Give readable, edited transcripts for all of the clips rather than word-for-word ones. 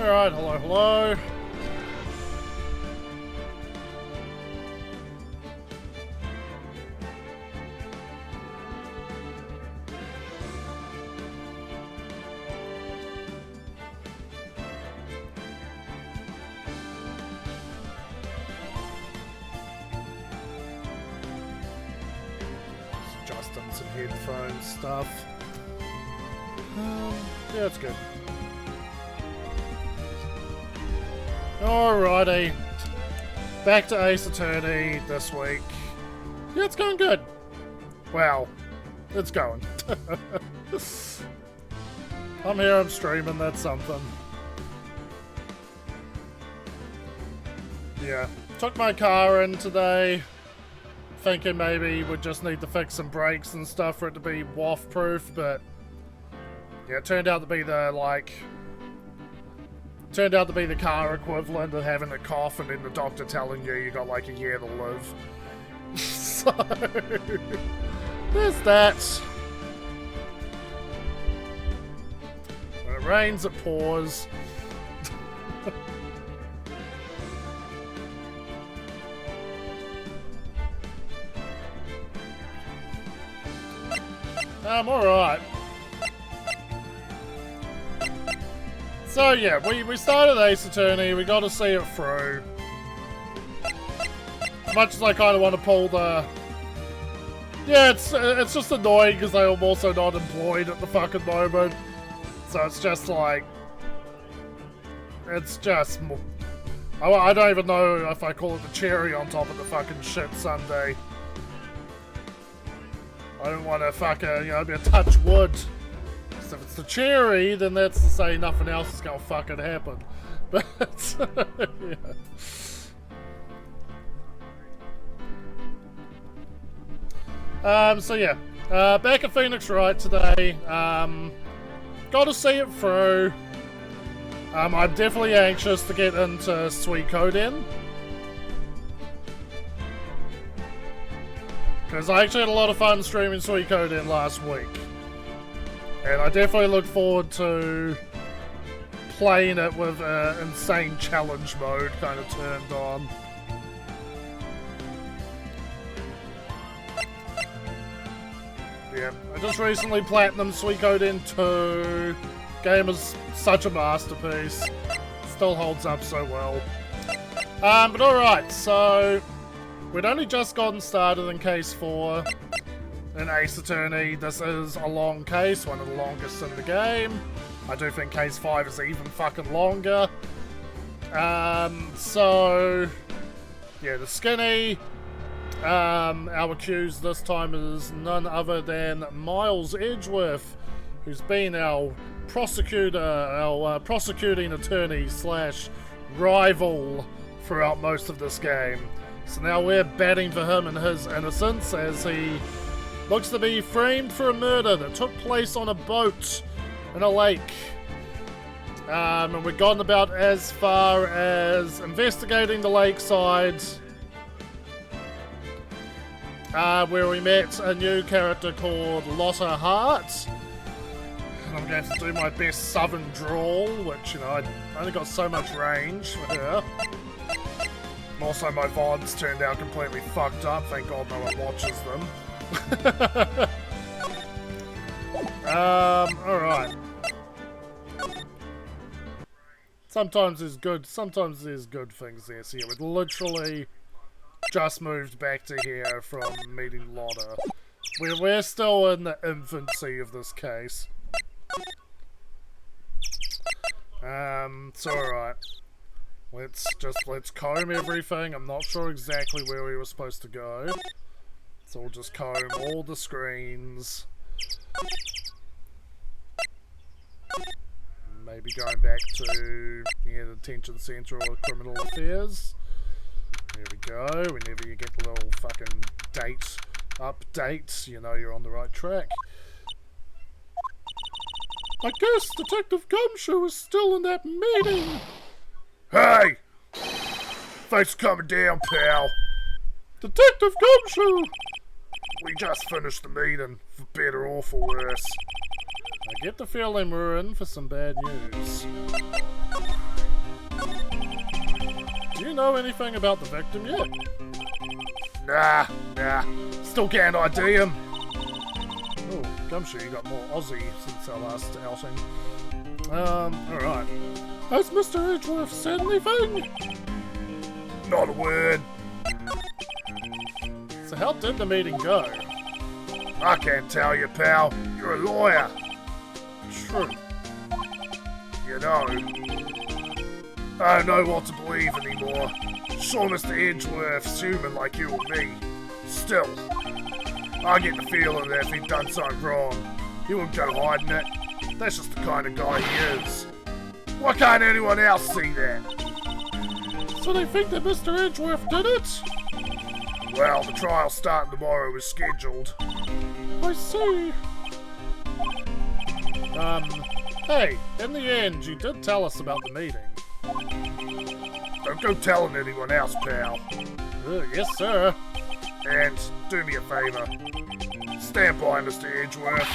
Alright, hello, hello. Just adjusting some headphone stuff. Yeah, it's good. Alrighty. Back to Ace Attorney this week. Yeah, it's going good. Well, it's going. I'm here, I'm streaming, that's something. Yeah. Took my car in today, thinking maybe we'd just need to fix some brakes and stuff for it to be WAF proof, but yeah, it turned out to be the, car equivalent of having a cough and then the doctor telling you got like a year to live. So, there's that. When it rains, it pours. Alright. So yeah, we started Ace Attorney, we got to see it through. As much as I kind of want to pull the... Yeah, it's just annoying because I'm also not employed at the fucking moment. So it's just like... It's just... I don't even know if I call it the cherry on top of the fucking shit sundae. I don't want to fucking, be a touch wood. If it's the cherry, then that's to say nothing else is gonna fucking happen. But, yeah. So yeah. Back at Phoenix Wright today. Got to see it through. I'm definitely anxious to get into Suikoden. Because I actually had a lot of fun streaming Suikoden last week. And I definitely look forward to playing it with insane challenge mode kind of turned on. Yeah, I just recently platinumed Suikoden 2. Game is such a masterpiece. Still holds up so well. But alright, so we'd only just gotten started in Case 4. In Ace Attorney, this is a long case, one of the longest in the game. I do think Case 5 is even fucking longer. So, yeah, the skinny, our accused this time is none other than Miles Edgeworth, who's been our prosecutor, our prosecuting attorney slash rival throughout most of this game. So now we're batting for him and his innocence as he looks to be framed for a murder that took place on a boat in a lake. And we've gotten about as far as investigating the lakeside, where we met a new character called Lotta Hart. And I'm going to do my best southern drawl, which, I only got so much range for her. And also my VODs turned out completely fucked up, thank God no one watches them. Alright. Sometimes there's good things there. So yeah, we've literally just moved back to here from meeting Lotta. We're still in the infancy of this case. So alright. Let's comb everything. I'm not sure exactly where we were supposed to go. So we'll just comb all the screens. Maybe going back to the detention center or criminal affairs. There we go. Whenever you get the little fucking date updates, you know you're on the right track. I guess Detective Gumshoe is still in that meeting. Hey! Thanks for coming down, pal. Detective Gumshoe! We just finished the meeting, for better or for worse. I get the feeling we're in for some bad news. Do you know anything about the victim yet? Nah. Still can't ID him. Oh, Gumshoe, you got more Aussie since our last outing. Alright. Has Mr. Edgeworth said anything? Not a word. So how did the meeting go? I can't tell you, pal. You're a lawyer. True. You know, I don't know what to believe anymore. Sure, Mr. Edgeworth's human like you or me. Still, I get the feeling that if he'd done something wrong, he wouldn't go hiding it. That's just the kind of guy he is. Why can't anyone else see that? So they think that Mr. Edgeworth did it? Well, the trial starting tomorrow is scheduled. I see. Hey, in the end, you did tell us about the meeting. Don't go telling anyone else, pal. Yes, sir. And do me a favour. Stand by Mr. Edgeworth.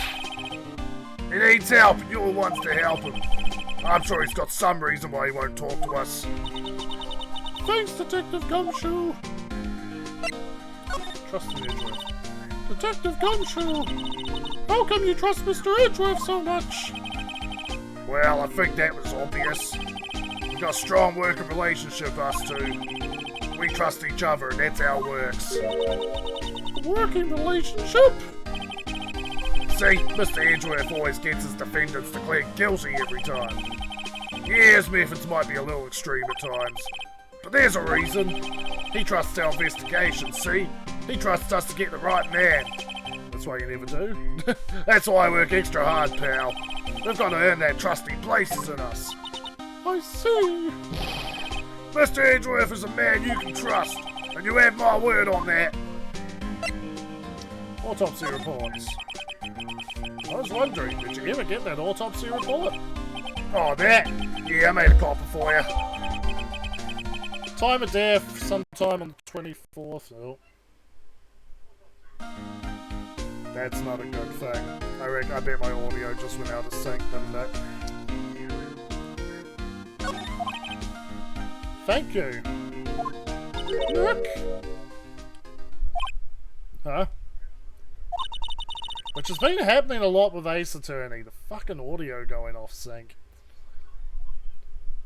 He needs help, and you're the ones to help him. I'm sure he's got some reason why he won't talk to us. Thanks, Detective Gumshoe. Trust me, Edgeworth. Detective Gumshoe! How come you trust Mr. Edgeworth so much? Well, I think that was obvious. We've got a strong working relationship, us two. We trust each other, and that's how it works. A working relationship? See, Mr. Edgeworth always gets his defendants declared guilty every time. Yeah, his methods might be a little extreme at times, but there's a reason. He trusts our investigation, see? He trusts us to get the right man. That's why you never do. That's why I work extra hard, pal. We've got to earn that trust he places in us. I see. Mr. Edgeworth is a man you can trust, and you have my word on that. Autopsy reports. I was wondering, did you ever get that autopsy report? Oh, that? Yeah, I made a copy for you. Time of death, sometime on the 24th. Oh. That's not a good thing. I bet my audio just went out of sync, didn't it? Thank you. Nick? Huh? Which has been happening a lot with Ace Attorney. The fucking audio going off sync.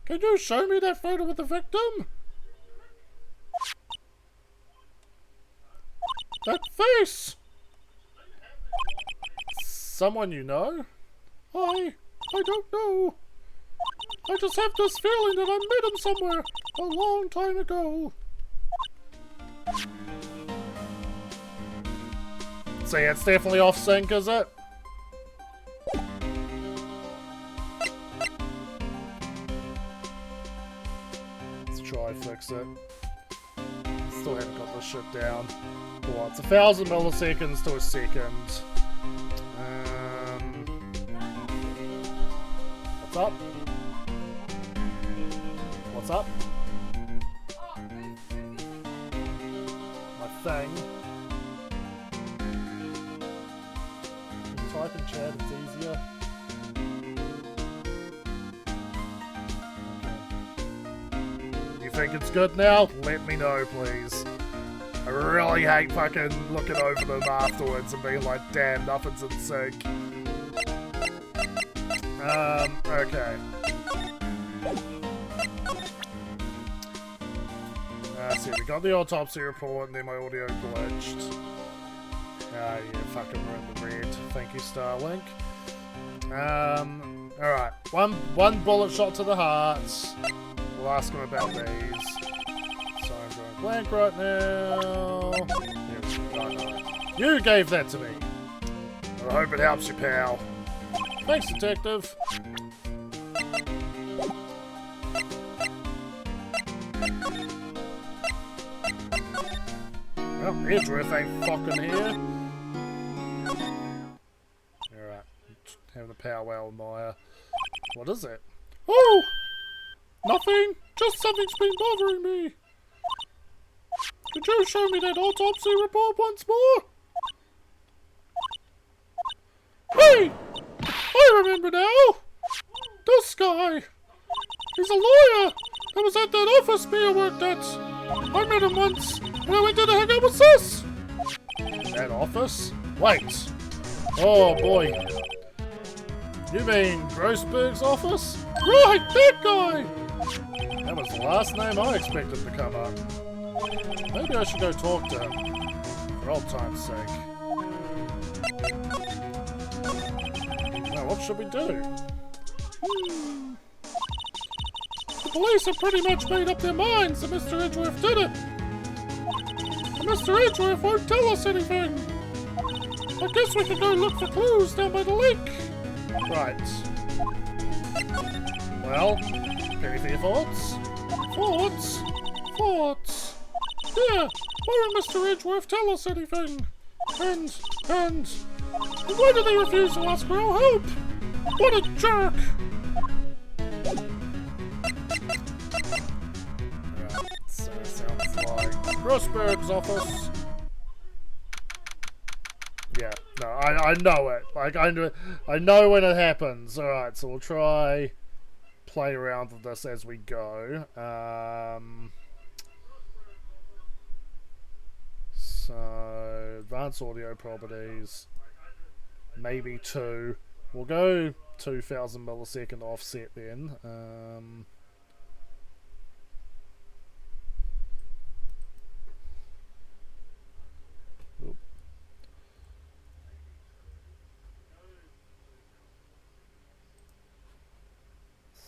Can you show me that photo of the victim? That face! Someone you know? I don't know. I just have this feeling that I met him somewhere a long time ago. So yeah, it's definitely off sync, is it? Let's try fix it. Still haven't got this shit down. Well, it's 1,000 milliseconds to a second. What's up? What's up? My thing. Can you type in chat? It's easier. Okay. You think it's good now? Let me know, please. I really hate fucking looking over them afterwards and being like, damn, nothing's in sync. Okay. See, we got the autopsy report and then my audio glitched. Yeah, fucking we're in the red. Thank you, Starlink. Alright. One bullet shot to the heart. We'll ask him about these. So I'm going blank right now. You gave that to me. I hope it helps you, pal. Thanks, Detective. Well, Edgeworth ain't fucking here. Alright, having a powwow with Maya. What is it? Oh! Nothing! Just something's been bothering me! Could you show me that autopsy report once more? Hey! I remember now! This guy! He's a lawyer! I was at that office Mia worked at. I met him once, and I went to hang out with Sis. That office? Wait. Oh boy. You mean Grossberg's office? Right, that guy! That was the last name I expected to come up. Maybe I should go talk to him, for old time's sake. Now, what should we do? The police have pretty much made up their minds that Mr. Edgeworth did it. And Mr. Edgeworth won't tell us anything. I guess we could go look for clues down by the lake. Right. Well, any for your thoughts? Thoughts? Thoughts? Yeah, why won't Mr. Edgeworth tell us anything? And why do they refuse to ask for our help? What a jerk! Right, so it sounds like Grossberg's office. Yeah, no, I know it. Like, I know when it happens. Alright, so we'll try play around with this as we go. So, advanced audio properties. Maybe 2. We'll go 2000 millisecond offset then.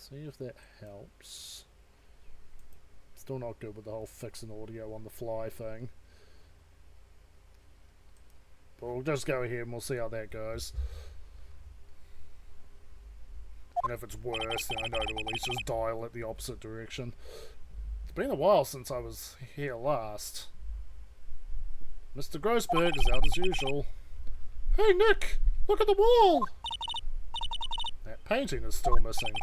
See if that helps. Still not good with the whole fixing audio on the fly thing. But we'll just go ahead and we'll see how that goes. And if it's worse, then I know to at least just dial it the opposite direction. It's been a while since I was here last. Mr. Grossberg is out as usual. Hey Nick! Look at the wall! That painting is still missing.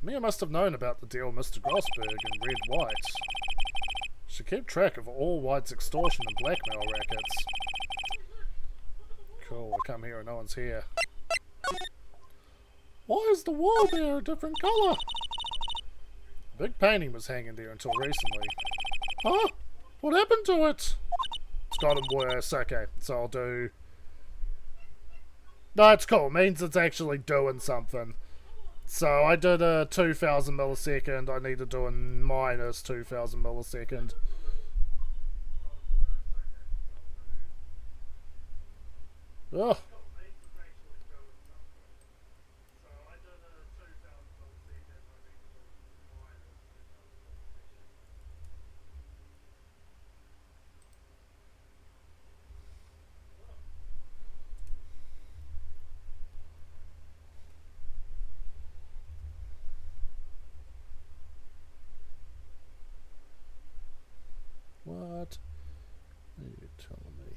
Mia must have known about the deal with Mr. Grossberg and Red White. She kept track of all White's extortion and blackmail rackets. Cool, I come here and no one's here. Why is the wall there a different colour? The big painting was hanging there until recently. Huh? What happened to it? It's gotten worse. Okay, so I'll do... No, it's cool. It means it's actually doing something. So I did a 2000 millisecond. I need to do a minus 2000 millisecond. Ugh. What are you telling me?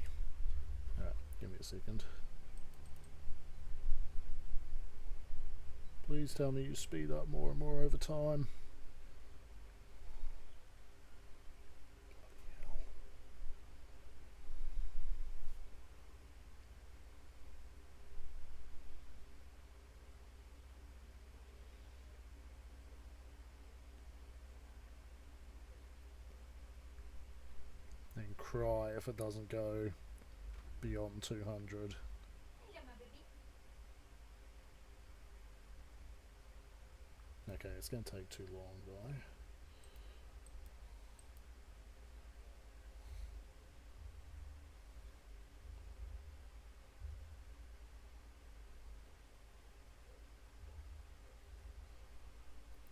Alright, give me a second. Please tell me you speed up more and more over time. And cry if it doesn't go beyond 200. Okay, it's going to take too long though.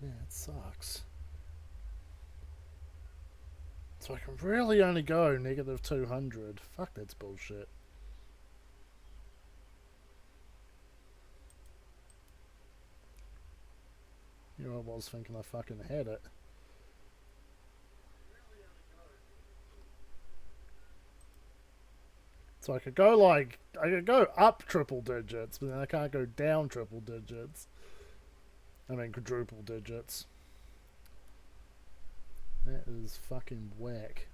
Yeah, it sucks. So I can really only go negative 200. Fuck, that's bullshit. You know, I was thinking I fucking had it. So I could go like, I could go up triple digits, but then I can't go down triple digits. I mean quadruple digits. That is fucking whack.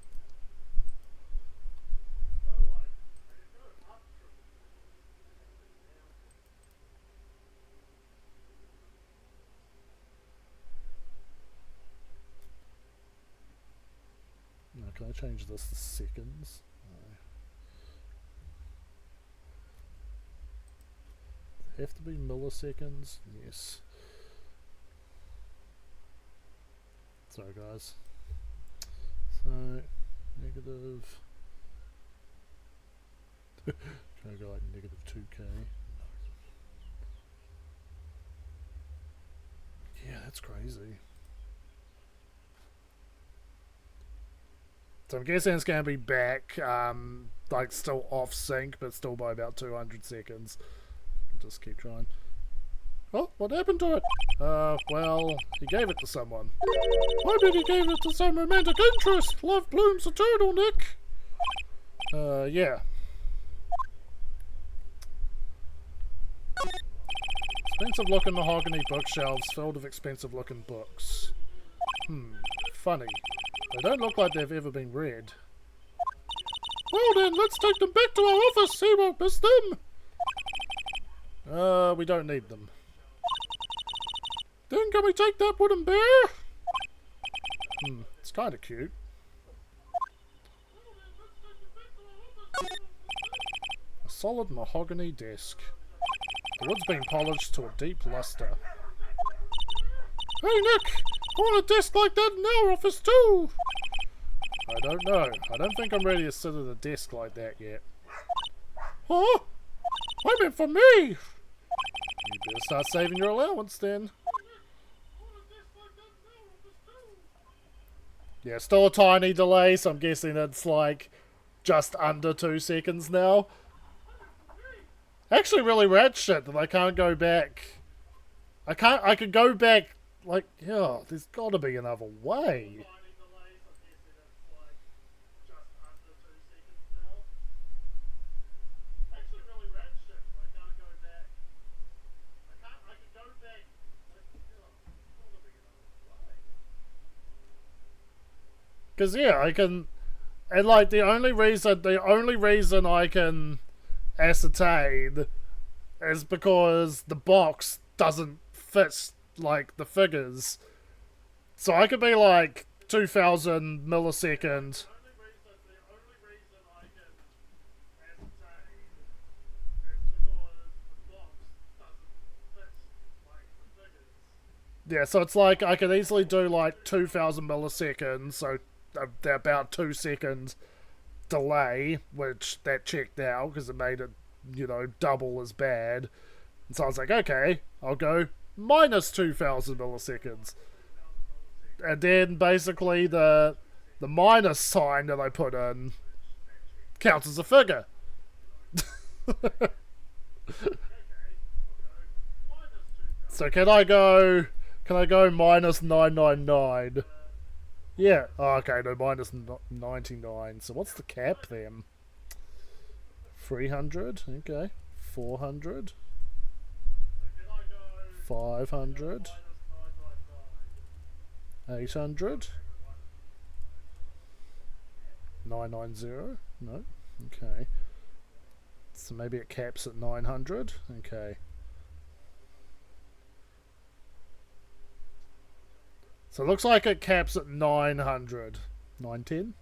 change this to seconds? No. They have to be milliseconds? Yes. Sorry guys. So, negative... Can I go like negative 2k? No. Yeah, that's crazy. So I'm guessing it's going to be back, like still off sync, but still by about 200 seconds. Just keep trying. Oh, what happened to it? Well, he gave it to someone. I bet he gave it to some romantic interest. Love blooms a turtleneck. Yeah. Expensive looking mahogany bookshelves filled with expensive looking books. Funny. They don't look like they've ever been read. Well then, let's take them back to our office, see what missed them. We don't need them. Then can we take that wooden bear? It's kind of cute. A solid mahogany desk. The wood's been polished to a deep luster. Hey Nick! I want a desk like that in our office too! I don't know. I don't think I'm ready to sit at a desk like that yet. Huh? I meant for me! You better start saving your allowance then. Yeah, still a tiny delay, so I'm guessing it's like just under 2 seconds now. Actually really rat shit that I can't go back. I could go back, like, yeah, there's gotta be another way. Because yeah, I can, and like the only reason I can ascertain is because the box doesn't fit like the figures. So I could be like 2000 millisecond. Yeah, so it's like I could easily do like 2000 milliseconds, so about 2 seconds delay, which that checked out because it made it, you know, double as bad. And so I was like, okay, I'll go minus 2000 milliseconds. And then basically the minus sign that I put in counts as a figure. So can I go minus 999? Yeah. Oh, okay, no, minus 99. So what's the cap then? 300. Okay. 400. 500. 800. 990. No. Okay. So maybe it caps at 900. Okay. So it looks like it caps at 900. 910?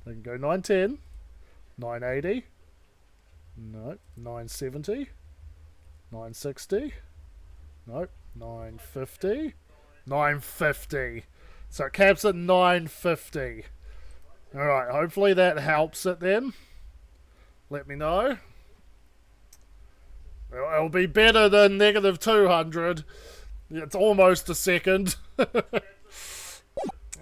I can go 910. 980. No. 970. 960. Nope. 950. 950. So it caps at 950. Alright, hopefully that helps it then. Let me know. It'll be better than negative 200. It's almost a second.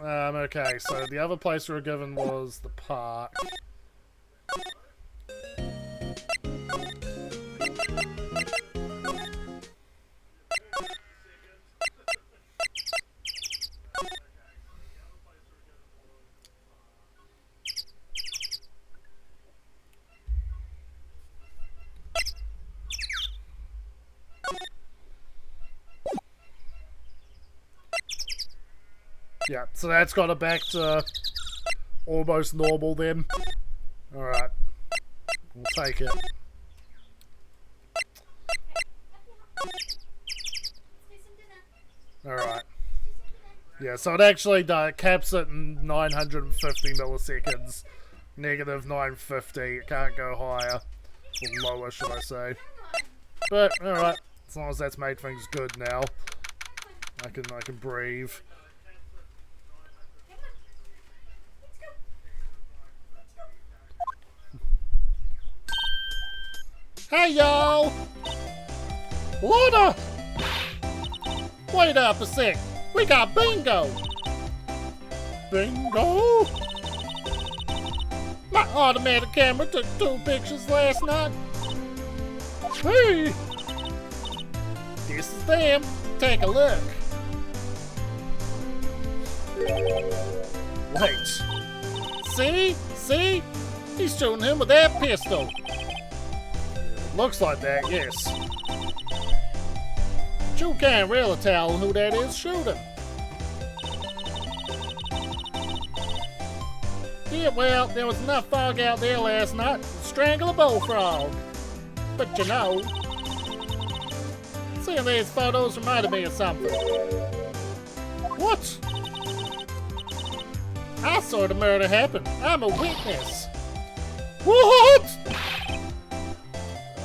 Okay, so the other place we were given was the park. Yeah, so that's got it back to almost normal then. Alright. We'll take it. Alright. Yeah, so it actually caps it in 950 milliseconds. Negative 950. It can't go higher. Or lower, should I say. But, alright. As long as that's made things good now. I can breathe. Hey, y'all! Lorna! Wait up a sec. We got bingo! Bingo? My automatic camera took 2 pictures last night. Hey! This is them. Take a look. Wait. See? See? He's shooting him with that pistol. Looks like that, yes. But you can't really tell who that is shooting. Yeah, well, there was enough fog out there last night to strangle a bullfrog. But you know, seeing these photos reminded me of something. What? I saw the murder happen. I'm a witness. What?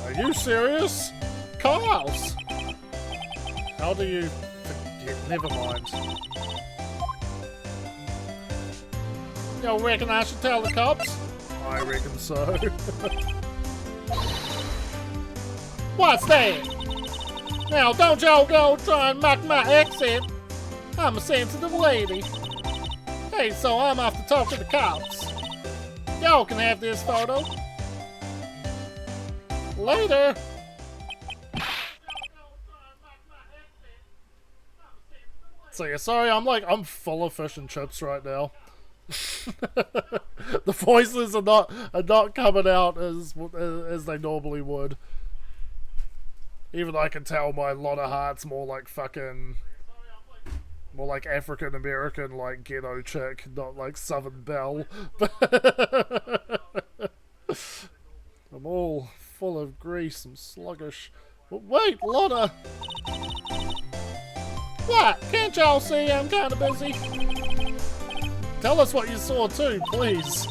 Are you serious? Carlos! How do you forget? Never mind. You reckon I should tell the cops? I reckon so. What's that? Now don't y'all go try and mock my accent. I'm a sensitive lady. Hey, so I'm off to talk to the cops. Y'all can have this photo. Later. So yeah, sorry, I'm full of fish and chips right now. The voices are not coming out as they normally would. Even though I can tell my lot of heart's more like African American, like ghetto chick, not like Southern Belle. I'm all full of grease and sluggish. But wait, Lotta! What? Can't y'all see I'm kinda busy? Tell us what you saw too, please.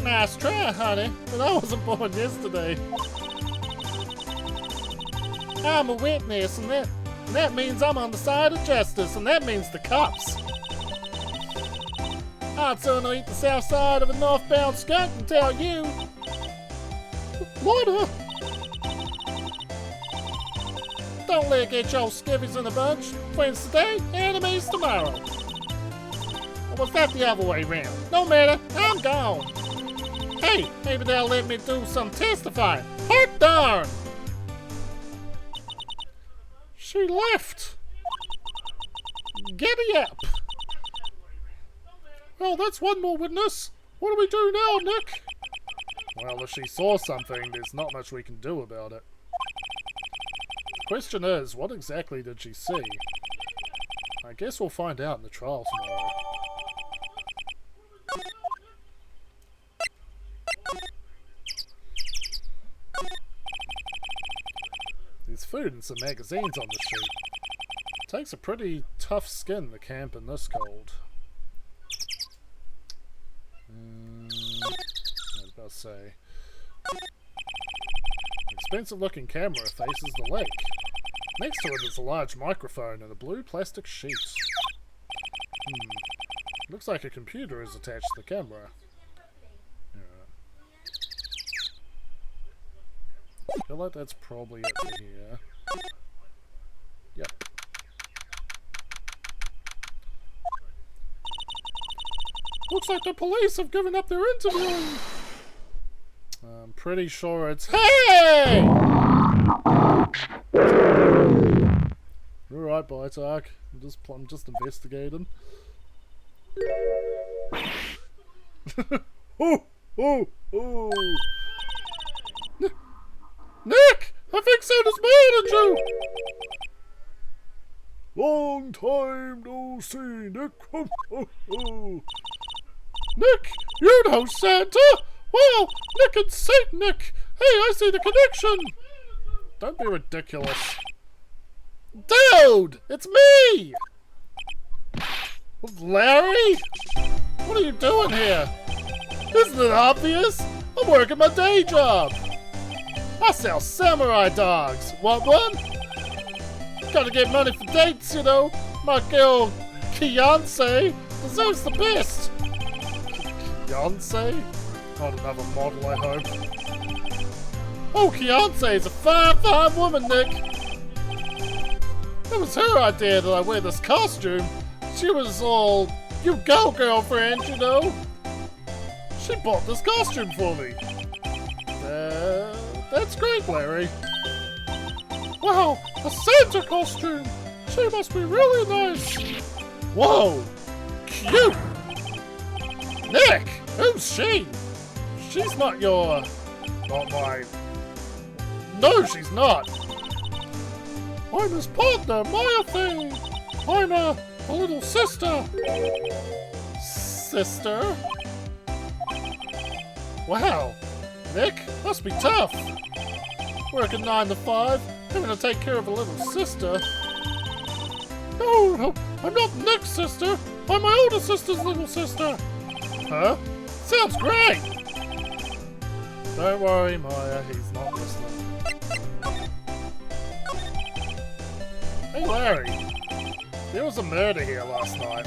Nice try, honey, but I wasn't born yesterday. I'm a witness, and that means I'm on the side of justice, and that means the cops. I'd sooner eat the south side of a northbound skunk than tell you. What? Don't let it get your skivvies in a bunch. Friends today, enemies tomorrow. Or was that the other way round? No matter, I'm gone. Hey, maybe they'll let me do some testifying. Hot darn! She left. Giddy up. Well, that's one more witness. What do we do now, Nick? Well, if she saw something, there's not much we can do about it. The question is, what exactly did she see? I guess we'll find out in the trial tomorrow. There's food and some magazines on the sheet. Takes a pretty tough skin to camp in this cold. I was about to say. Expensive looking camera faces the lake. Next to it is a large microphone and a blue plastic sheet. Looks like a computer is attached to the camera. I feel like that's probably it for here. Yep. Looks like the police have given up their interview. I'm pretty sure it's... Hey! Alright, Bytark. I'm just investigating. Oh! Oh! Oh! Nick! I think Santa's mad at you! Long time no see, Nick. Oh, oh, oh. Nick, you know Santa! Well, Nick and Saint Nick! Hey, I see the connection! Don't be ridiculous. Dude! It's me! Larry? What are you doing here? Isn't it obvious? I'm working my day job. I sell samurai dogs. Want one? Gotta get money for dates, you know. My girl, Fiance, deserves the best. Fiance? Not another model, I hope. Oh, Fiance is a fine, fine woman, Nick. It was her idea that I wear this costume. She was all, you go, girlfriend, you know. She bought this costume for me. That's great, Larry. Wow, a Santa costume. She must be really nice. Whoa, cute. Nick, who's she? She's not your... not my... No, she's not. I'm his partner, Maya thing. I'm a little sister. Sister? Wow, Nick, must be tough. Working 9 to 5, having to take care of a little sister. No, I'm not Nick's sister. I'm my older sister's little sister. Huh? Sounds great. Don't worry, Maya, he's not listening. Hey, Larry. There was a murder here last night.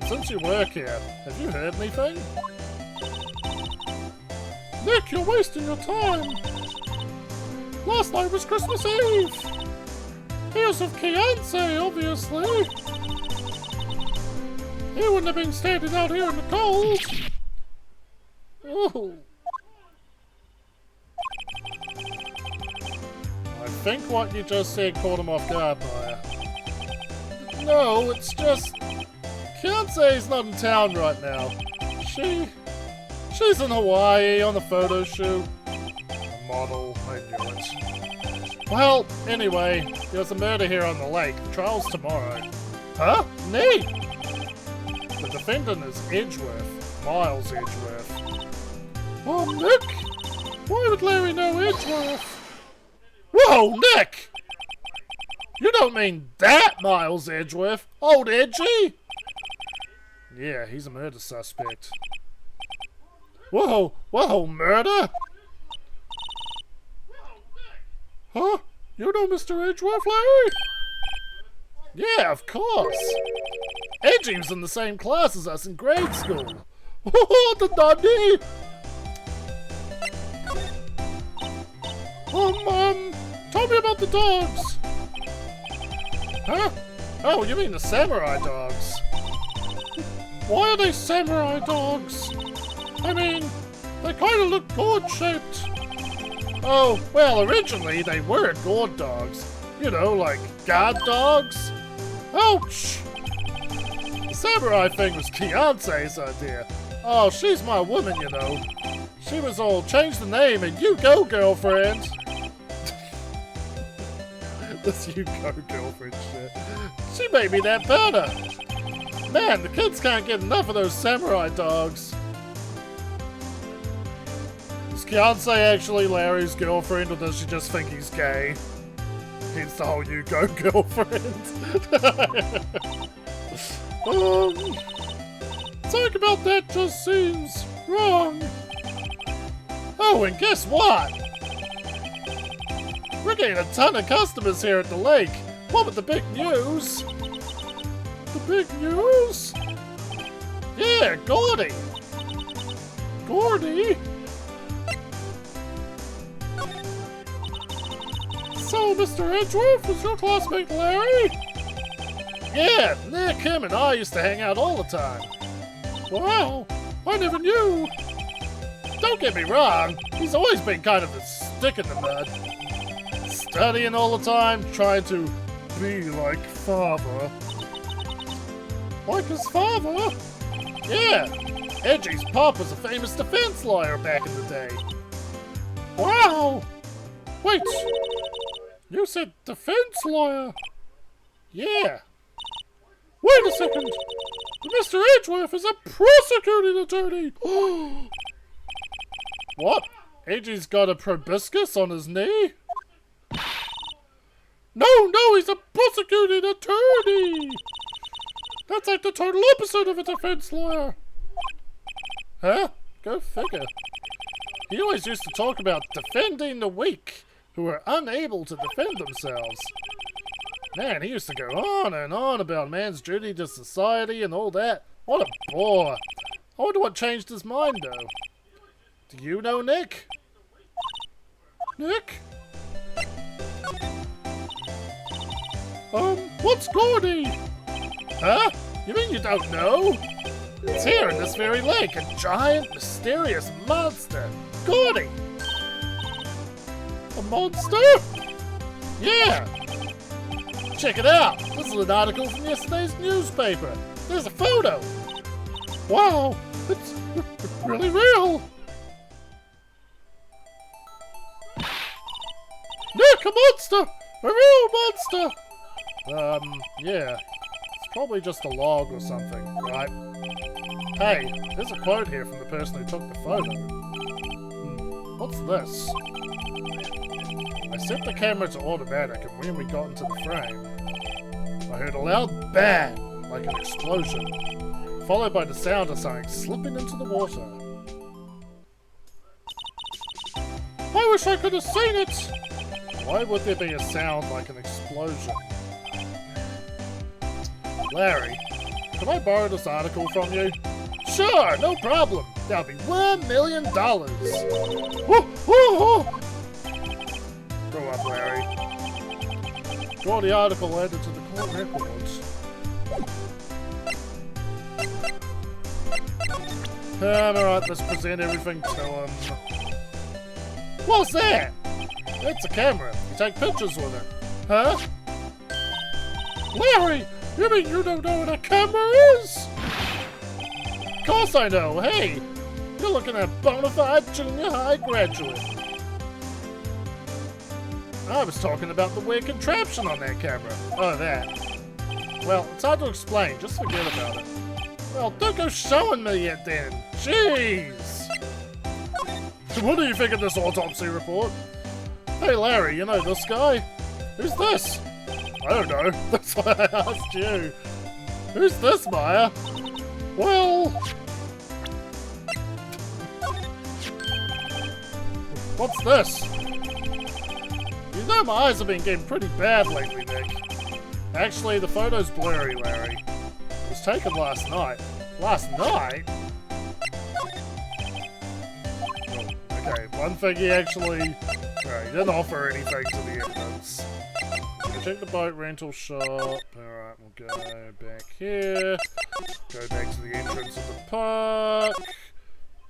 Since you work here, have you heard anything? Nick, you're wasting your time. Last night was Christmas Eve. Here's of Fiance, obviously. He wouldn't have been standing out here in the cold. Oh. I think what you just said caught him off guard, Maya. No, it's just... Fiance's not in town right now. She's in Hawaii on a photo shoot. A model, I knew it. Well, anyway, there's a murder here on the lake. Trial's tomorrow. Huh? Neat! The defendant is Edgeworth. Miles Edgeworth. Oh, Nick! Why would Larry know Edgeworth? Whoa, Nick! You don't mean that Miles Edgeworth? Old Edgy? Yeah, he's a murder suspect. Whoa, murder? Huh? You know Mr. Edgeworth, Larry? Yeah, of course. Edgy was in the same class as us in grade school. Oh, the Dundee! Tell me about the dogs. Huh? Oh, you mean the samurai dogs? Why are they samurai dogs? I mean, they kind of look gourd-shaped. Oh, well, originally they were gourd dogs. You know, like guard dogs. Ouch! The samurai thing was Fiance's idea. Oh, she's my woman, you know. She was all, change the name and you go, girlfriend. This you go, girlfriend shit. She made me that better. Man, the kids can't get enough of those samurai dogs. Is Fiance actually Larry's girlfriend, or does she just think he's gay? Hence the whole you go, girlfriend. Talk about that just seems wrong. Oh, and guess what? We're getting a ton of customers here at the lake. What with the big news? The big news? Yeah, Gordy. Gordy? So, Mr. Edgeworth was your classmate Larry? Yeah, Nick, him, and I used to hang out all the time. Wow, I never knew. Don't get me wrong, he's always been kind of a stick in the mud. Studying all the time, trying to be like father. Like his father? Yeah, Edgy's pop was a famous defense lawyer back in the day. Wow! Wait, you said defense lawyer? Yeah. Wait a second! Mr. Edgeworth is a prosecuting attorney! What? Edgy's got a proboscis on his knee? No, he's a prosecuting attorney! That's like the total opposite of a defense lawyer. Huh? Go figure. He always used to talk about defending the weak who are unable to defend themselves. Man, he used to go on and on about man's duty to society and all that. What a bore. I wonder what changed his mind, though. Do you know, Nick? Nick? What's Gordy? Huh? You mean you don't know? It's here in this very lake, a giant, mysterious monster. Gordy! A monster? Yeah! Check it out! This is an article from yesterday's newspaper. There's a photo. Wow! It's really real! Nick, a monster! A real monster! Yeah. It's probably just a log or something, right? Hey, there's a quote here from the person who took the photo. What's this? I set the camera to automatic, and when we got into the frame, I heard a loud bang, like an explosion, followed by the sound of something slipping into the water. I wish I could have seen it! Why would there be a sound like an explosion? Larry, can I borrow this article from you? Sure, no problem. That'll be $1 million. Woo, woo, woo. Grow up, Larry. Draw the article added to the court records. Alright, let's present everything to him. What's that? It's a camera. You take pictures with it. Huh? Larry! You mean you don't know what a camera is? Of course I know. Hey, you're looking at a bona fide junior high graduate. I was talking about the weird contraption on that camera. Oh, that. Well, it's hard to explain. Just forget about it. Well, don't go showing me yet then. Jeez. What do you think of this autopsy report? Hey, Larry, you know this guy? Who's this? I don't know. That's why I asked you. Who's this, Maya? Well... What's this? You know my eyes have been getting pretty bad lately, Nick. Actually, the photo's blurry, Larry. It was taken last night. Last night? Oh, okay, one thing he actually... Alright, he didn't offer anything to the evidence. Check the boat rental shop. Alright, we'll go back here. Go back to the entrance of the park.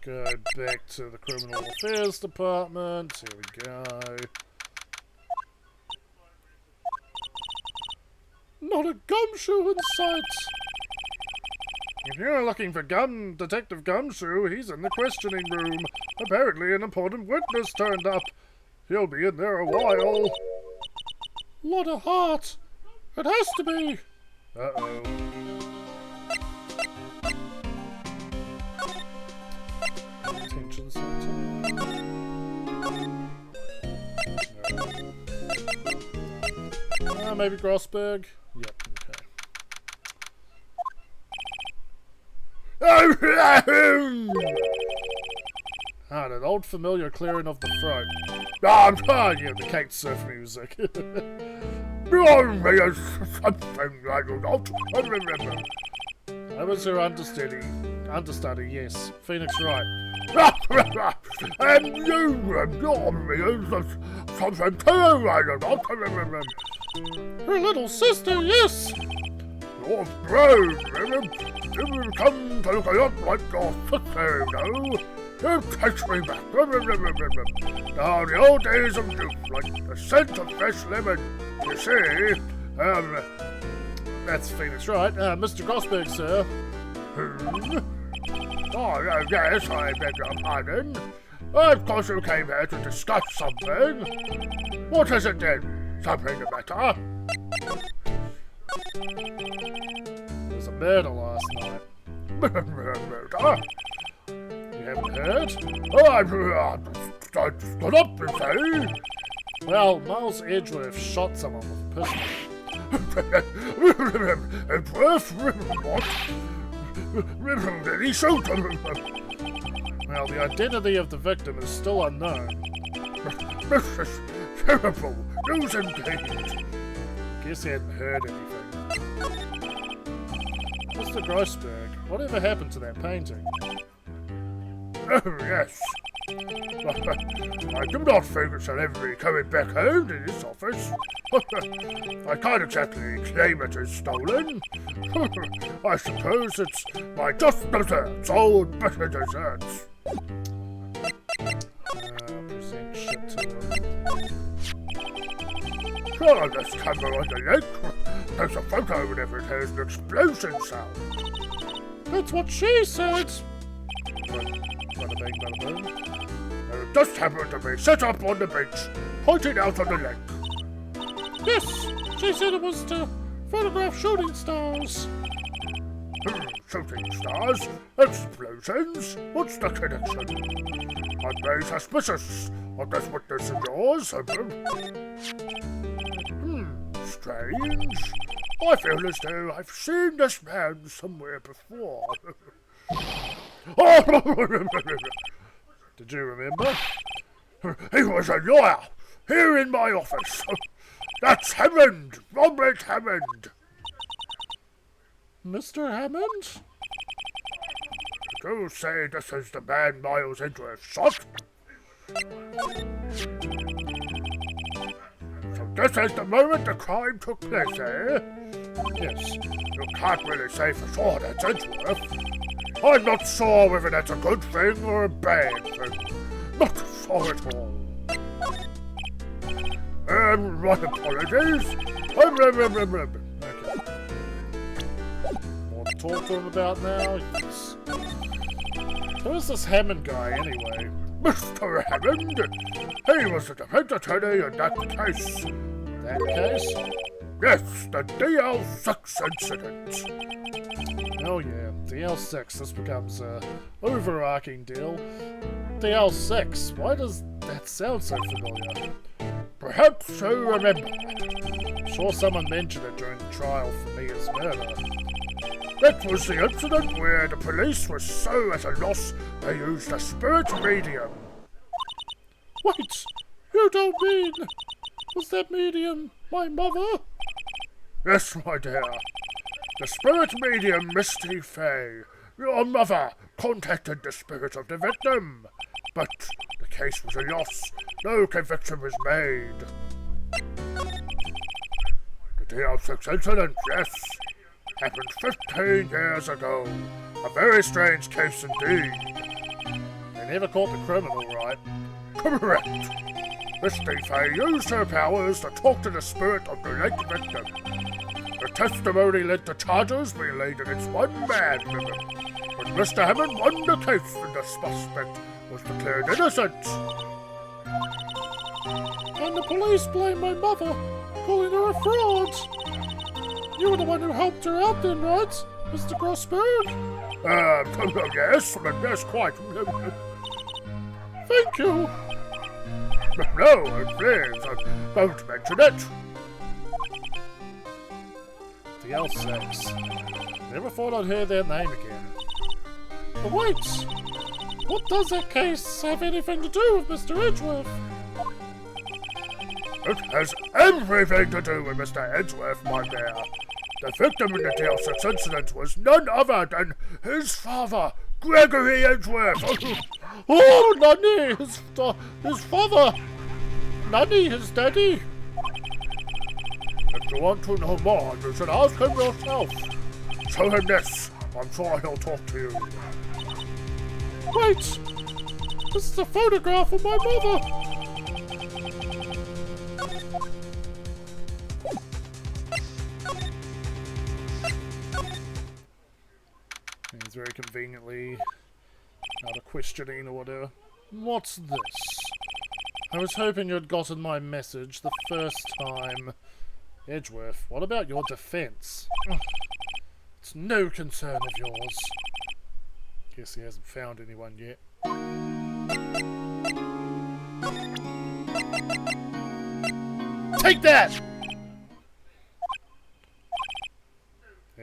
Go back to the criminal affairs department. Here we go. Not a gumshoe in sight. If you're looking for Detective Gumshoe, he's in the questioning room. Apparently an important witness turned up. He'll be in there a while. Lot of heart. It has to be. Uh-oh. Attention center. Maybe Grossberg. Yep, okay. That old familiar clearing of the throat. Yeah, the kite surf music. I was her understudy, yes. Phoenix Wright. And you, her little sister, yes. Your brain, you come to look a lot like your sister, you know. You takes me back. Now the old days of youth, like the scent of fresh lemon. You see, that's Phoenix Wright. Mr. Grossberg, sir. Oh, yes, I beg your pardon. Of course you came here to discuss something. What is it then? Something the matter? There was a murder last night. Murder? You haven't heard? Oh, I stood up and say. Well, Miles Edgeworth shot someone with a pistol. Edgeworth? What? He showed them. Well, the identity of the victim is still unknown. This is terrible news indeed. Guess he hadn't heard anything. Mr. Grossberg, whatever happened to that painting? Oh, yes. I do not think it's ever be coming back home to this office. I can't exactly claim it as stolen. I suppose it's my just desserts, old bitter desserts. Present shit to him. Oh, this camera on the lake. There's a photo whenever it has an explosion sound. That's what she said. Bada bing, bada boom. It just happened to be set up on the beach, pointing out on the lake. Yes, she said it was to photograph shooting stars. Shooting stars? Explosions? What's the connection? I'm very suspicious of this witness of yours. Strange. I feel as though I've seen this man somewhere before. Did you remember? He was a lawyer, here in my office. That's Hammond, Robert Hammond. Mr. Hammond? Do say this is the man Miles Edgeworth shot. So this is the moment the crime took place, eh? Yes. You can't really say for sure that's Edgeworth. I'm not sure whether that's a good thing or a bad thing. Not sure at all. My apologies. Okay. More to talk to him about now? Yes. Who is this Hammond guy, anyway? Mr. Hammond! He was the defense attorney in that case. That case? Yes, the DL6 incident. Oh yeah, DL6, this becomes a overarching deal. DL6, why does that sound so familiar? Perhaps you remember. I'm sure someone mentioned it during the trial for Mia's murder. That was the incident where the police were so at a loss they used a spirit medium. Wait, you don't mean... Was that medium my mother? Yes, my dear. The spirit medium, Misty Fay, your mother, contacted the spirit of the victim. But the case was a loss. No conviction was made. The DL6 incident, yes, happened 15 years ago. A very strange case indeed. They never caught the criminal, right? Correct. Misty Fay used her powers to talk to the spirit of the late victim. The testimony led to charges being laid against one man. But Mr. Hammond won the case and the suspect was declared innocent. And the police blame my mother, calling her a fraud. You were the one who helped her out then, right, Mr. Grossberg? Yes, quite. Thank you. No, please, don't mention it. DL6. Never thought I'd hear their name again. But wait! What does that case have anything to do with Mr. Edgeworth? It has everything to do with Mr. Edgeworth, my dear. The victim in the DL6 incident was none other than his father, Gregory Edgeworth. Oh, Nanny, his father. Nanny, his daddy. If you want to know more, you should ask him yourself. Show him this. I'm sure he'll talk to you. Wait! This is a photograph of my mother! He's very conveniently out of questioning or whatever. What's this? I was hoping you'd gotten my message the first time. Edgeworth, what about your defense? It's no concern of yours. Guess he hasn't found anyone yet. Take that!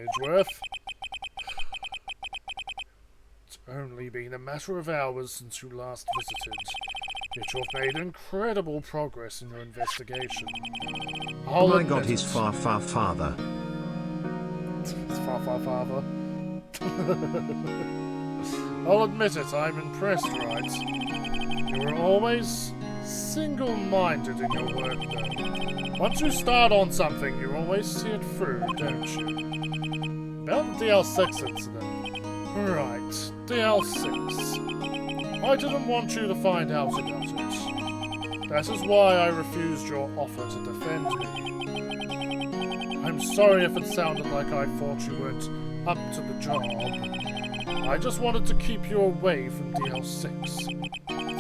Edgeworth. It's only been a matter of hours since you last visited, yet you've made incredible progress in your investigation. Oh my god, he's far, far father. It's far, far father. I'll admit it, I'm impressed, Wright. You were always single-minded in your work, though. Once you start on something, you always see it through, don't you? About the DL6 incident. Right, DL6. I didn't want you to find out about it. That is why I refused your offer to defend me. I'm sorry if it sounded like I thought you weren't up to the job. I just wanted to keep you away from DL6.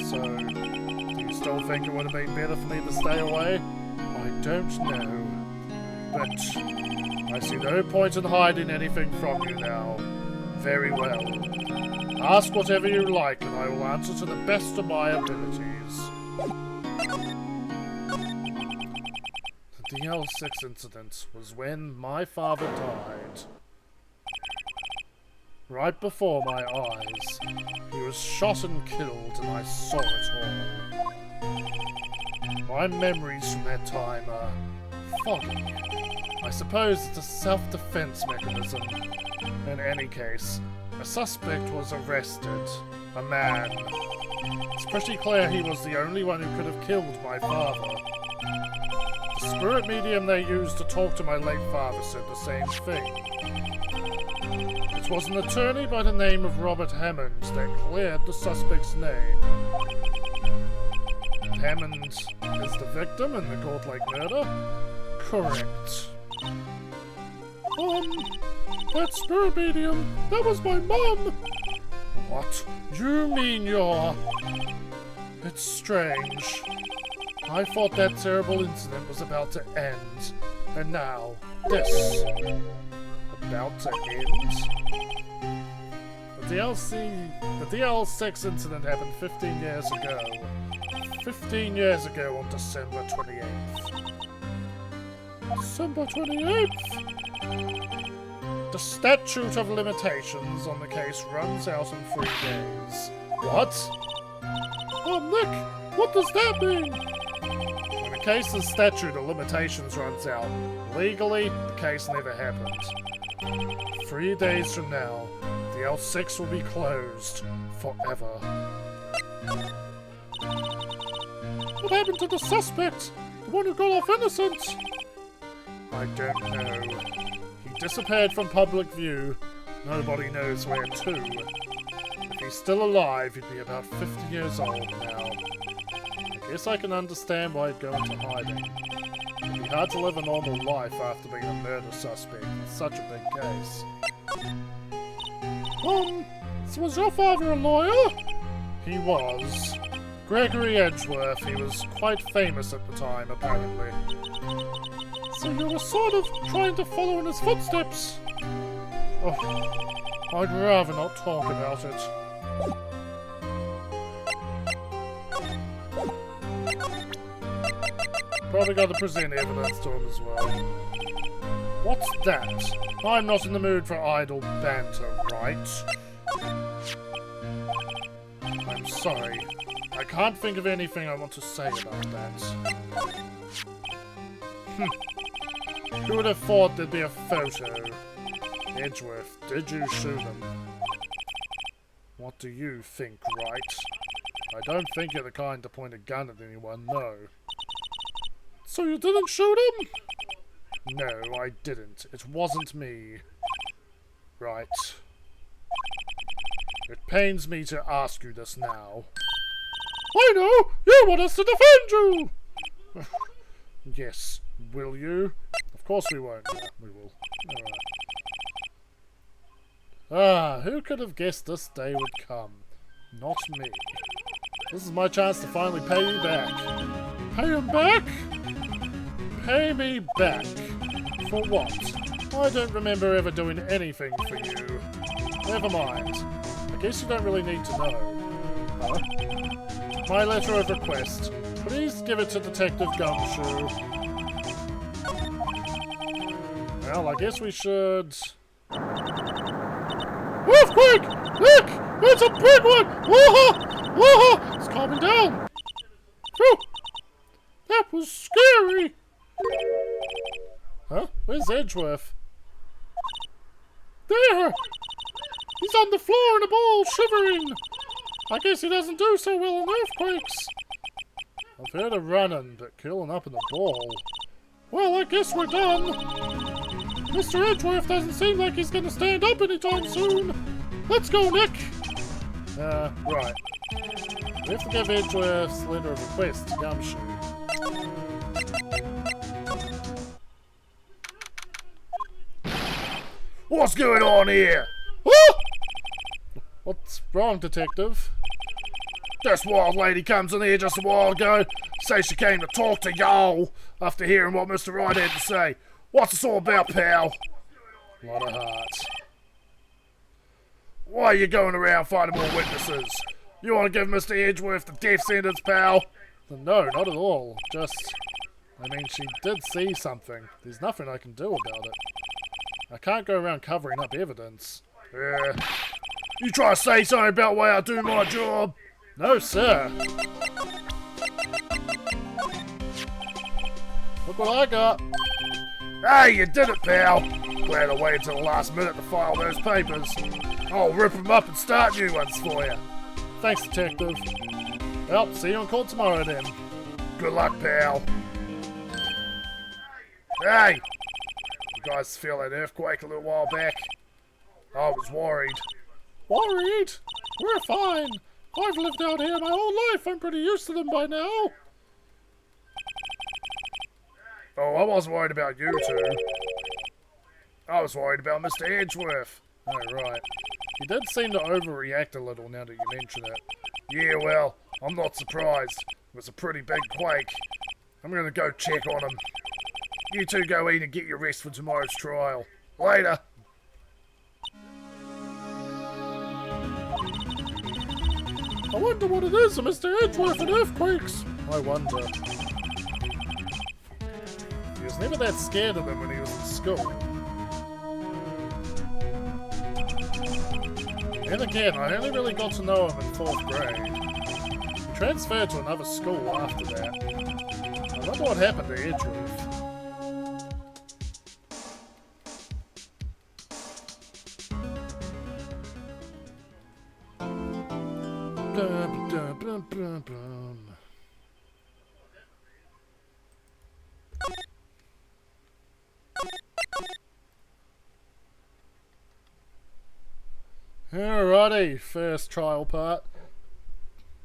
So, do you still think it would have been better for me to stay away? I don't know. But I see no point in hiding anything from you now. Very well. Ask whatever you like and I will answer to the best of my abilities. The DL6 incident was when my father died. Right before my eyes, he was shot and killed, and I saw it all. My memories from that time are foggy. I suppose it's a self-defense mechanism. In any case, a suspect was arrested. A man. It's pretty clear he was the only one who could have killed my father. The spirit medium they used to talk to my late father said the same thing. It was an attorney by the name of Robert Hammond that cleared the suspect's name. Hammond is the victim in the Gold Lake murder? Correct. That spirit medium, that was my mum! What? You mean you're... It's strange. I thought that terrible incident was about to end, and now, this... About to end? The DL6 incident happened 15 years ago. 15 years ago on December 28th. December 28th? The statute of limitations on the case runs out in 3 days. What? Nick, what does that mean? When a case's statute of limitations runs out, legally, the case never happened. 3 days from now, the L6 will be closed forever. What happened to the suspect? The one who got off innocent? I don't know. He disappeared from public view. Nobody knows where to. If he's still alive, he'd be about 50 years old now. I guess I can understand why he'd go into hiding. It'd be hard to live a normal life after being a murder suspect in such a big case. So was your father a lawyer? He was. Gregory Edgeworth. He was quite famous at the time, apparently. So you were sort of trying to follow in his footsteps? Oh, I'd rather not talk about it. Probably got to present evidence to him as well. What's that? I'm not in the mood for idle banter, right? I'm sorry. I can't think of anything I want to say about that. Who would have thought there'd be a photo? Edgeworth, did you shoot him? What do you think, Wright? I don't think you're the kind to point a gun at anyone, no. So you didn't shoot him? No, I didn't. It wasn't me. Right. It pains me to ask you this now. I know! You want us to defend you! Yes. Will you? Of course we won't. No, we will. Alright. Who could have guessed this day would come? Not me. This is my chance to finally pay you back. Pay him back? Pay me back. For what? I don't remember ever doing anything for you. Never mind. I guess you don't really need to know. Huh? My letter of request. Please give it to Detective Gumshoe. Well, I guess we should Earthquake! Look! It's a big one! Whoa! Whoa! It's calming down. Phew! That was scary! Huh? Where's Edgeworth? There! He's on the floor in a ball, shivering! I guess he doesn't do so well in earthquakes. I've heard of running, but curling up in the ball. Well, I guess we're done. Mr. Edgeworth doesn't seem like he's gonna stand up anytime soon. Let's go, Nick! Right. We have to give Edgeworth's letter of request to Gumshoe. What's going on here? Oh! What's wrong, Detective? This wild lady comes in here just a while ago. Say she came to talk to y'all after hearing what Mr. Wright had to say. What's this all about, pal? A lot of hearts. Why are you going around finding more witnesses? You want to give Mr. Edgeworth the death sentence, pal? No, not at all. Just, I mean, she did see something. There's nothing I can do about it. I can't go around covering up evidence. Yeah. You try to say something about the way I do my job? No, sir. Look what I got. Hey, you did it, pal. Glad I waited till the last minute to file those papers. I'll rip them up and start new ones for you. Thanks, Detective. Well, see you in court tomorrow then. Good luck, pal. Hey! You guys feel that earthquake a little while back? I was worried. Worried? We're fine. I've lived out here my whole life. I'm pretty used to them by now. Oh, I wasn't worried about you two. I was worried about Mr. Edgeworth. Oh, right. He did seem to overreact a little now that you mention it. Yeah, well, I'm not surprised. It was a pretty big quake. I'm gonna go check on him. You two go in and get your rest for tomorrow's trial. Later. I wonder what it is, Mr. Edgeworth and earthquakes. I wonder. He was never that scared of them when he was in school. And again, I only really got to know him in 4th grade. He transferred to another school after that. I wonder what happened to Edgeworth. Alrighty, first trial part.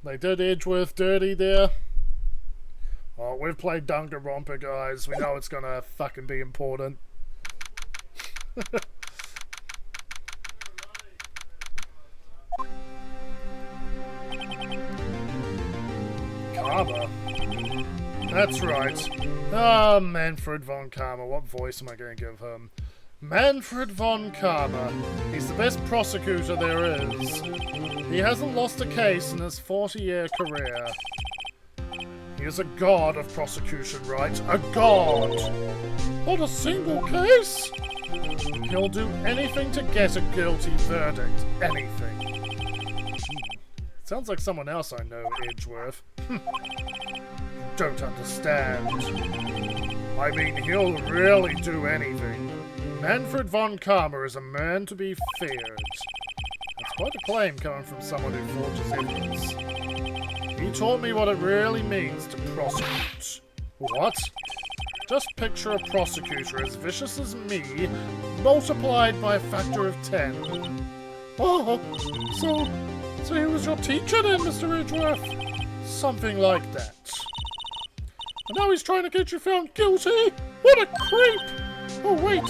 They did Edgeworth dirty there. Oh, we've played Danganronpa, guys. We know it's gonna fucking be important. Karma? That's right. Ah, Manfred von Karma. What voice am I going to give him? Manfred von Karma. He's the best prosecutor there is. He hasn't lost a case in his 40-year career. He is a god of prosecution, right? A god! Not a single case? He'll do anything to get a guilty verdict. Anything. Sounds like someone else I know, Edgeworth. Don't understand. I mean, he'll really do anything. Manfred von Karma is a man to be feared. That's quite a claim coming from someone who forges evidence. He taught me what it really means to prosecute. What? Just picture a prosecutor as vicious as me, multiplied by a factor of 10. Oh, so he was your teacher then, Mr. Edgeworth? Something like that. And now he's trying to get you found guilty? What a creep! Oh, wait.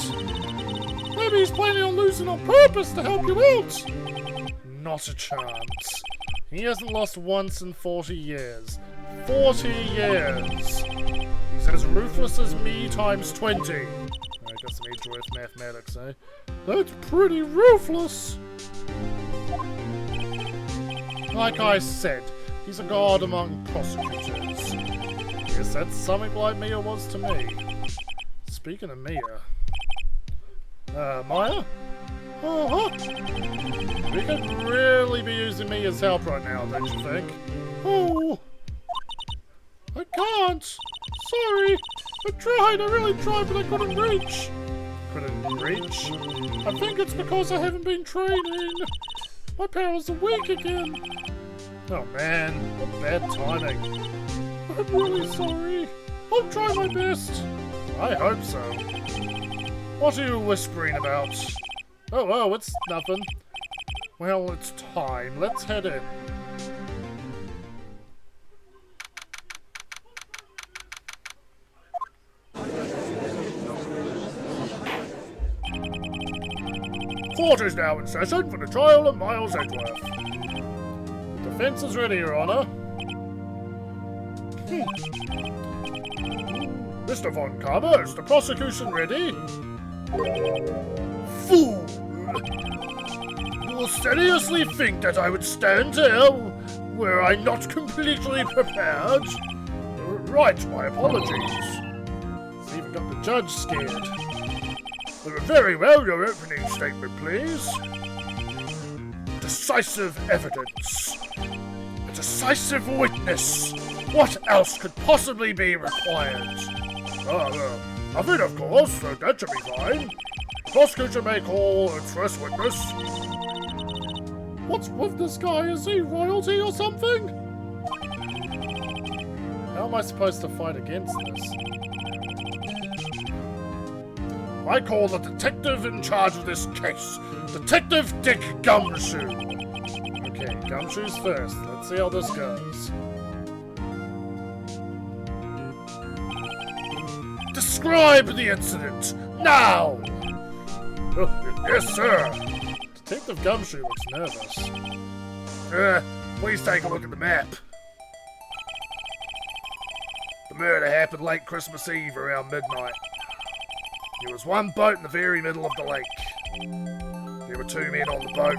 Maybe he's planning on losing on purpose to help you out. Not a chance. He hasn't lost once in 40 years. 40 years! He's as ruthless as me times 20. I got some Edgeworth mathematics, eh? That's pretty ruthless! Like I said, he's a god among prosecutors. Guess that's something like Mia was to me. Speaking of Mia... Maya? Uh-huh. We could really be using me as help right now, don't you think? Oh, I can't. Sorry. I tried, I really tried, but I couldn't reach. Couldn't reach? I think it's because I haven't been training. My powers are weak again. Oh man, what bad timing. I'm really sorry. I'll try my best. I hope so. What are you whispering about? Oh, it's nothing. Well, it's time. Let's head in. Court is now in session for the trial of Miles Edgeworth. The defense is ready, Your Honor. Mr. Von Karma, is the prosecution ready? Fool! You seriously think that I would stand here were I not completely prepared? Right, my apologies. It's even got the judge scared. Very well, your opening statement, please. Decisive evidence. A decisive witness. What else could possibly be required? Nothing, of course, so that should be fine. The prosecution may call its first witness. What's with this guy? Is he royalty or something? How am I supposed to fight against this? I call the detective in charge of this case, Detective Dick Gumshoe. Okay, Gumshoes first. Let's see how this goes. Describe the incident, now! Yes, sir. Detective Gumshoe looks nervous. Please take a look at the map. The murder happened late Christmas Eve around midnight. There was one boat in the very middle of the lake. There were two men on the boat.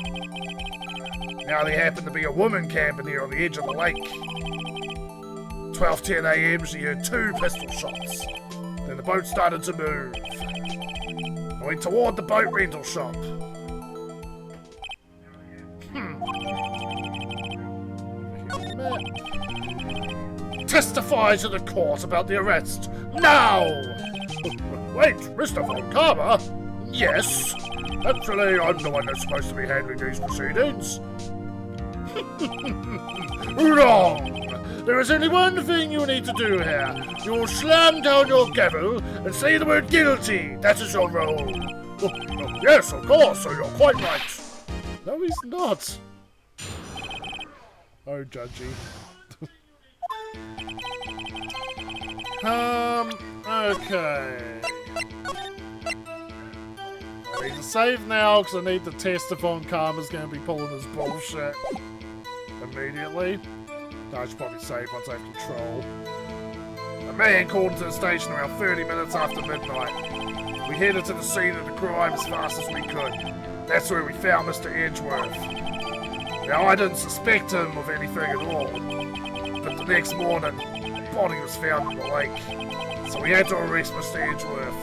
Now there happened to be a woman camping there on the edge of the lake. 12:10 a.m. she heard two pistol shots. Then the boat started to move. I went toward the boat rental shop. Testify to the court about the arrest, now! Wait, Mr. Von Karma? Yes? Actually, I'm the one that's supposed to be handling these proceedings. Wrong! There is only one thing you need to do here. You will slam down your gavel and say the word guilty. That is your role. Oh, yes, of course, so you're quite right. No, he's not. Oh, judgy. Okay. I need to save now because I need to test if Von Karma's going to be pulling his bullshit immediately. No, I should probably save once I have control. A man called into the station around 30 minutes after midnight. We headed to the scene of the crime as fast as we could. That's where we found Mr. Edgeworth. Now, I didn't suspect him of anything at all. But the next morning, the body was found in the lake. So we had to arrest Mr. Edgeworth.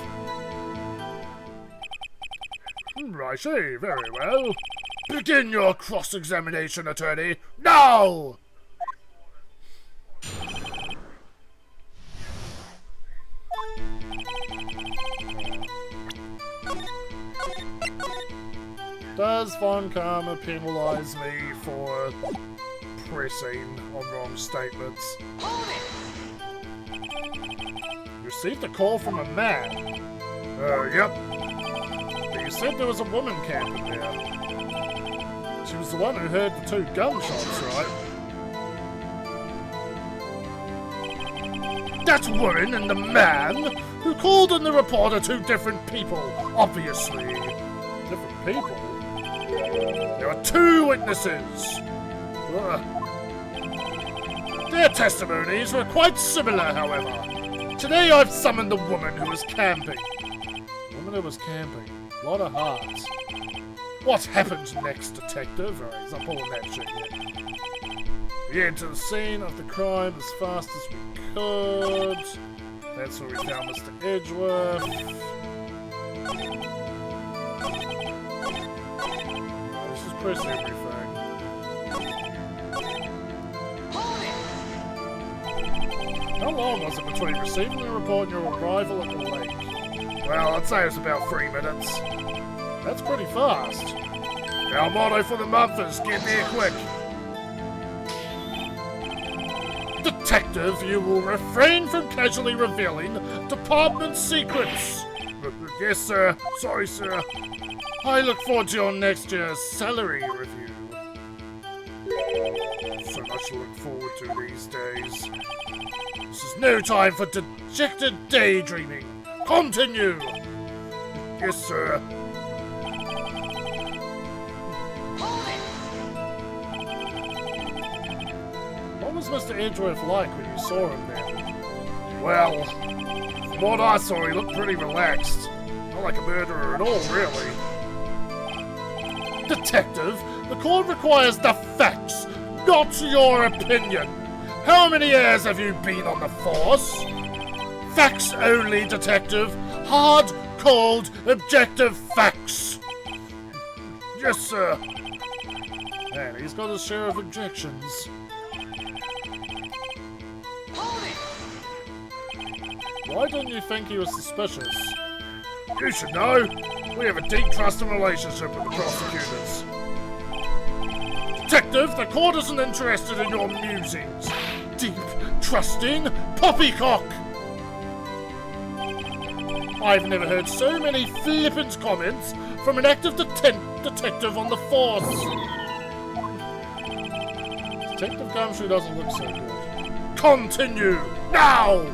Righty, very well. Begin your cross-examination, attorney, now! Does Von Karma penalise me for pressing on wrong statements? Received a call from a man. Yep. But you said there was a woman camping there. She was the one who heard the two gunshots, right? That woman and the man who called in the report are two different people, obviously. Different people? There are two witnesses. Their testimonies were quite similar, however. Today I've summoned the woman who was camping. Woman who was camping. A lot of hearts. What happened next, detective? Alright, he's not pulling that shit yet. We head to the scene of the crime as fast as we could. That's where we found Mr. Edgeworth. press everything. How long was it between receiving the report and your arrival at the lake? Well, I'd say it was about 3 minutes. That's pretty fast. Our motto for the month is get there quick. Detective, you will refrain from casually revealing department secrets. Yes, sir. Sorry, sir. I look forward to your next year's salary review. So much to look forward to these days. This is no time for dejected daydreaming. Continue. Yes, sir. What was Mr. Edgeworth like when you saw him there? Well, from what I saw, he looked pretty relaxed. Not like a murderer at all, really. Detective, the court requires the facts, not your opinion. How many years have you been on the force? Facts only, detective. Hard, cold, objective facts. Yes, sir. Man, he's got his share of objections. Why didn't you think he was suspicious? You should know. We have a deep trusting relationship with the prosecutors. Detective, the court isn't interested in your musings. Deep, trusting poppycock. I've never heard so many flippant comments from an active detective on the force. Detective Gumshoe doesn't look so good. Continue, now!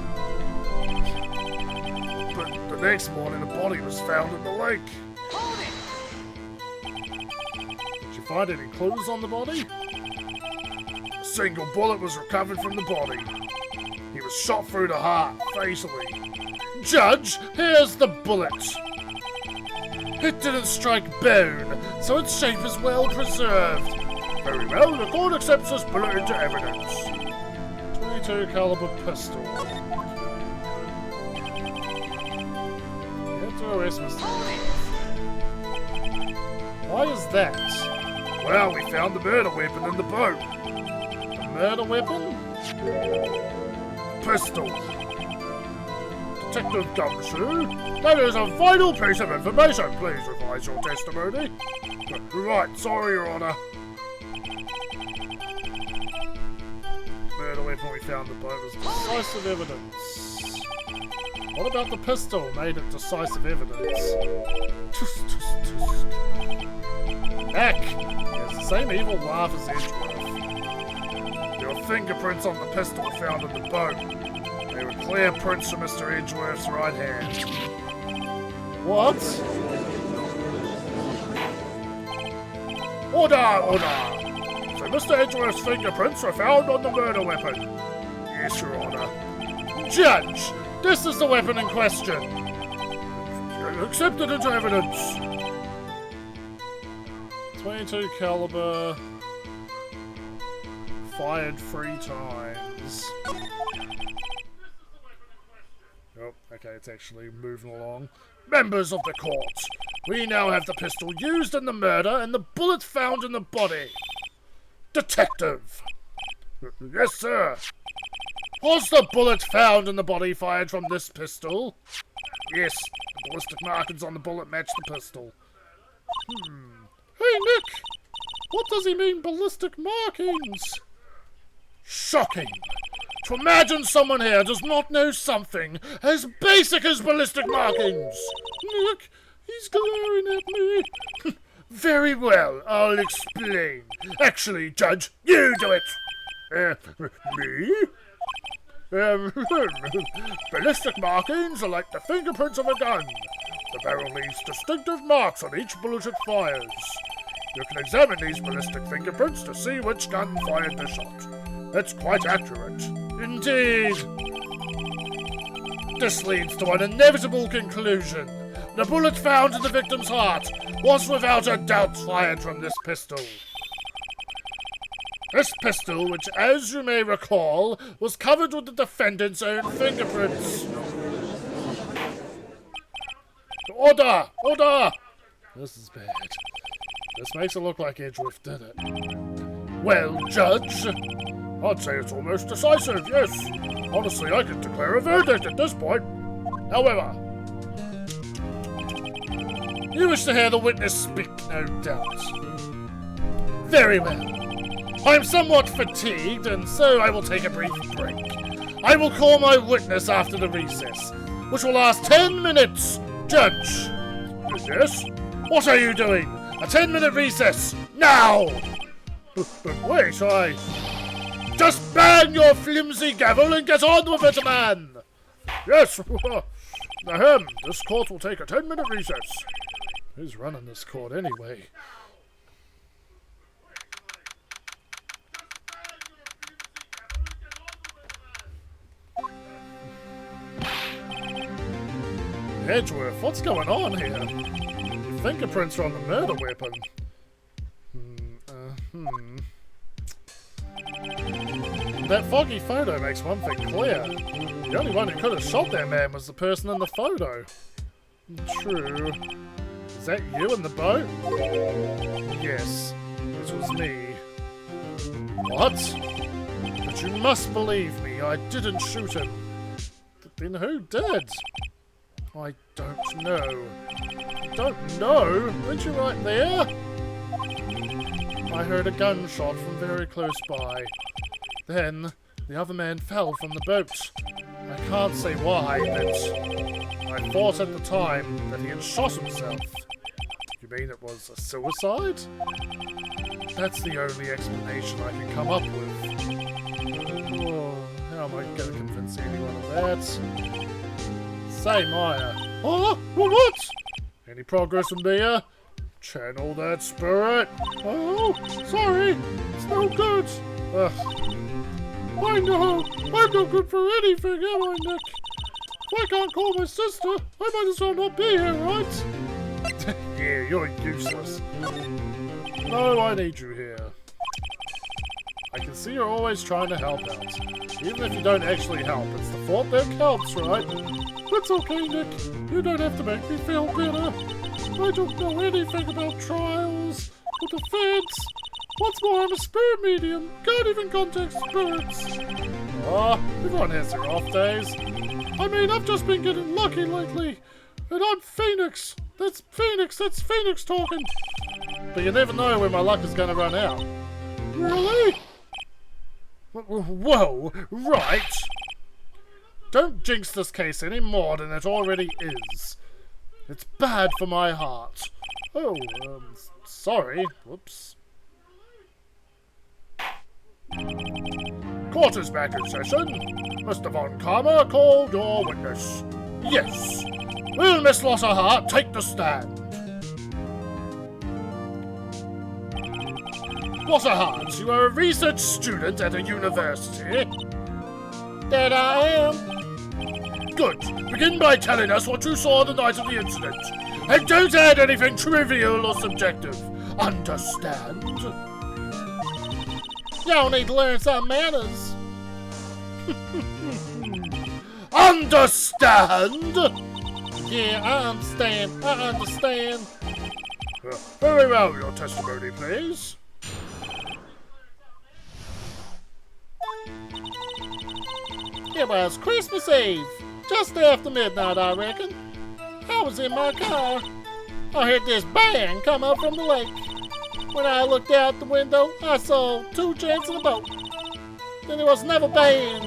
But the next morning, a body was found in the lake. Did you find any clues on the body? A single bullet was recovered from the body. He was shot through the heart, fatally. Judge, here's the bullet. It didn't strike bone, so its shape is well preserved. Very well, the court accepts this bullet into evidence. 22 caliber pistol. You have to arrest Mr. Why is that? Well, we found the murder weapon in the boat. The murder weapon? Pistol. Detective Gumshoe, that is a vital piece of information. Please revise your testimony. Right, sorry, Your Honor. Murder weapon we found in the boat was decisive evidence. What about the pistol made it decisive evidence? Tusk, tusk, tusk. Heck, he has the same evil laugh as Edgeworth. There were fingerprints on the pistol found in the boat. They were clear prints from Mr. Edgeworth's right hand. What? Order! Order! So Mr. Edgeworth's fingerprints were found on the murder weapon. Yes, Your Honor. Judge, this is the weapon in question. Accepted into evidence. 22 caliber, fired 3 times. Oh, okay, it's actually moving along. Members of the court, we now have the pistol used in the murder and the bullet found in the body. Detective. Yes, sir. Was the bullet found in the body fired from this pistol? Yes, the ballistic markings on the bullet match the pistol. Hey, Nick! What does he mean, ballistic markings? Shocking! To imagine someone here does not know something as basic as ballistic markings! Nick, he's glaring at me. Very well, I'll explain. Actually, Judge, you do it! Me? Ballistic markings are like the fingerprints of a gun. The barrel leaves distinctive marks on each bullet it fires. You can examine these ballistic fingerprints to see which gun fired the shot. It's quite accurate. Indeed. This leads to an inevitable conclusion. The bullet found in the victim's heart was without a doubt fired from this pistol. This pistol, which, as you may recall, was covered with the defendant's own fingerprints. Order! Order! This is bad. This makes it look like Edgeworth did it. Well, Judge, I'd say it's almost decisive, yes. Honestly, I could declare a verdict at this point. However, you wish to hear the witness speak, no doubt. Very well. I am somewhat fatigued, and so I will take a brief break. I will call my witness after the recess, which will last 10 minutes. Judge! yes? What are you doing? A 10-minute recess, now! But wait, I... Just bang your flimsy gavel and get on with it, man! Yes, this court will take a 10-minute recess. Who's running this court anyway? Edgeworth, what's going on here? Your fingerprints are on the murder weapon. That foggy photo makes one thing clear. The only one who could have shot that man was the person in the photo. True. Is that you in the boat? Yes, it was me. What? But you must believe me, I didn't shoot him. Then who did? I don't know. You don't know? Weren't you right there? I heard a gunshot from very close by. Then, the other man fell from the boat. I can't say why, but I thought at the time that he had shot himself. You mean it was a suicide? That's the only explanation I can come up with. Oh, how am I going to convince anyone of that? Say, Maya. Oh, what? Any progress in beer? Channel that spirit. Oh, sorry. It's no good. Ugh. I know. I'm no good for anything, am I, Nick? If I can't call my sister, I might as well not be here, right? Yeah, you're useless. No, I need you here. I can see you're always trying to help out. Even if you don't actually help, it's the thought that counts, right? It's okay, Nick. You don't have to make me feel better. I don't know anything about trials or the feds. What's more, I'm a spirit medium. Can't even contact spirits. Ah, everyone has their off days. I mean, I've just been getting lucky lately. And I'm Phoenix. That's Phoenix talking. But you never know when my luck is going to run out. Really? Whoa, right. Don't jinx this case any more than it already is. It's bad for my heart. Oh, sorry. Whoops. Court is back in session. Mr. Von Karma, call your witness. Yes. Will Miss Losserhart take the stand? Losserhart, you are a research student at a university. That I am. Good. Begin by telling us what you saw the night of the incident. And don't add anything trivial or subjective. Understand? Y'all need to learn some manners. Understand? Yeah, I understand. Very well, your testimony, please. It was Christmas Eve, just after midnight, I reckon. I was in my car. I heard this bang come up from the lake. When I looked out the window, I saw two gents in a boat. Then there was another bang.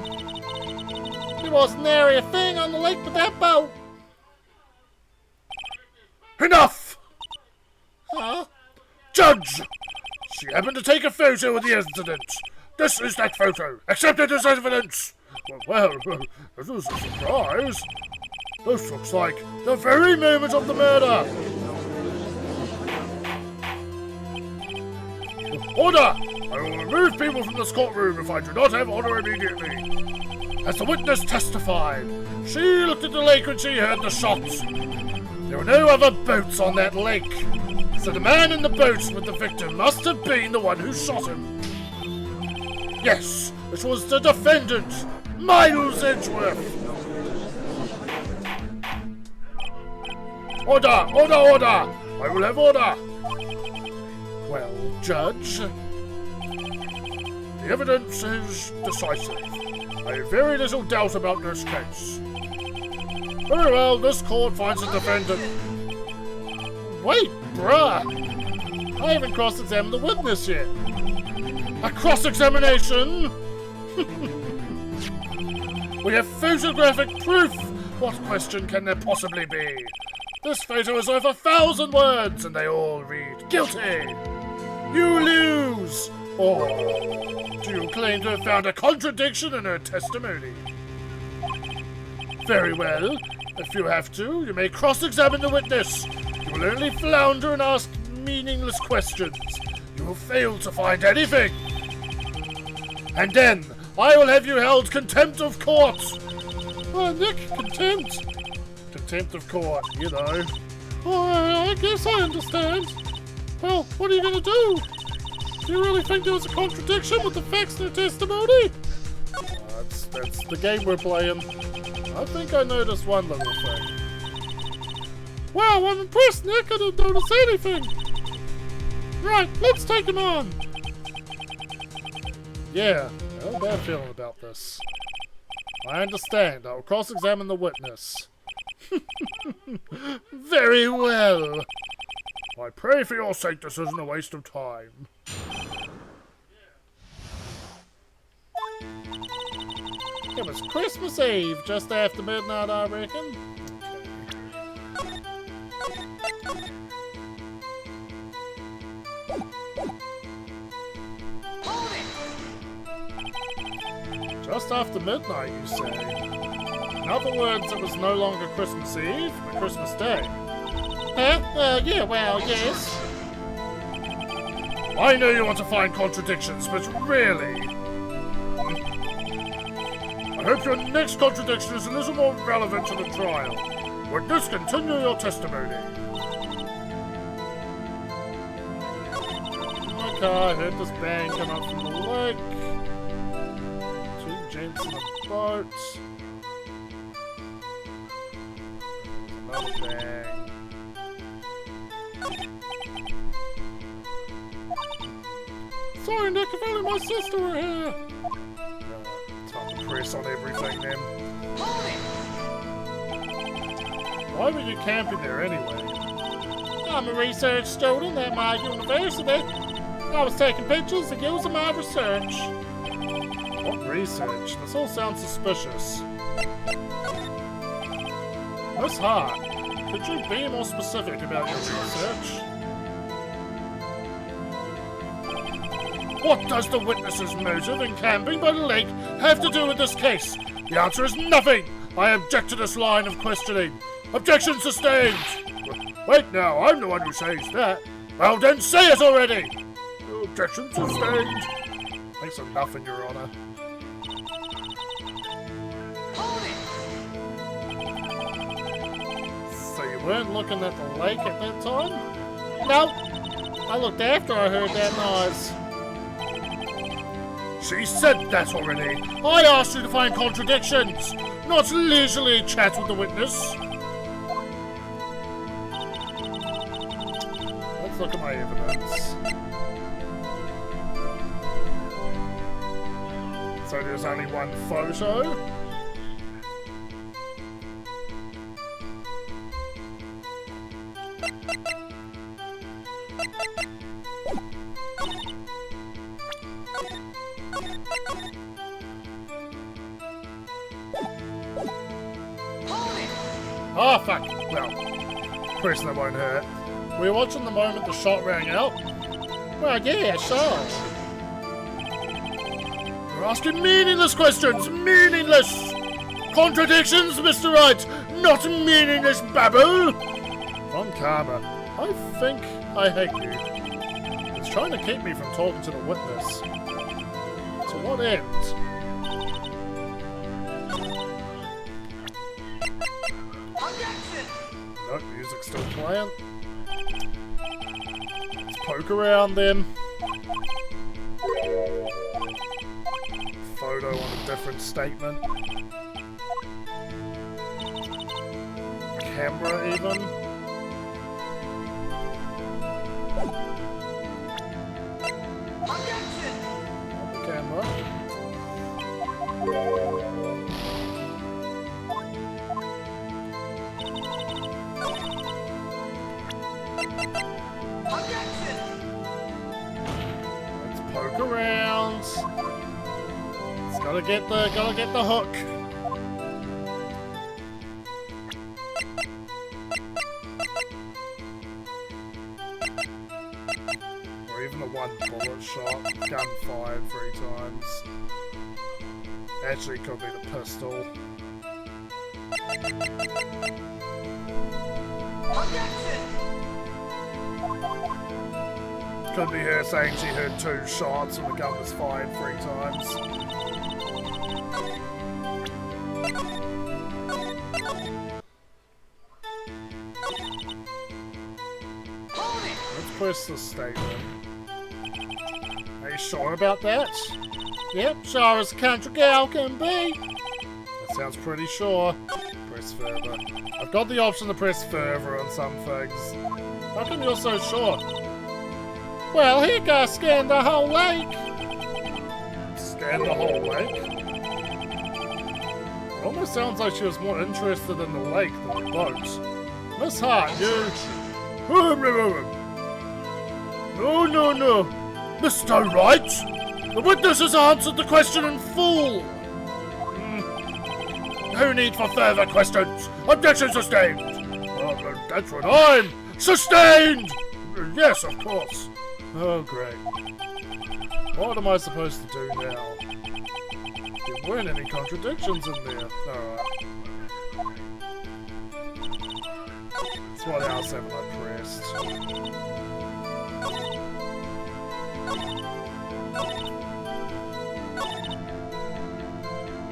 There wasn't nary a thing on the lake but that boat. Enough! Huh? Judge! She happened to take a photo of the incident. This is that photo. Accepted as evidence. Well, this was a surprise. This looks like the very moment of the murder. Order! I will remove people from this courtroom if I do not have order immediately. As the witness testified, she looked at the lake when she heard the shots. There were no other boats on that lake, so the man in the boat with the victim must have been the one who shot him. Yes, it was the defendant, Miles Edgeworth. Order! Order! Order! I will have order! Well, Judge? The evidence is decisive. I have very little doubt about this case. Very well, this court finds the defendant... Wait, bruh! I haven't cross-examined the witness yet. A cross-examination? We have photographic proof! What question can there possibly be? This photo is over 1,000 words! And they all read guilty! You lose! Or do you claim to have found a contradiction in her testimony? Very well. If you have to, you may cross-examine the witness. You will only flounder and ask meaningless questions. You will fail to find anything. And then, I will have you held contempt of court. Oh, Nick, contempt? Contempt of court, you know. Oh, I guess I understand. Well, what are you going to do? Do you really think there was a contradiction with the facts in her testimony? That's the game we're playing. I think I noticed one little thing. Wow, I'm impressed, Nick. I didn't notice anything. Right, let's take him on. Yeah, no bad feeling about this. I understand. I'll cross-examine the witness. Very well. I pray for your sake this isn't a waste of time. It was Christmas Eve, just after midnight, I reckon. Just after midnight, you say? In other words, it was no longer Christmas Eve, but Christmas Day. Yeah, well, yes. I know you want to find contradictions, but really... I hope your next contradiction is a little more relevant to the trial. Witness, continue your testimony. Okay, I heard this bang come up from the lake. Two gents in a boat. Another bang. Sorry, Nick, if only my sister were here. Time to press on everything then. Why were you camping there anyway? I'm a research student at my university. I was taking pictures and using my research. What research? This all sounds suspicious. Miss Hart, could you be more specific about your research? What does the witness's motive in camping by the lake have to do with this case? The answer is nothing! I object to this line of questioning. Objection sustained! Wait now, I'm the one who says that. Well then say it already! Objection sustained. Thanks for nothing, Your Honor. So you weren't looking at the lake at that time? No. I looked after I heard that noise. She said that already. I asked you to find contradictions, not leisurely chat with the witness. Let's look at my evidence. So there's only one photo? Oh, fuck. Well, pressing that won't hurt. Were you watching the moment the shot rang out? Well, yeah, sure. You're asking meaningless questions! Meaningless! Contradictions, Mr. Wright! Not meaningless babble! From Karma, I think I hate you. It's trying to keep me from talking to the witness. To what end? Nope, music's still playing. Let's poke around then. Photo on a different statement. Camera even. Let's poke around. It's gotta get the hook. Or even the one bullet shot, gun fired 3 times. Actually, could be the pistol. Could be her saying she heard 2 shots and the gun was fired 3 times. Let's press the statement. Are you sure about that? Yep, sure as a country gal can be. That sounds pretty sure. Press further. I've got the option to press further on some things. How come you're so sure? Well, he got scanned the whole lake. Scanned the whole lake? It almost sounds like she was more interested in the lake than the boat. Miss Hart, you... No. Mr. Wright! The witness has answered the question in full! No need for further questions! Objection sustained! That's what I'm... Sustained! Yes, of course. Oh, great. What am I supposed to do now? There weren't any contradictions in there. Alright. So what else haven't I pressed?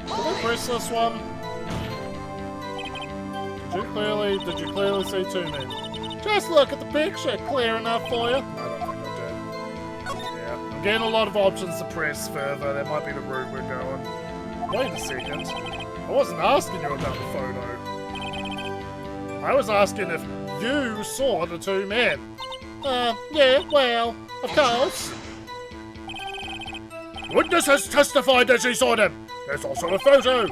Did I press this one? Did you clearly see 2 men? Just look at the picture, clear enough for you? I don't think I did. Yeah, I'm getting a lot of options to press further. That might be the route we're going. Wait a second. I wasn't asking you about the photo. I was asking if you saw the 2 men. Yeah, well, of course. Witness has testified that she saw them. There's also a photo.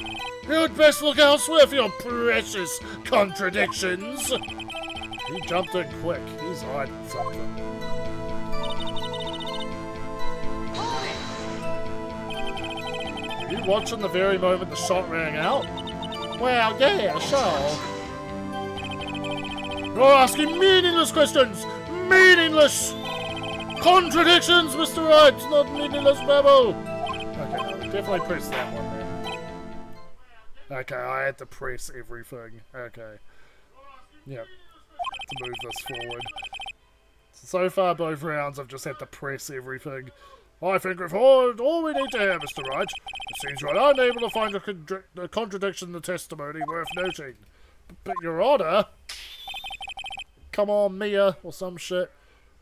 You'd best look elsewhere for your precious contradictions. He jumped in quick. He's hiding something. Were you watching the very moment the shot rang out? Well, yeah, sure. You're asking meaningless questions! Meaningless! Contradictions, Mr. Wright, not meaningless babble! Okay, no, we definitely pressed that one then. Okay, I had to press everything. Okay. Yep. To move this forward. So far, both rounds, I've just had to press everything. I think we've heard all we need to hear, Mr. Wright. It seems you're unable to find a contradiction in the testimony worth noting. But, Your Honor... Come on, Mia, or some shit.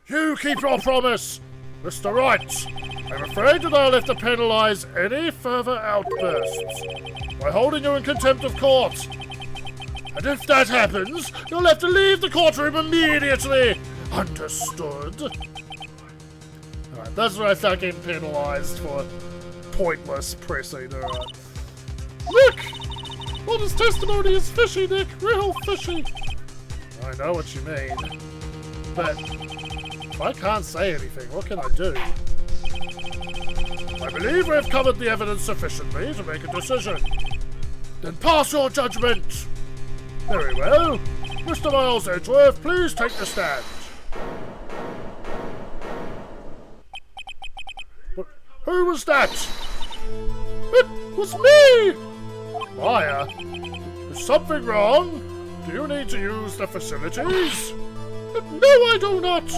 You keep your promise! Mr. Wright, I'm afraid that I'll have to penalise any further outbursts by holding you in contempt of court. And if that happens, you'll have to leave the courtroom immediately. Understood? Alright, that's what I start getting penalised for pointless pressing. Alright. Look! Well, this testimony is fishy, Nick. Real fishy. I know what you mean. But if I can't say anything, what can I do? I believe we've covered the evidence sufficiently to make a decision. Then pass your judgment. Very well. Mr. Miles Edgeworth, please take the stand. But who was that? It was me! Liar. Is something wrong? Do you need to use the facilities? No, I do not!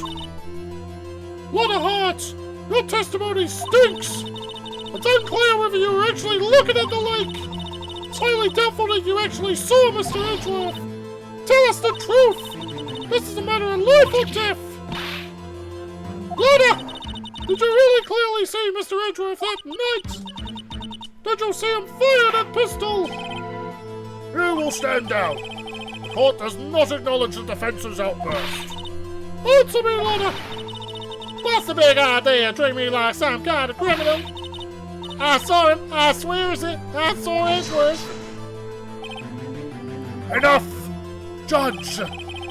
What a heart! Your testimony stinks! It's unclear whether you were actually looking at the lake! It's highly doubtful that you actually saw Mr. Edgeworth! Tell us the truth! This is a matter of life or death! Luna! Did you really clearly see Mr. Edgeworth that night? Did you see him fire that pistol? You will stand down! The court does not acknowledge the defense's outburst. Answer me, Luna! What's the big idea? Treat me like some kind of criminal? I saw him. I swear it. I saw Edgeworth. Enough! Judge!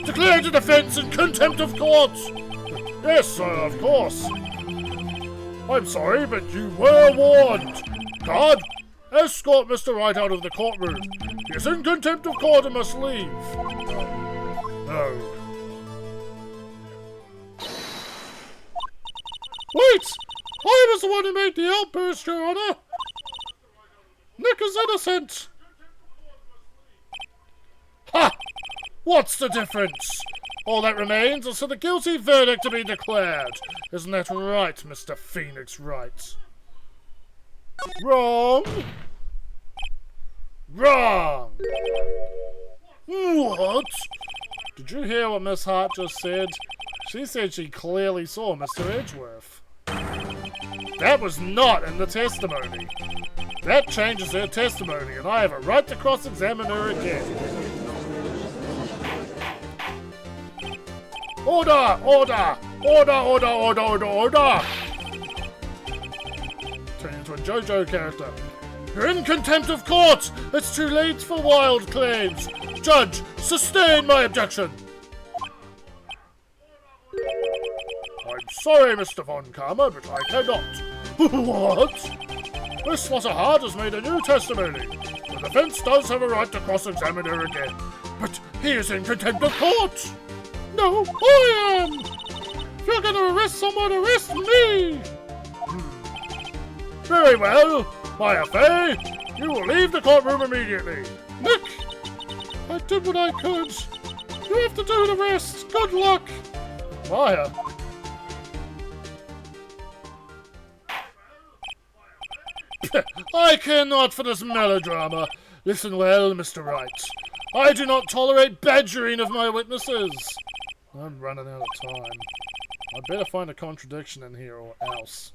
Declare the defense in contempt of court! Yes, sir, of course. I'm sorry, but you were warned. Guard, escort Mr. Wright out of the courtroom. He is in contempt of court and must leave. No. Wait! I was the one who made the outburst, Your Honor! Nick is innocent! Ha! What's the difference? All that remains is for the guilty verdict to be declared. Isn't that right, Mr. Phoenix Wright? Wrong! Wrong! What? Did you hear what Miss Hart just said? She said she clearly saw Mr. Edgeworth. That was not in the testimony. That changes her testimony, and I have a right to cross-examine her again. Order! Order! Order! Order! Order! Order! Order! Turn into a JoJo character. You're in contempt of court! It's too late for wild claims! Judge, sustain my objection! I'm sorry, Mr. Von Karma, but I cannot. What? Miss Slaughter-Hart has made a new testimony. The defense does have a right to cross-examine her again. But he is in contempt of court! No, I am! If you're gonna arrest someone, arrest me! Very well, Maya Fey, you will leave the courtroom immediately. Nick, I did what I could. You have to do the rest. Good luck. Maya. I care not for this melodrama. Listen well, Mr. Wright. I do not tolerate badgering of my witnesses. I'm running out of time. I'd better find a contradiction in here or else.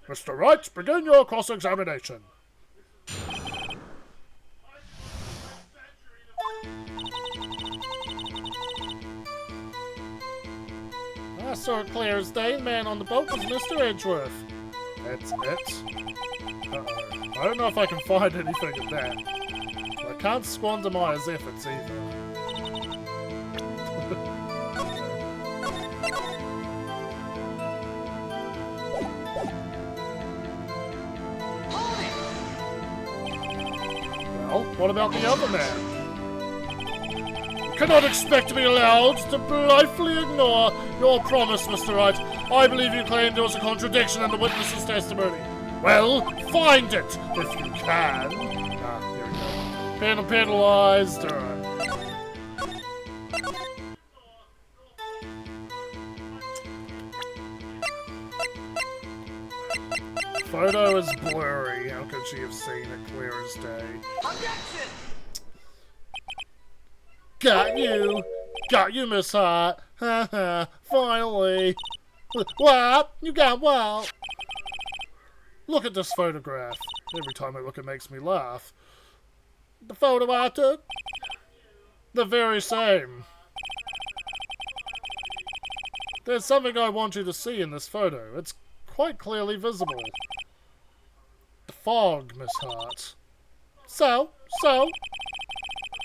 Mr. Wright, begin your cross-examination. I saw it clear as day. The man on the boat was Mr. Edgeworth. That's it. Uh-oh. I don't know if I can find anything of that. I can't squander Maya's efforts either. Well, what about the other man? You cannot expect to be allowed to blithely ignore your promise, Mr. Wright. I believe you claimed there was a contradiction in the witness's testimony. Well, find it, if you can. There we go. Penalized. Photo is blurry. How could she have seen it clear as day? Objection! Got you! Got you, Miss Hart! Ha ha! Finally! What? You got what? Look at this photograph. Every time I look, it makes me laugh. The photo I took? The very same. There's something I want you to see in this photo. It's quite clearly visible. The fog, Miss Hart. So?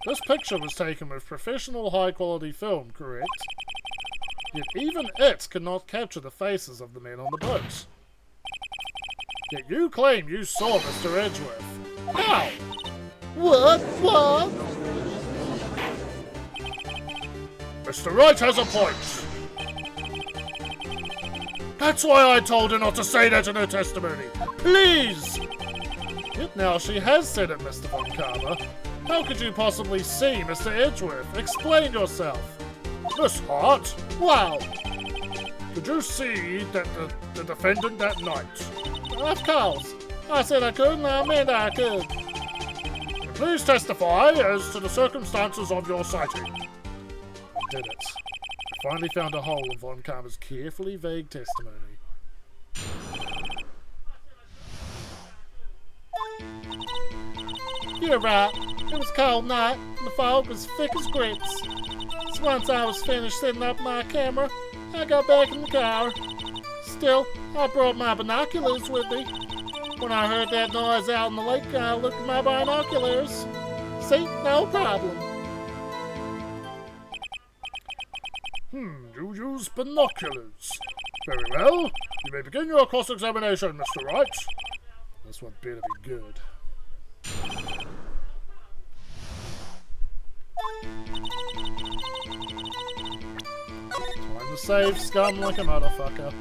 This picture was taken with professional high-quality film, correct? Yet even it could not capture the faces of the men on the boat. Yet you claim you saw Mr. Edgeworth. How? What? Mr. Wright has a point. That's why I told her not to say that in her testimony. Please! Yet now she has said it, Mr. Von Karma. How could you possibly see Mr. Edgeworth? Explain yourself. Miss Hart? Wow! Did you see the defendant that night? Of course. I said I could, and I meant I could. Please testify as to the circumstances of your sighting. I did it. I finally found a hole in Von Karma's carefully vague testimony. You're right. It was a cold night, and the fog was thick as grits. So once I was finished setting up my camera, I got back in the car. Still, I brought my binoculars with me. When I heard that noise out in the lake, I looked at my binoculars. See, no problem. You use binoculars. Very well. You may begin your cross-examination, Mr. Wright. This one better be good. Time to save scum like a motherfucker.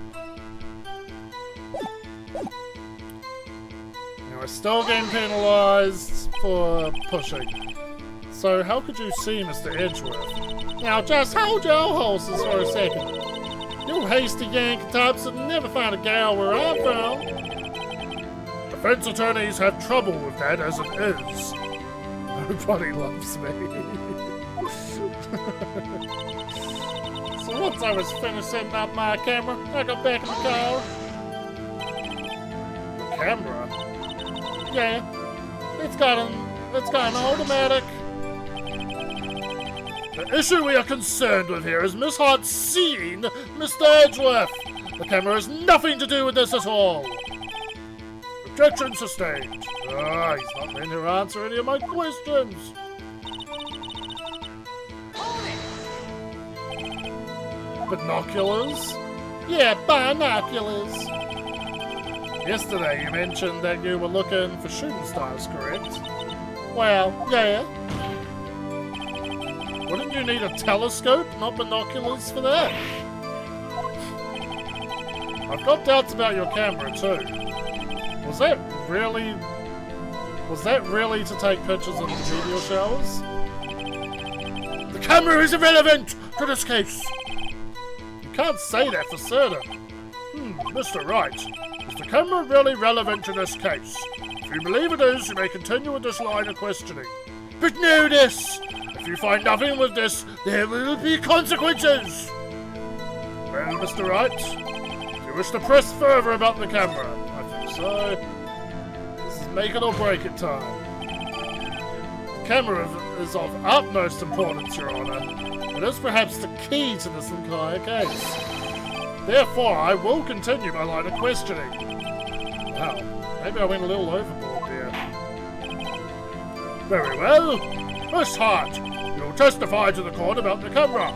Now we're still getting penalised for pushing. So how could you see Mr. Edgeworth? Now just hold your horses for a second. You hasty Yankee types will never find a gal where I'm from. Defense attorneys have trouble with that as it is. Nobody loves me. So once I was finished setting up my camera, I got back in the car. The camera? Yeah. It's got an automatic. The issue we are concerned with here is Miss Hart seeing Mr. Edgeworth. The camera has nothing to do with this at all. Objection sustained. He's not going to answer any of my questions. Binoculars? Yeah, binoculars. Yesterday you mentioned that you were looking for shooting stars, correct? Well, yeah. Wouldn't you need a telescope, not binoculars, for that? I've got doubts about your camera too. Was that really to take pictures of the meteor showers? The camera is irrelevant to this case. You can't say that for certain. Mr. Wright, is the camera really relevant to this case? If you believe it is, you may continue with this line of questioning. But know this! If you find nothing with this, there will be consequences! Well, Mr. Wright, do you wish to press further about the camera? I think so. This is make it or break it time. The camera is of utmost importance, Your Honor. It is perhaps the key to this entire case. Therefore, I will continue my line of questioning. Wow, maybe I went a little overboard there. Very well. Miss Hart, you'll testify to the court about the camera.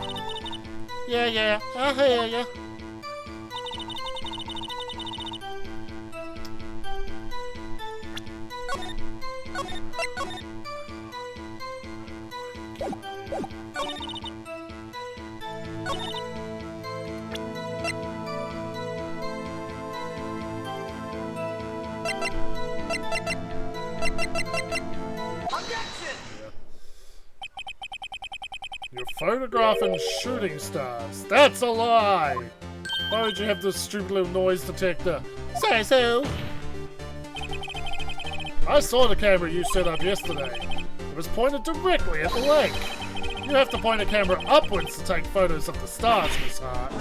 Yeah, I hear ya. You're photographing shooting stars. That's a lie! Why would you have this stupid little noise detector? Say so! I saw the camera you set up yesterday. It was pointed directly at the lake. You have to point a camera upwards to take photos of the stars, Miss Hart.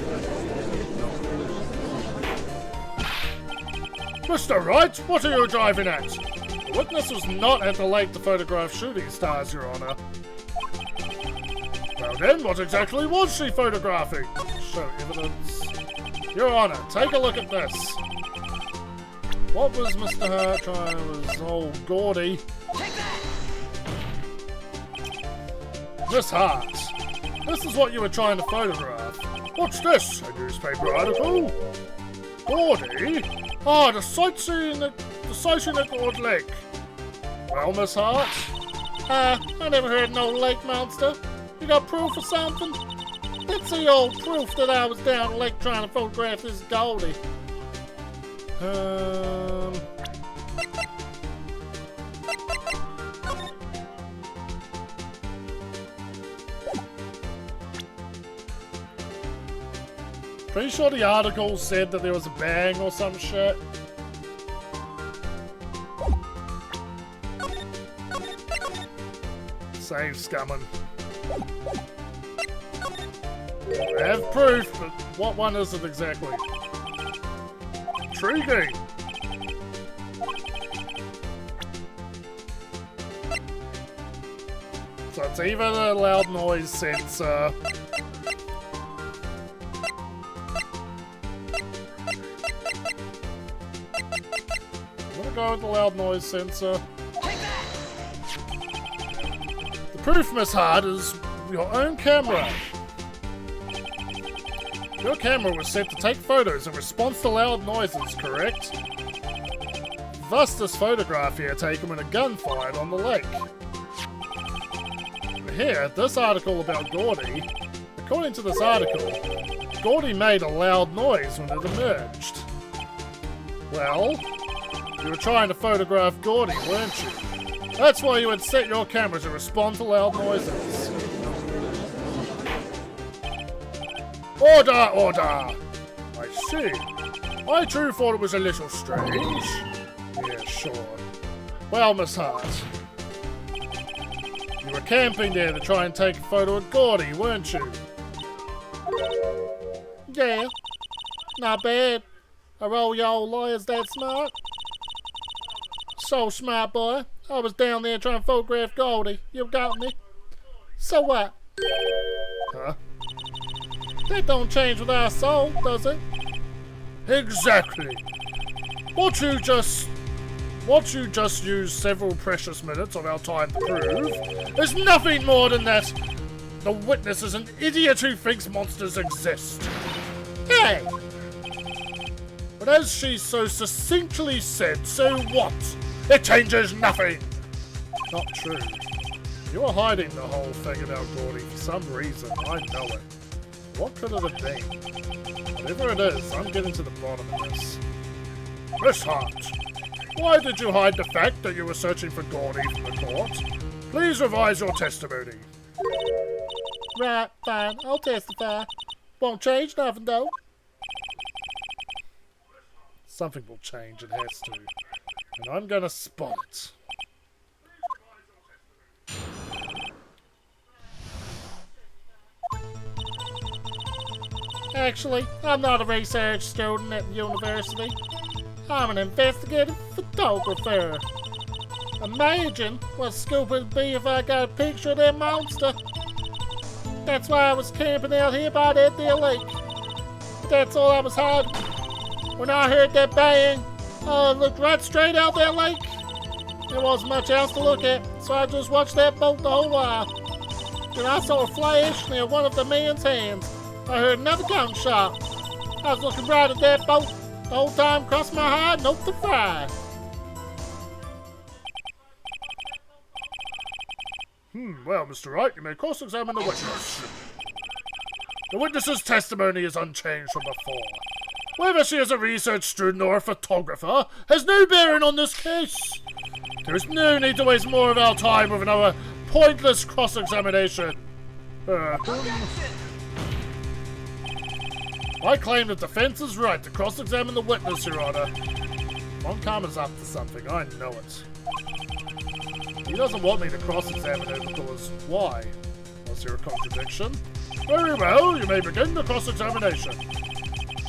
Mr. Wright, what are you driving at? The witness was not at the lake to photograph shooting stars, Your Honor. Well then, what exactly was she photographing? Show evidence. Your Honor, take a look at this. What was Mr. Hart trying? It was old Gordy. Take that! Miss Hart, this is what you were trying to photograph. What's this? A newspaper article? Gordy? Ah, the sightseeing at Gordy Lake. Well, Miss Hart? I never heard no lake monster. You got proof or something? Let's see old proof that I was down the lake trying to photograph this Goldie. Pretty sure the article said that there was a bang or some shit. Save scumming. I have proof, but what one is it exactly? Intriguing. So it's either the loud noise sensor. I'm gonna go with the loud noise sensor. The proof, Miss Hart, is your own camera. Your camera was set to take photos in response to loud noises, correct? Thus this photograph here taken when a gun fired on the lake. Here, this article about Gordy. According to this article, Gordy made a loud noise when it emerged. Well, you were trying to photograph Gordy, weren't you? That's why you would set your camera to respond to loud noises. Order, order! I see. I too thought it was a little strange. Yeah, sure. Well, Miss Hart, you were camping there to try and take a photo of Gordy, weren't you? Yeah. Not bad. Are all y'all lawyers that smart? So smart, boy. I was down there trying to photograph Gordy. You got me. So what? Huh? That don't change with our soul, does it? Exactly. What you just used several precious minutes of our time to prove is nothing more than that the witness is an idiot who thinks monsters exist. Hey! But as she so succinctly said, so what? It changes nothing! Not true. You were hiding the whole thing about Gordy for some reason, I know it. What could it have been? Whatever it is, I'm getting to the bottom of this. Miss Hart, why did you hide the fact that you were searching for Gordy from the court? Please revise your testimony. Right, fine, I'll testify. Won't change nothing, though. Something will change, it has to. And I'm gonna spot it. Actually, I'm not a research student at the university. I'm an investigative photographer. Imagine what scoop it'd be if I got a picture of that monster. That's why I was camping out here by that there lake. That's all I was hiding. When I heard that bang, I looked right straight out that lake. There wasn't much else to look at, so I just watched that boat the whole while. Then I saw a flash near one of the men's hands. I heard another gunshot. I was looking right at that boat the whole time, crossed my heart, nope to fry. Well, Mr. Wright, you may cross-examine the witness. The witness's testimony is unchanged from before. Whether she is a research student or a photographer has no bearing on this case. There is no need to waste more of our time with another pointless cross-examination. I claim the defense is right to cross-examine the witness, Your Honor. Montcalm is up to something, I know it. He doesn't want me to cross-examine him because why? Was there a contradiction? Very well, you may begin the cross-examination.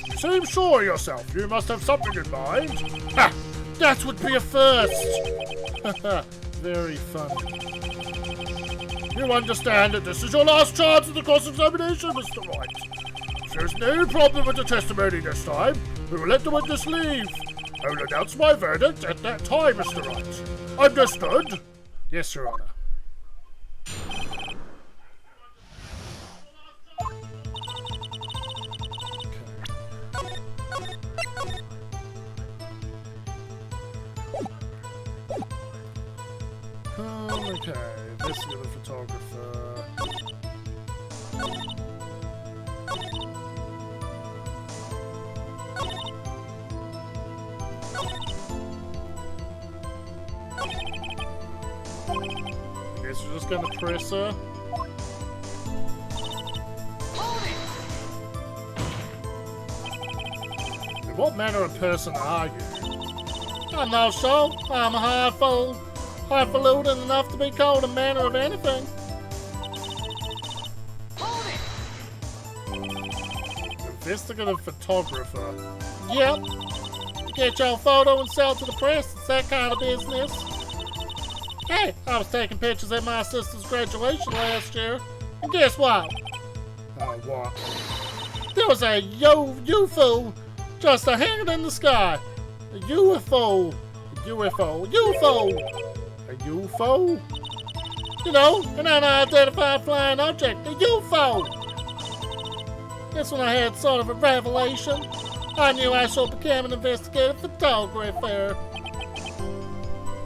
You seem sure of yourself. You must have something in mind. Ha! That would be a first! Very funny. You understand that this is your last chance at the cross-examination, Mr. Wright. If there's no problem with the testimony this time, we will let the witness leave. I will announce my verdict at that time, Mr. Wright. Understood? Yes, Your Honor. Okay, investigative photographer. Guess we're just gonna press her. What manner of person are you? I'm not sure. I'm highfalutin enough to be called a manner of anything. Investigative photographer. Yep. Get your photo and sell it to the press. It's that kind of business. Hey, I was taking pictures at my sister's graduation last year. And guess what? What? There was a UFO just hanging in the sky. A UFO. UFO. UFO! A UFO? You know, an unidentified flying object. A UFO! That's when I had sort of a revelation. I knew I should become an investigative photographer.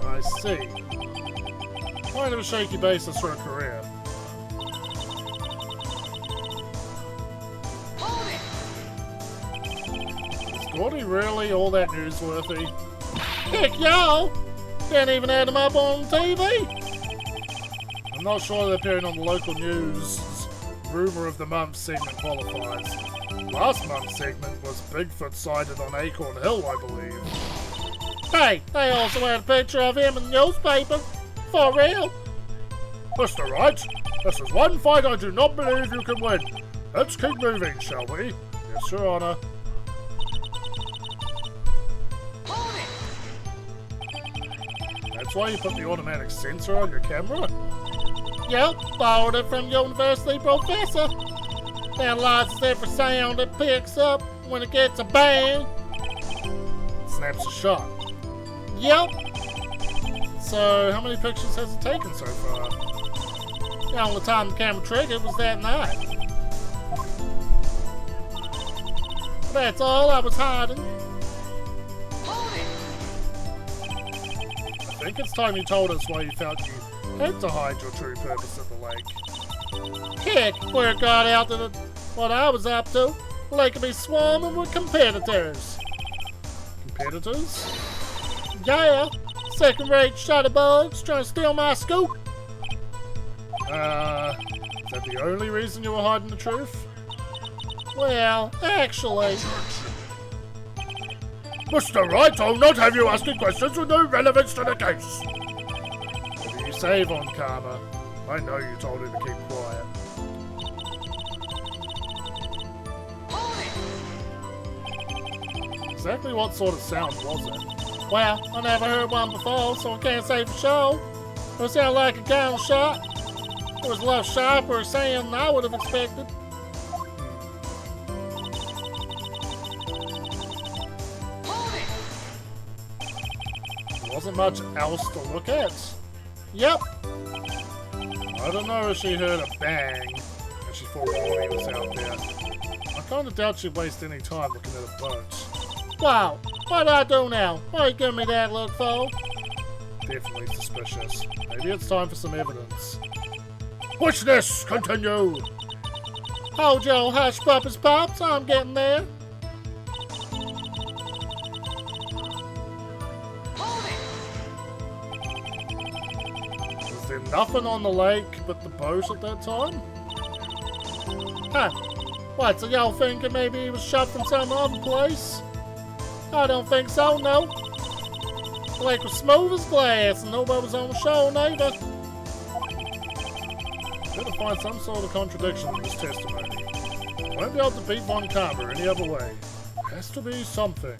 I see. Kind of a shaky basis for a career. Is Gordy really all that newsworthy? Heck, y'all! Can't even add him up on TV! I'm not sure that appearing on the local news Rumor of the Month segment qualifies. Last month's segment was Bigfoot sighted on Acorn Hill, I believe. Hey, they also had a picture of him in the newspaper. For real? Mr. Wright, this is one fight I do not believe you can win. Let's keep moving, shall we? Yes, Your Honor. That's why you put the automatic sensor on your camera? Yep, borrowed it from your university professor. Analyzes every sound it picks up when it gets a bang. Snaps a shot. Yep. So, how many pictures has it taken so far? The only time the camera triggered was that night. That's all I was hiding. I think it's time you told us why you felt you had to hide your true purpose at the lake. Heck, where it got out to what I was up to, the lake could be swarming with competitors. Competitors? Yeah, second-rate shutterbugs trying to steal my scoop. Is that the only reason you were hiding the truth? Well, actually... Mr. Wright, I'll not have you asking questions with no relevance to the case. What do you say, Von Karma? I know you told her to keep quiet. Exactly what sort of sound was it? Well, I never heard one before, so I can't say for sure. It sounded like a gunshot. It was a lot sharper sound than I would have expected. There wasn't much else to look at. Yep. I don't know if she heard a bang and she thought Gordy was out there. I kind of doubt she'd waste any time looking at a boat. Wow, what do I do now? What are you giving me that look for? Definitely suspicious. Maybe it's time for some evidence. Watch this! Continue! Hold your hush puppies, Pops. I'm getting there. Is there nothing on the lake but the boat at that time? Huh. What, so y'all thinking maybe he was shot from some other place? I don't think so, no. The lake was smooth as glass and nobody was on the shore neither. Gotta find some sort of contradiction in this testimony. Won't be able to beat Von Karma any other way. Has to be something.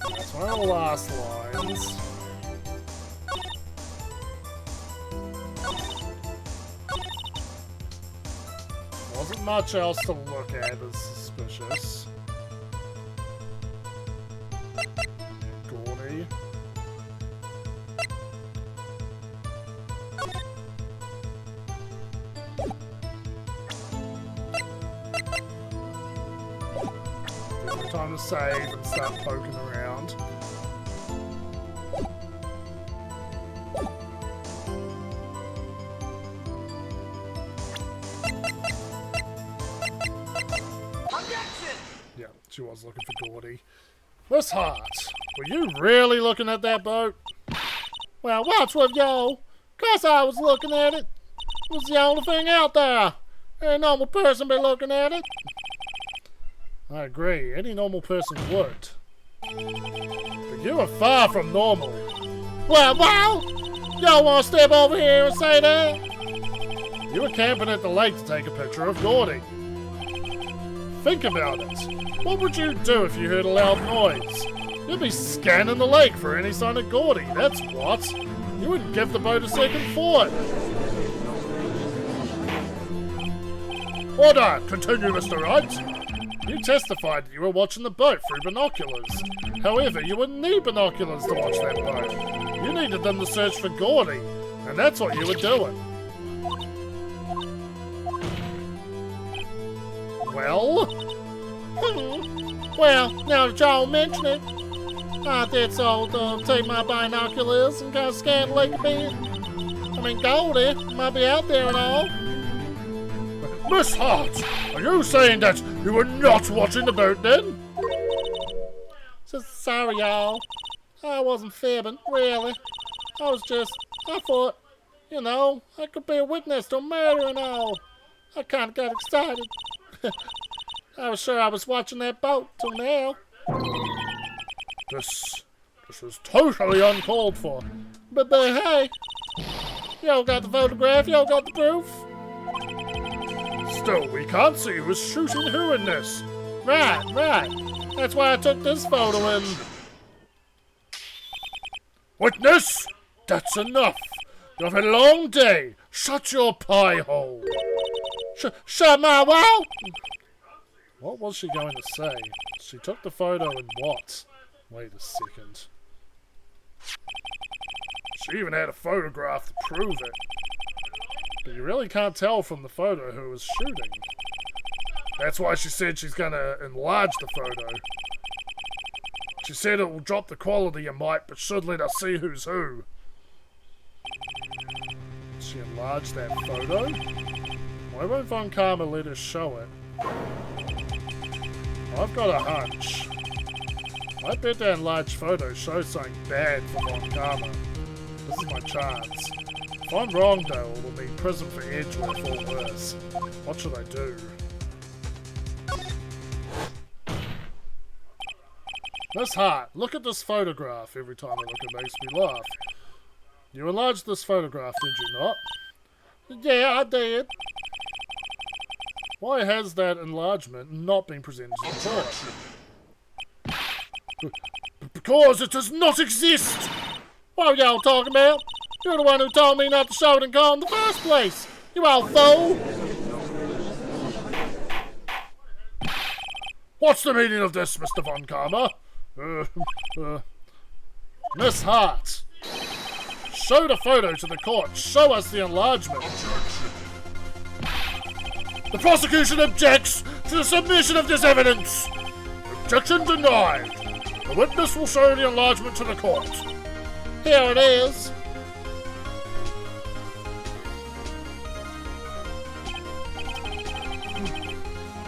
That's one of the last lines. Wasn't much else to look at as suspicious. Gordy. Definitely time to save and start poking around. Yeah, she was looking for Gordy. Miss Hart, were you really looking at that boat? Well, what's with y'all? 'Cause I was looking at it. It was the only thing out there. Any normal person be looking at it. I agree, any normal person would. But you are far from normal. Well, y'all want to step over here and say that? You were camping at the lake to take a picture of Gordy. Think about it. What would you do if you heard a loud noise? You'd be scanning the lake for any sign of Gordy, that's what. You wouldn't give the boat a second thought. Order! Continue, Mr. Wright. You testified that you were watching the boat through binoculars. However, you wouldn't need binoculars to watch that boat. You needed them to search for Gordy, and that's what you were doing. Well? Well, now that y'all mention it, I did so take my binoculars and go scan the lake a bit. I mean, Goldie might be out there and all. Miss Hart, are you saying that you were not watching the boat then? So sorry, y'all. I wasn't fibbing, really. I thought, you know, I could be a witness to a murder and all. I kind of got excited. I was sure I was watching that boat till now. This is totally uncalled for. But hey, y'all got the photograph, y'all got the proof. Still, we can't see who's shooting who in this. Right. That's why I took this photo and... Witness, that's enough. You've had a long day. Shut your pie hole. Shut my mouth! What was she going to say? She took the photo and what? Wait a second. She even had a photograph to prove it. But you really can't tell from the photo who was shooting. That's why she said she's going to enlarge the photo. She said it will drop the quality a mite, but should let us see who's who. She enlarged that photo? Why won't Von Karma let us show it? I've got a hunch. I bet that enlarged photo shows something bad for Von Karma. This is my chance. If I'm wrong though, it'll be prison for Edgeworth or worse. What should I do? Miss Hart, look at this photograph. Every time I look it makes me laugh. You enlarged this photograph, did you not? Yeah, I did. Why has that enlargement not been presented to the court? Because it does not exist! What are y'all talking about? You're the one who told me not to show it in court in the first place! You old fool! What's the meaning of this, Mr. Von Karma? Miss Hart, show the photo to the court. Show us the enlargement. The prosecution objects to the submission of this evidence. Objection denied. The witness will show the enlargement to the court. Here it is.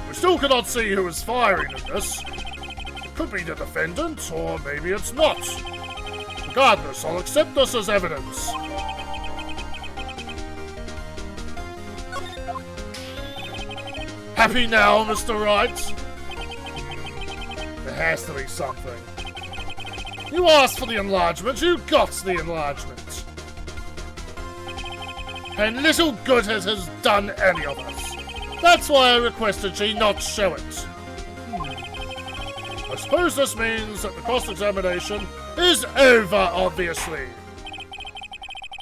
We still cannot see who is firing at this. It could be the defendant, or maybe it's not. Regardless, I'll accept this as evidence. Happy now, Mr. Wright? There has to be something. You asked for the enlargement, you got the enlargement. And little good it has done any of us. That's why I requested she not show it. I suppose this means that the cross-examination is over, obviously.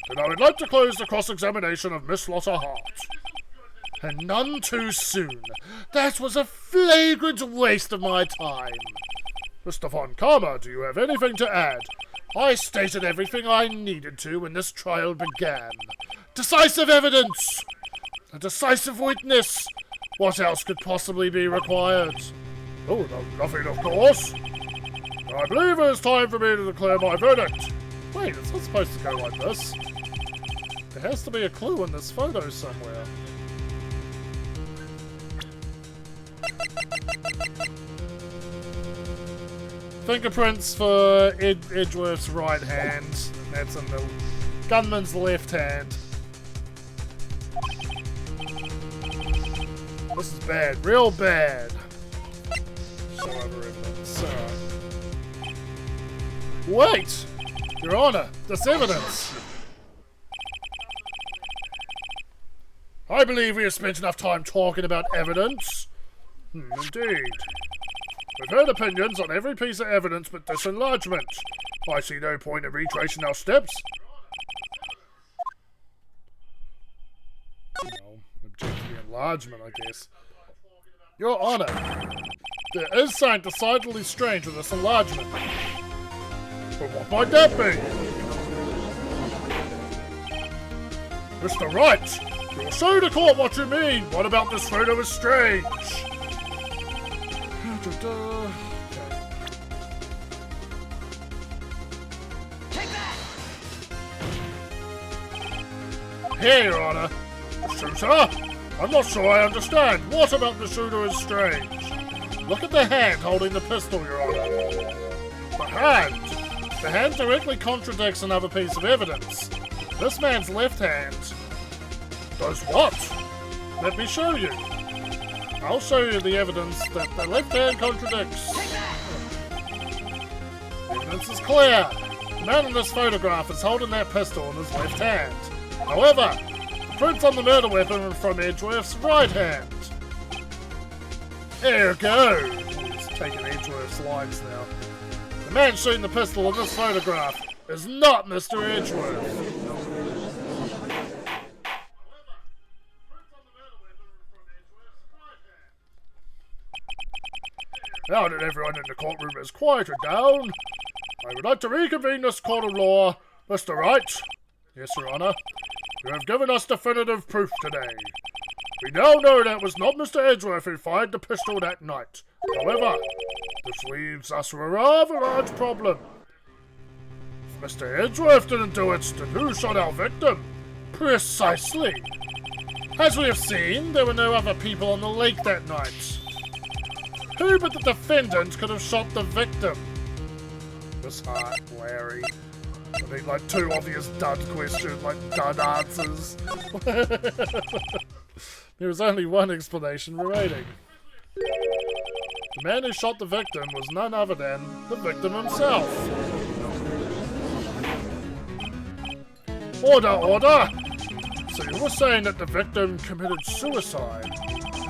Then I would like to close the cross-examination of Miss Lotta Hart. And none too soon. That was a flagrant waste of my time. Mr. Von Karma, do you have anything to add? I stated everything I needed to when this trial began. Decisive evidence! A decisive witness! What else could possibly be required? Oh, no, nothing, of course. I believe it is time for me to declare my verdict. Wait, it's not supposed to go like this. There has to be a clue in this photo somewhere. Fingerprints for Edgeworth's right hand. That's in the gunman's left hand. This is bad, real bad. Show other evidence. Wait! Your Honor, this evidence! I believe we have spent enough time talking about evidence. Indeed. We've heard opinions on every piece of evidence but this enlargement. I see no point in retracing our steps. No, object to the enlargement, I guess. Your Honor, there is something decidedly strange with this enlargement. But what might that be? Mr. Wright, you'll show the court what you mean. What about this photo is strange? Here, Your Honor. The shooter? I'm not sure I understand. What about the shooter is strange? Look at the hand holding the pistol, Your Honor. The hand? The hand directly contradicts another piece of evidence. This man's left hand. Does what? Let me show you. I'll show you the evidence that the left hand contradicts. Evidence is clear. The man in this photograph is holding that pistol in his left hand. However, the prints on the murder weapon are from Edgeworth's right hand. Ergo. He's taking Edgeworth's lines now. The man shooting the pistol in this photograph is not Mr. Edgeworth. Now that everyone in the courtroom is quieted down, I would like to reconvene this court of law. Mr. Wright? Yes, Your Honor. You have given us definitive proof today. We now know that it was not Mr. Edgeworth who fired the pistol that night. However, this leaves us with a rather large problem. If Mr. Edgeworth didn't do it, then who shot our victim? Precisely. As we have seen, there were no other people on the lake that night. Who but the defendant could have shot the victim? This hard, Larry. I need like two obvious dud questions, like dud answers. There was only one explanation remaining. The man who shot the victim was none other than the victim himself. Order, order! So you were saying that the victim committed suicide?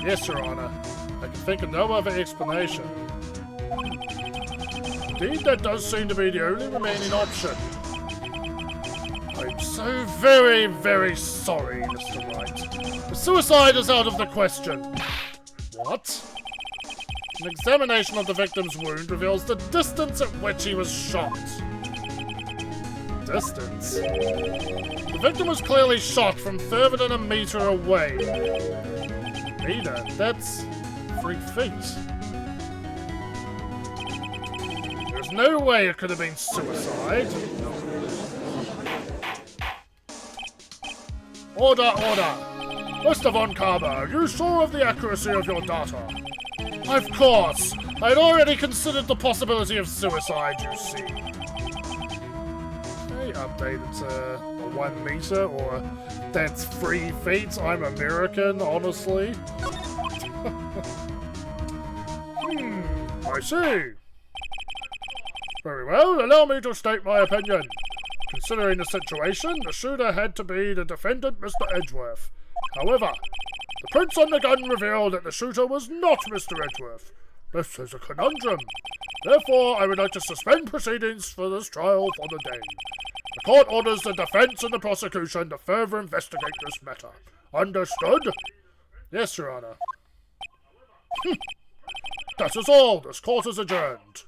Yes, Your Honor. I can think of no other explanation. Indeed, that does seem to be the only remaining option. I'm so very, very sorry, Mr. Wright. The suicide is out of the question. What? An examination of the victim's wound reveals the distance at which he was shot. Distance? The victim was clearly shot from further than a meter away. Meter? That's 3 feet. There's no way it could have been suicide. Order, order! Mr. Von Carver, are you sure of the accuracy of your data? Of course! I'd already considered the possibility of suicide, you see. Okay, updated to 1 meter, or that's 3 feet. I'm American, honestly. I see. Very well, allow me to state my opinion. Considering the situation, the shooter had to be the defendant, Mr. Edgeworth. However, the prints on the gun reveal that the shooter was not Mr. Edgeworth. This is a conundrum. Therefore, I would like to suspend proceedings for this trial for the day. The court orders the defense and the prosecution to further investigate this matter. Understood? Yes, Your Honor. That is all. This court is adjourned.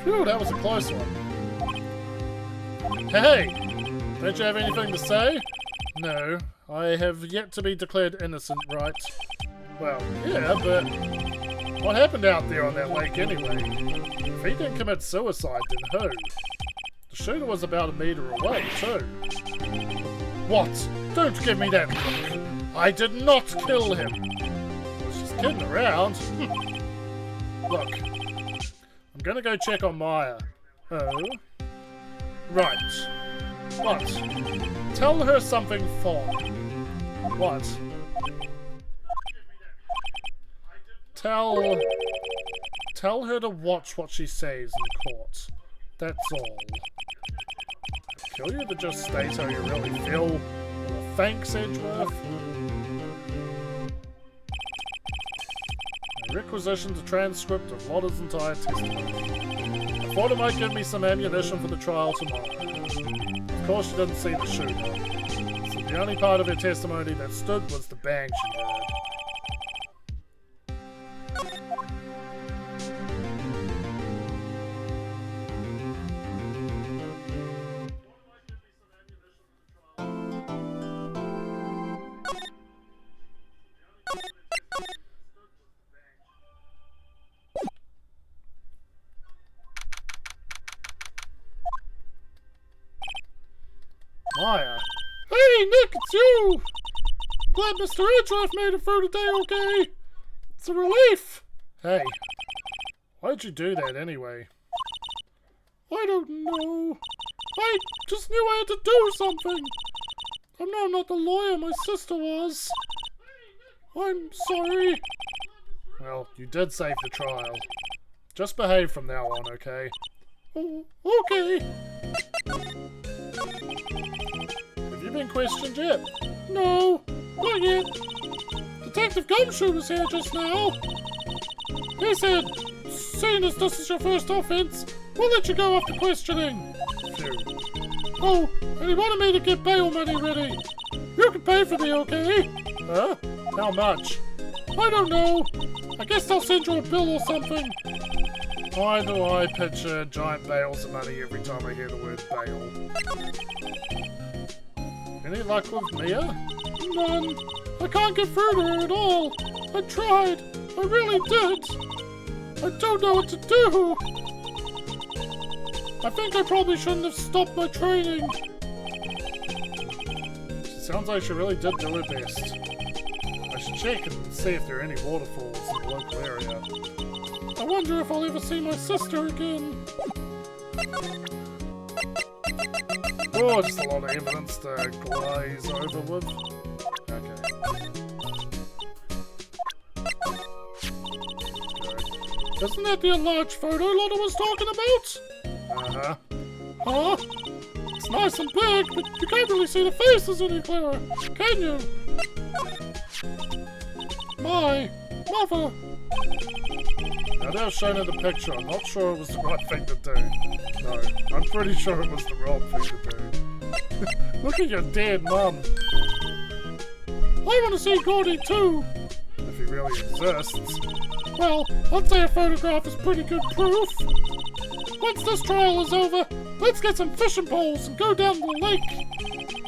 Phew, that was a close one. Hey, don't you have anything to say? No, I have yet to be declared innocent, right? Well, yeah, but what happened out there on that lake anyway? If he didn't commit suicide, then who? The shooter was about a meter away, too. What? Don't give me that look. I did not kill him. I was just kidding around. Look, I'm gonna go check on Maya. Oh? Right. What? Tell her something for me. What? Tell her to watch what she says in court. That's all. Kill you to just state how you really feel. Thanks, Edgeworth. Requisitioned a transcript of Lotta's entire testimony. I thought it might give me some ammunition for the trial tomorrow. Of course she didn't see the shooter. So the only part of her testimony that stood was the bang she heard. Maya. Hey, Nick, it's you! Glad Mr. Edgeworth made it through today okay. It's a relief. Hey, why'd you do that anyway? I don't know. I just knew I had to do something. I'm not the lawyer my sister was. I'm sorry. Well, you did save the trial. Just behave from now on, okay? Oh, okay. Have you been questioned yet? No, not yet. Detective Gumshoe was here just now. He said, seeing as this is your first offense, we'll let you go after questioning. Phew. Oh, and he wanted me to get bail money ready. You can pay for me, okay? Huh? How much? I don't know. I guess I'll send you a bill or something. Why do I picture giant bales of money every time I hear the word bail? Any luck with Mia? None. I can't get through to her at all. I tried. I really did. I don't know what to do. I think I probably shouldn't have stopped my training. Sounds like she really did do her best. I should check and see if there are any waterfalls in the local area. I wonder if I'll ever see my sister again. Oh, just a lot of evidence to glaze over with. Okay. Isn't that the enlarged photo Lotta was talking about? Uh-huh. Huh? It's nice and big, but you can't really see the faces any clearer, can you? My mother. Now they're shown in the picture. I'm not sure it was the right thing to do. No, I'm pretty sure it was the wrong thing to do. Look at your dead mum. I want to see Gordy too. If he really exists. Well, I'd say a photograph is pretty good proof. Once this trial is over, let's get some fishing poles and go down the lake.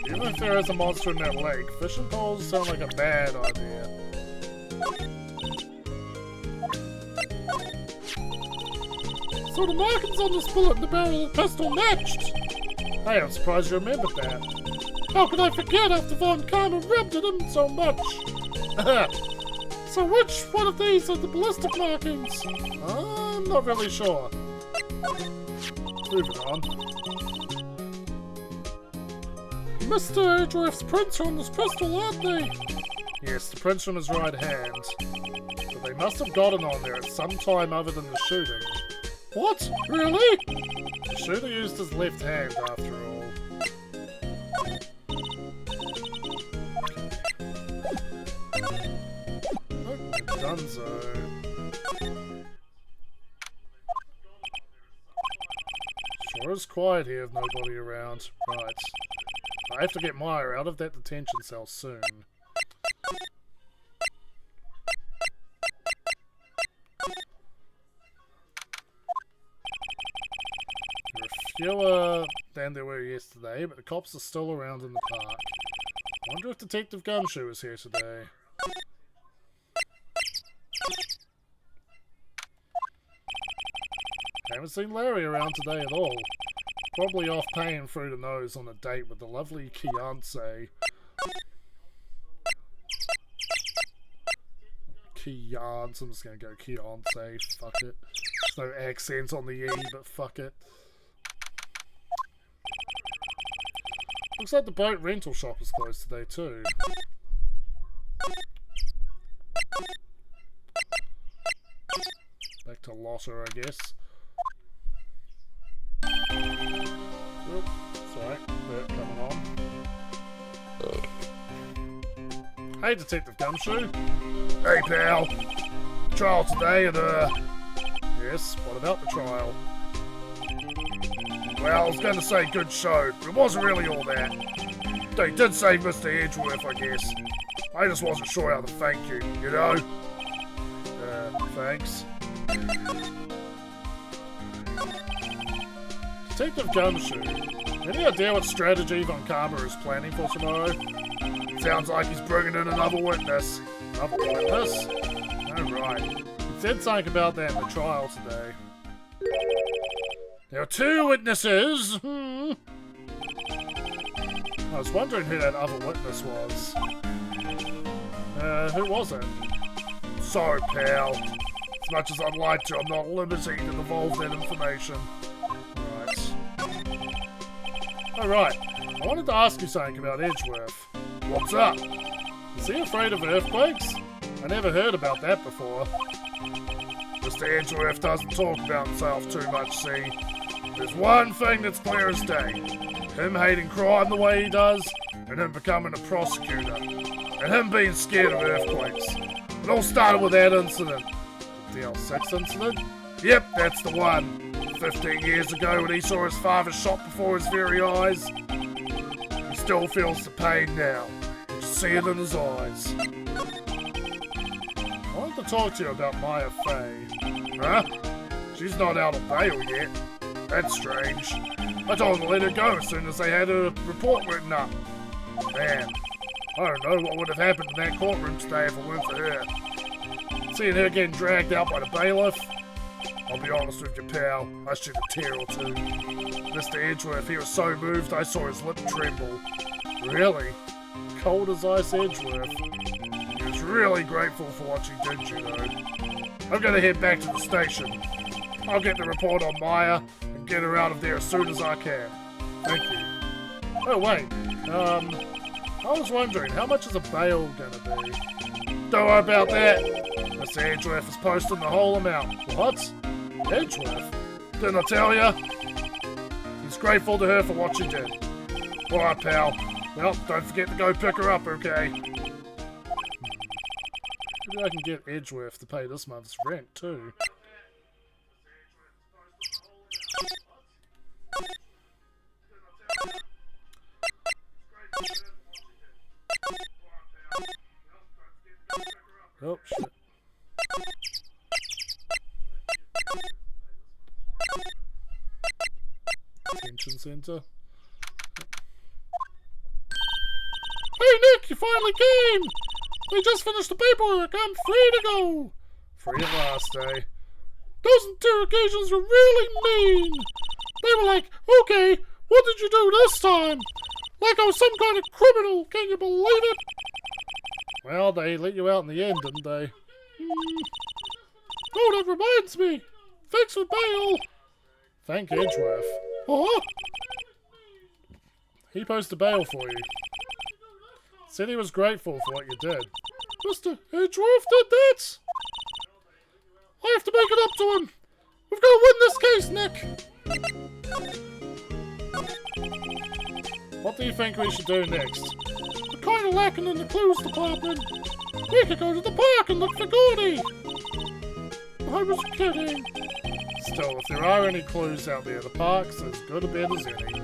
Even if there is a monster in that lake, fishing poles sound like a bad idea. So the markings on this bullet and the barrel of the pistol matched. Hey, I'm surprised you remembered that. How could I forget after Von Karma rubbed at him so much? So which one of these are the ballistic markings? I'm not really sure. Moving on. Mr. Edgeworth's prints are on this pistol, aren't they? Yes, the prints from his right hand. But they must have gotten on there at some time other than the shooting. What? Really? The shooter used his left hand after all. Oh, Dunzo. Sure is quiet here with nobody around. Right. I have to get Maya out of that detention cell soon. There are fewer than there were yesterday, but the cops are still around in the park. I wonder if Detective Gumshoe is here today. Haven't seen Larry around today at all. Probably off paying through the nose on a date with the lovely Kiance. Kiance, I'm just gonna go Kiance, fuck it. There's no accent on the E, but fuck it. Looks like the boat rental shop is closed today too. Back to Lotta, I guess. Oop, sorry, Bert coming on. Hey, Detective Gumshoe. Hey, pal. Trial today and, Yes, what about the trial? well, I was going to say good show, but it wasn't really all that. They did save Mr. Edgeworth, I guess. I just wasn't sure how to thank you, you know? Thanks. Detective Gumshoe, any idea what strategy Von Karma is planning for tomorrow? Sounds like he's bringing in another witness. Another witness? Oh, right. He said something about that in the trial today. There are 2 witnesses. I was wondering who that other witness was. Who was it? Sorry, pal. As much as I'd like to, I'm not at liberty to divulge that information. Alright, I wanted to ask you something about Edgeworth. What's up? Is he afraid of earthquakes? I never heard about that before. Mr. Edgeworth doesn't talk about himself too much, see? There's one thing that's clear as day. Him hating crime the way he does, and him becoming a prosecutor. And him being scared of earthquakes. It all started with that incident. The L6 incident? Yep, that's the one. 15 years ago when he saw his father shot before his very eyes. He still feels the pain now. You can see it in his eyes. I wanted to talk to you about Maya Fey. Huh? She's not out on bail yet. That's strange. I told them to let her go as soon as they had her report written up. Man, I don't know what would have happened in that courtroom today if it weren't for her. Seeing her getting dragged out by the bailiff, I'll be honest with you, pal, I shed a tear or two. Mr. Edgeworth, he was so moved I saw his lip tremble. Really? Cold as ice Edgeworth. He was really grateful for what she did, you know. I'm gonna head back to the station. I'll get the report on Maya and get her out of there as soon as I can. Thank you. Oh, wait. I was wondering, how much is a bail gonna be? Don't worry about that. Mr. Edgeworth is posting the whole amount. What? Edgeworth? Didn't I tell ya? He's grateful to her for what she did. Alright, pal. Well, don't forget to go pick her up, okay? Maybe I can get Edgeworth to pay this month's rent, too. Oh, shit. Detention center. Hey Nick, you finally came! We just finished the paperwork, I'm free to go! Free at last, eh? Those interrogations were really mean! They were like, okay, what did you do this time? Like I was some kind of criminal, can you believe it? Well, they let you out in the end, didn't they? Oh, that reminds me! Thanks for bail! Thank Edgeworth. Oh? He posted bail for you. Said he was grateful for what you did. Mr. Edgeworth did that? I have to make it up to him! We've got to win this case, Nick! What do you think we should do next? We're kind of lacking in the clues department. We could go to the park and look for Gordy! I was kidding. Still, if there are any clues out there, the park's as good a bet as any.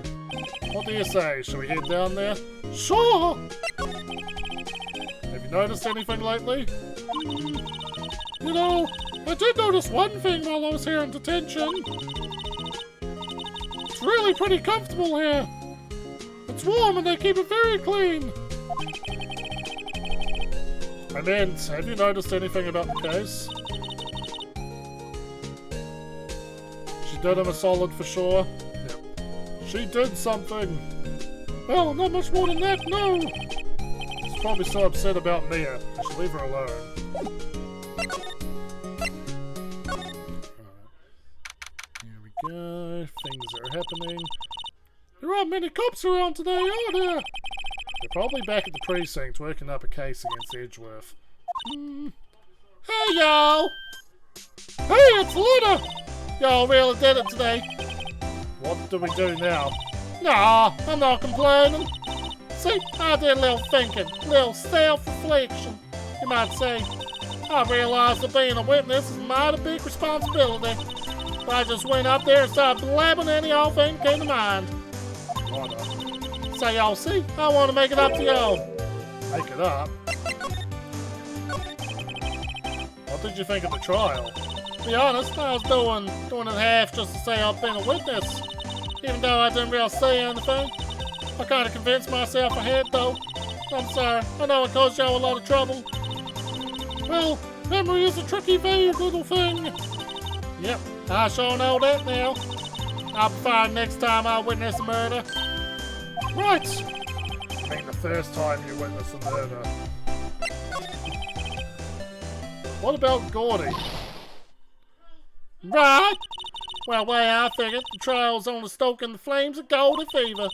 What do you say? Shall we head down there? Sure! Have you noticed anything lately? You know, I did notice one thing while I was here in detention. It's really pretty comfortable here. It's warm and they keep it very clean. I meant, have you noticed anything about the case? She did him a solid for sure. Yep. She did something. Well, not much more than that, no. She's probably so upset about Mia. I should leave her alone. Here we go. Things are happening. There aren't many cops around today, are there? They're probably back at the precinct working up a case against Edgeworth. Hey, y'all! Hey, it's Luna! Y'all really did it today. What do we do now? Nah, I'm not complaining. See, I did a little thinking, a little self-reflection, you might say. I realized that being a witness is a mighty big responsibility. So I just went up there and started blabbing any old thing that came to mind. So y'all see, I want to make it up to y'all. Make it up? What did you think of the trial? To be honest, I was doing it half just to say I've been a witness. Even though I didn't really say anything. I kind of convinced myself I had, though. I'm sorry. I know it caused y'all a lot of trouble. Well, memory is a tricky, vague little thing. Yep, I sure know that now. I'll be fine next time I witness a murder. Right! I mean the first time you witnessed a murder. What about Gordy? Right! Well, way I figured, the trial's only stoking the flames of Goldie fever.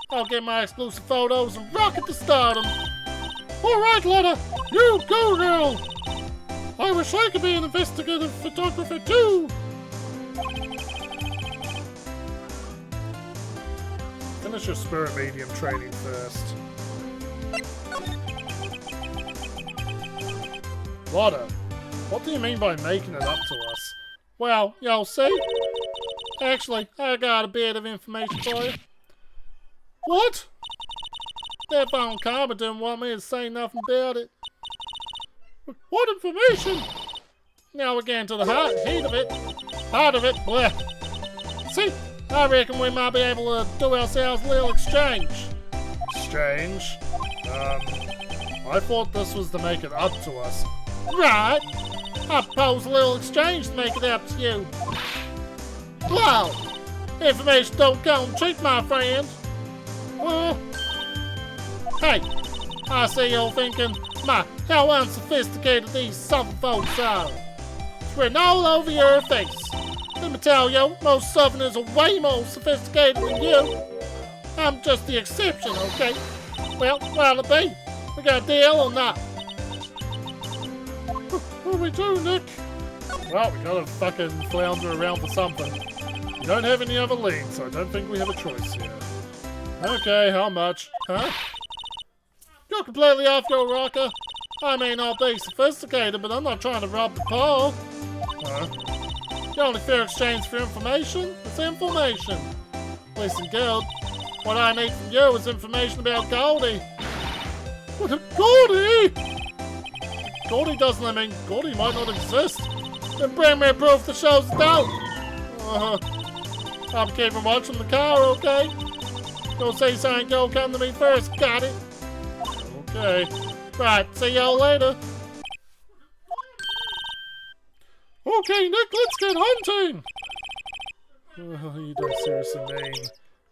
I'll get my exclusive photos and rocket to stardom. Alright, Letta, you go, girl! I wish I could be an investigative photographer too! Finish your spirit medium training first. Lotta, what do you mean by making it up to us? Well, y'all see? Actually, I got a bit of information for you. What? That phone Karma didn't want me to say nothing about it. What information? Now we're getting to the heat of it. Heart of it, bleh. See, I reckon we might be able to do ourselves a little exchange. Exchange? I thought this was to make it up to us. Right. I propose a little exchange to make it up to you. Wow. Information don't come cheap, my friend. Hey, I see you're thinking, how unsophisticated these southern folks are. It's written all over your face. Let me tell you, most southerners are way more sophisticated than you. I'm just the exception, okay? Well, what'll it be? We got a deal or not? What do we do, Nick? Well, we gotta fucking flounder around for something. We don't have any other leads, so I don't think we have a choice here. Okay, how much? Huh? You're completely off your rocker. I may not be sophisticated, but I'm not trying to rob the poor. Huh? The only fair exchange for information is information. Listen, Guild, what I need from you is information about Goldie. What, Goldie? Goldie doesn't, I mean, Goldie might not exist. Then bring me proof that shows it don't. I'll be keeping watch from the car, okay? Don't say something, go come to me first, got it? Okay. Right, see y'all later. Okay, Nick, let's get hunting! You don't seriously mean...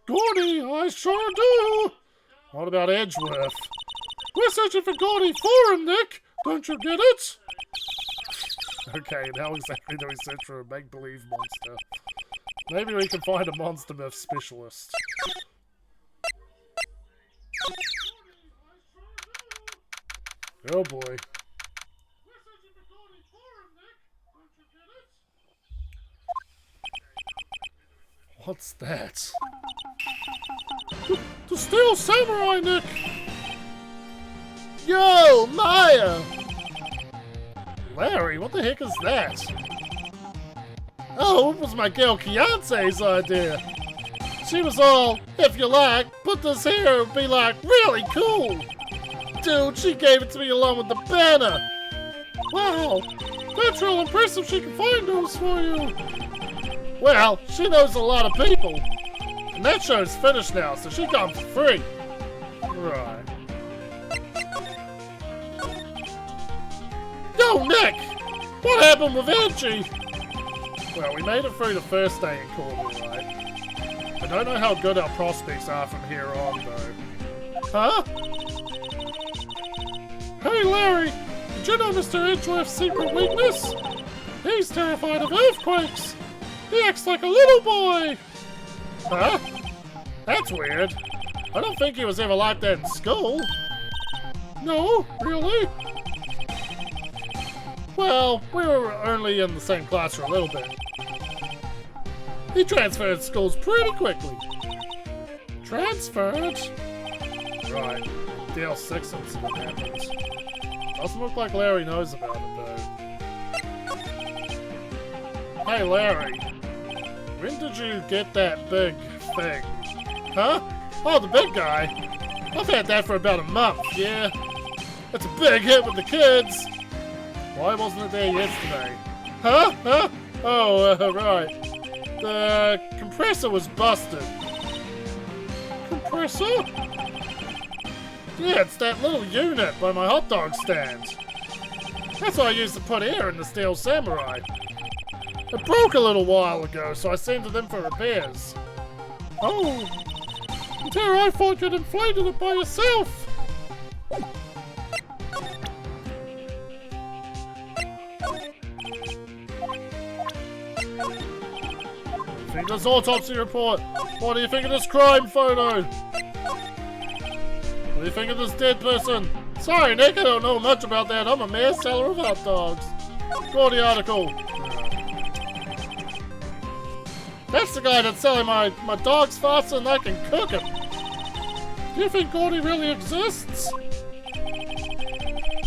Gordy, I sure do! What about Edgeworth? We're searching for Gordy for him, Nick! Don't you get it? Okay, and how exactly do we search for a make-believe monster? Maybe we can find a monster myth specialist. Oh boy. What's that? The Steel Samurai, Nick! Yo, Maya! Larry, what the heck is that? Oh, it was my girl Beyonce's idea. She was all, if you like, put this here, it'd be like really cool. Dude, she gave it to me along with the banner. Wow, that's real impressive she can find those for you. Well, she knows a lot of people. And that show's finished now, so she got them for free. Right. Yo, Nick! What happened with Angie? Well, we made it through the first day in Cornwall, right? I don't know how good our prospects are from here on, though. Huh? Hey, Larry! Did you know Mr. Edgeworth's secret weakness? He's terrified of earthquakes! He acts like a little boy! Huh? That's weird. I don't think he was ever like that in school. No? Really? Well, we were only in the same class for a little bit. He transferred schools pretty quickly. Transferred? Right. DL6 incident happened. Doesn't look like Larry knows about it, though. Hey Larry, when did you get that big thing? Huh? Oh, the big guy? I've had that for about a month, yeah. It's a big hit with the kids. Why wasn't it there yesterday? Huh? Huh? Oh, right. The compressor was busted. Compressor? Yeah, it's that little unit by my hot dog stand. That's what I used to put air in the Steel Samurai. It broke a little while ago, so I sent it in for repairs. Oh, there, I thought you'd inflated it by yourself. Think of this autopsy report. What do you think of this crime photo? What do you think of this dead person? Sorry, Nick, I don't know much about that. I'm a mere seller of hot dogs. Go to the article. That's the guy that's selling my dogs faster than I can cook them. Do you think Gordy really exists?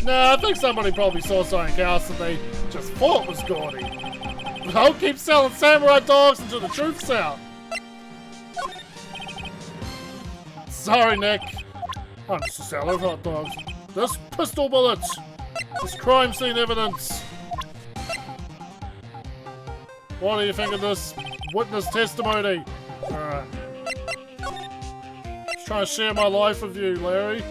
Nah, I think somebody probably saw something else and they just thought it was Gordy. But I'll keep selling samurai dogs until the truth's out. Sorry, Nick. I'm just a seller of hot dogs. This pistol bullets. This crime scene evidence. What do you think of this witness testimony? Alright. Just trying to share my life with you, Larry.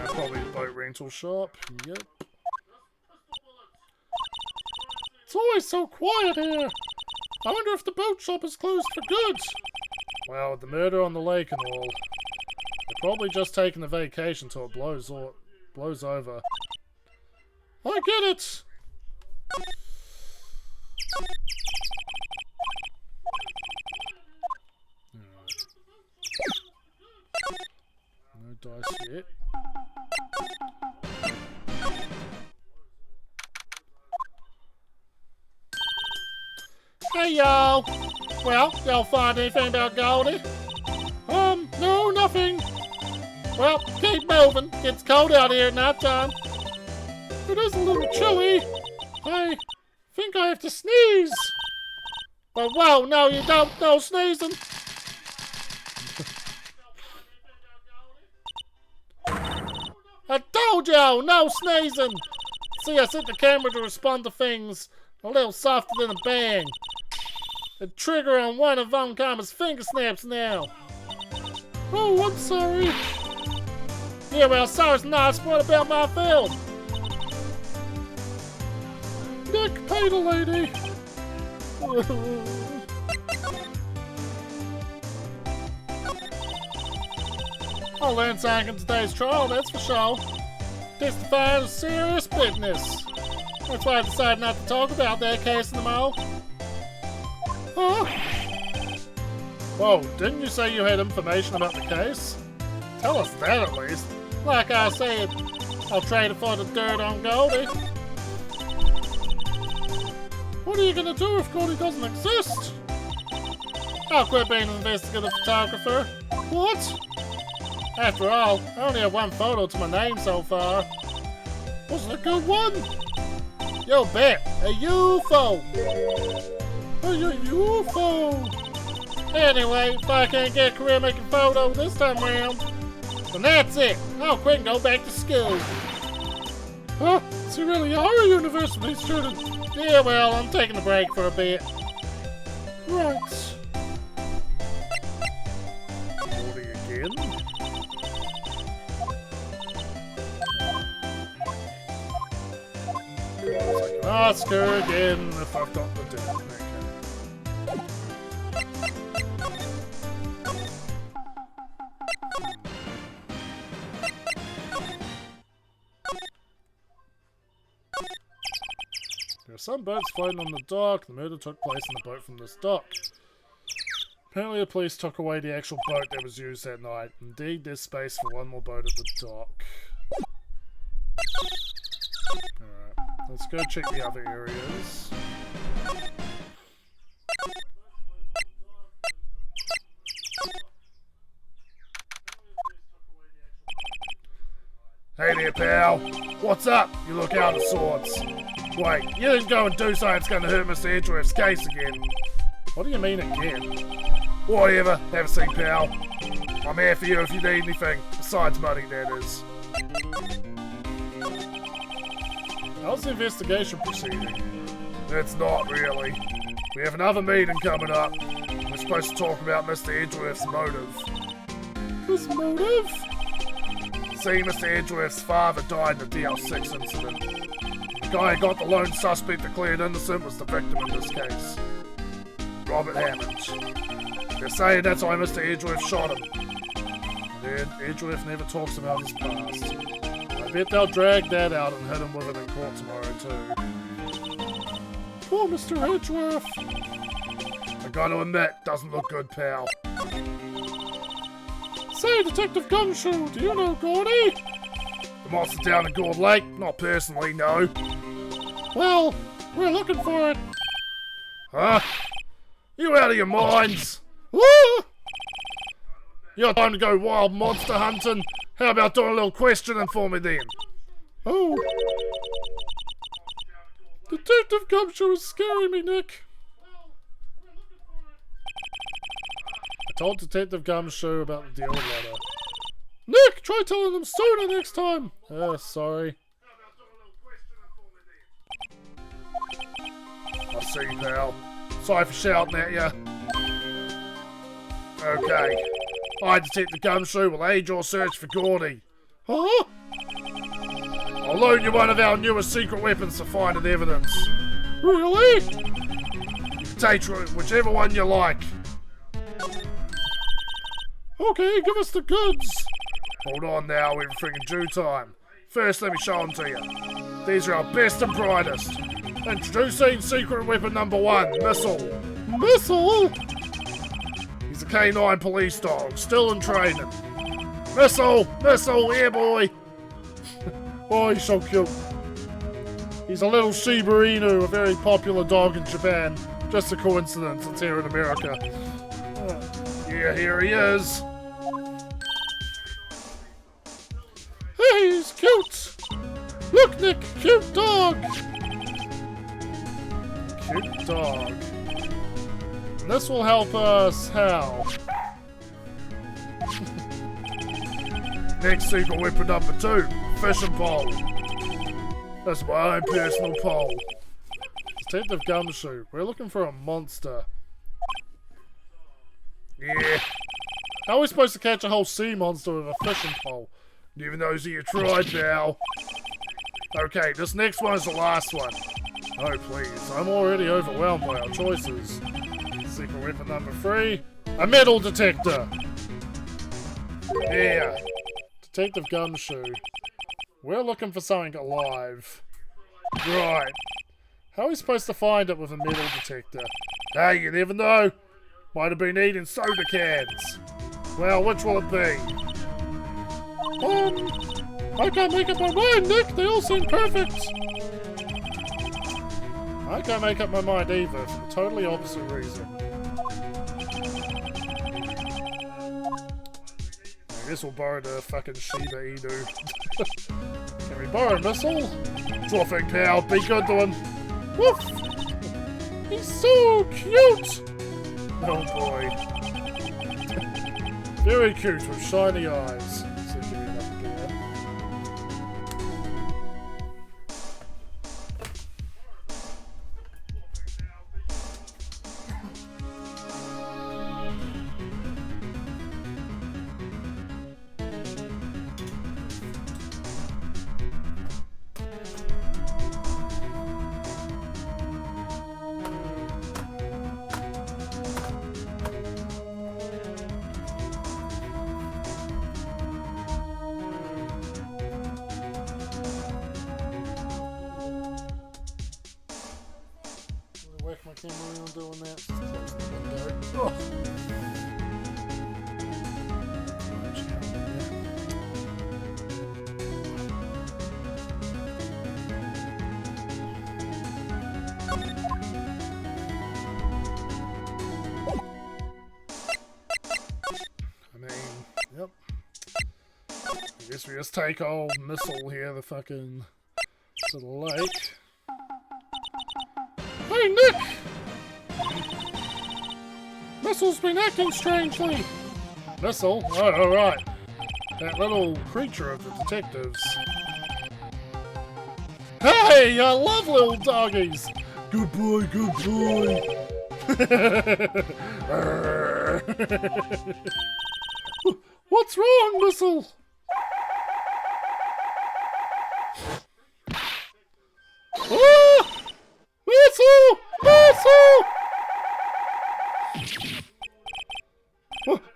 Probably a boat rental shop. Yep. It's always so quiet here. I wonder if the boat shop is closed for good. Well, with the murder on the lake and all, they're probably just taking a vacation till it blows over. I get it. No dice yet. Hey y'all! Well, y'all find anything about Goldie? No, nothing. Well, keep moving. It's cold out here at night time. It is a little chilly. I think I have to sneeze. But whoa, no you don't. No sneezing. I told y'all, no sneezing. See, I set the camera to respond to things a little softer than a bang. The trigger on one of Von Karma's finger snaps now. Oh, I'm sorry. Yeah, well, sorry's nice. What about my film? Nick paid a lady. I learned something in today's trial, that's for sure. Testifying of serious business. That's why I decided not to talk about that case in the mall. Huh? Whoa, didn't you say you had information about the case? Tell us that at least. Like I said, I'll trade it for the dirt on Goldie. What are you gonna do if Goldie doesn't exist? I'll quit being an investigative photographer. What? After all, I only have one photo to my name so far. Was it a good one? Yo, bet, a UFO! A UFO! Anyway, if I can't get a career making photos this time around, then that's it. I'll quit and go back to school. Huh? So you really are a university student? Yeah, well, I'm taking a break for a bit. Right. Goldie again? Ask her again if I've got the dirt. Okay. There are some boats floating on the dock. The murder took place in the boat from this dock. Apparently the police took away the actual boat that was used that night. Indeed, there's space for one more boat at the dock. Alright, let's go check the other areas. Hey there, pal. What's up? You look out of sorts. Wait, you didn't go and do something that's going to hurt Mr. Edgeworth's case again. What do you mean again? Whatever, have a seat, pal. I'm here for you if you need anything, besides money, that is. How's the investigation proceeding? It's not really. We have another meeting coming up. We're supposed to talk about Mr. Edgeworth's motive. His motive? See, Mr. Edgeworth's father died in the DL6 incident. The guy who got the lone suspect declared innocent was the victim in this case. Robert Hammond. They're saying that's why Mr. Edgeworth shot him. Then Edgeworth never talks about his past. I bet they'll drag that out and hit him with it in court tomorrow too. Poor Mr. Edgeworth. I gotta admit, doesn't look good, pal. Say, Detective Gumshoe, do you know Gordy? The monster down in Gold Lake? Not personally, no. Well, we're looking for it. Huh? You out of your minds? Ah! You got time to go wild monster hunting? How about doing a little questioning for me then? Oh. Detective Gumshoe is scaring me, Nick. I told Detective Gumshoe about the deal letter. Nick, try telling them sooner next time. Sorry. I see, pal. Sorry for shouting at you. Okay. I, Detective Gumshoe, will aid your search for Gordy. Huh? I'll loan you one of our newest secret weapons to find an evidence. Really? You can take whichever one you like. Okay, give us the goods. Hold on now, we're in friggin' due time. First, let me show them to you. These are our best and brightest. Introducing secret weapon number 1, Missile. Missile? He's a K9 police dog, still in training. Missile! Missile! Here, boy! Oh, he's so cute. He's a little Shiba Inu, a very popular dog in Japan. Just a coincidence, it's here in America. Yeah, here he is. Hey, he's cute! Look, Nick, cute dog! Cute dog. And this will help us how? Next secret weapon number 2, fishing pole. That's my own personal pole. Detective Gumshoe, we're looking for a monster. Yeah, How are we supposed to catch a whole sea monster with a fishing pole? never knows who you tried, pal. Okay, this next one is the last one. Oh please, I'm already overwhelmed by our choices. Secret weapon number 3, a metal detector. Yeah. Detective Gumshoe, we're looking for something alive. Right. How are we supposed to find it with a metal detector? Hey, you never know. Might have been eating soda cans. Well, which will it be? I can't make up my mind, Nick. They all seem perfect. I can't make up my mind either, for the totally opposite reason. I guess we'll borrow the fucking Shiba Inu. Can we borrow a missile? Sure thing, pal. Be good to him. Woof! He's so cute! Oh boy. Very cute with shiny eyes. So give me enough beer. Whack my camera around doing that. Just close the window. Oh. I mean, yep. I guess we just take old Missile here, the fucking to the lake. Hey, Nick! Missle's been acting strangely. Missile? Oh, right. That little creature of the detectives. Hey, I love little doggies. Good boy, good boy. What's wrong, Missile? Ah! Missile! Missile!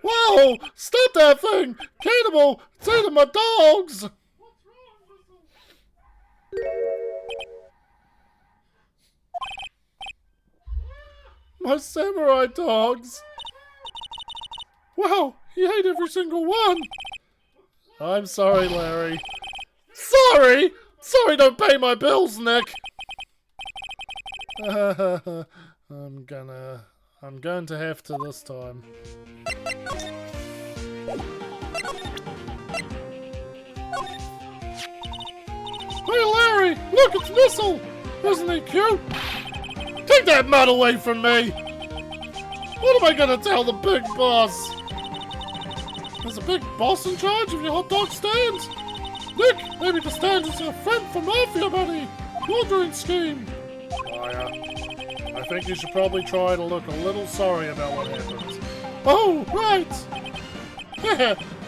Whoa! Stop that thing! Cannibal! It's eating my dogs! My samurai dogs! Wow! He ate every single one! I'm sorry, Larry. Sorry! Sorry, don't pay my bills, Nick! I'm going to have to this time. Hey Larry, look, it's Missile! Isn't he cute? Take that mud away from me! What am I gonna tell the big boss? There's a big boss in charge of your hot dog stand? Nick, maybe the stand is a front for Mafia Money! Laundering scheme! I think you should probably try to look a little sorry about what happened. Oh, right!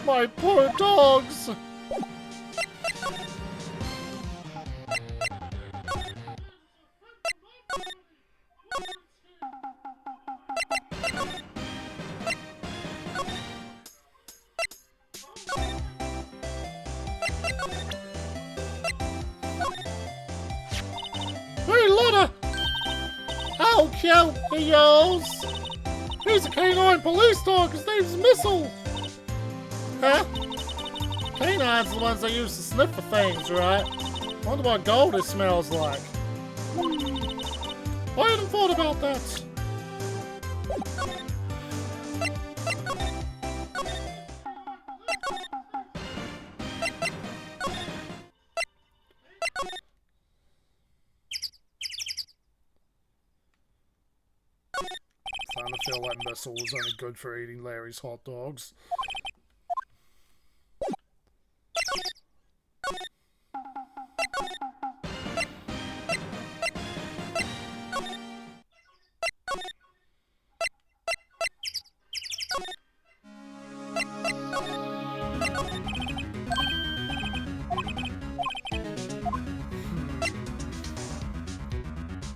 My poor dogs! Hey, Lotta! How cute he is! He's a canine police dog. His name's Missile. Huh? Canines are the ones they use to sniff for things, right? Wonder what Goldie smells like. I hadn't thought about that. Starting to feel like Missile was only good for eating Larry's hot dogs.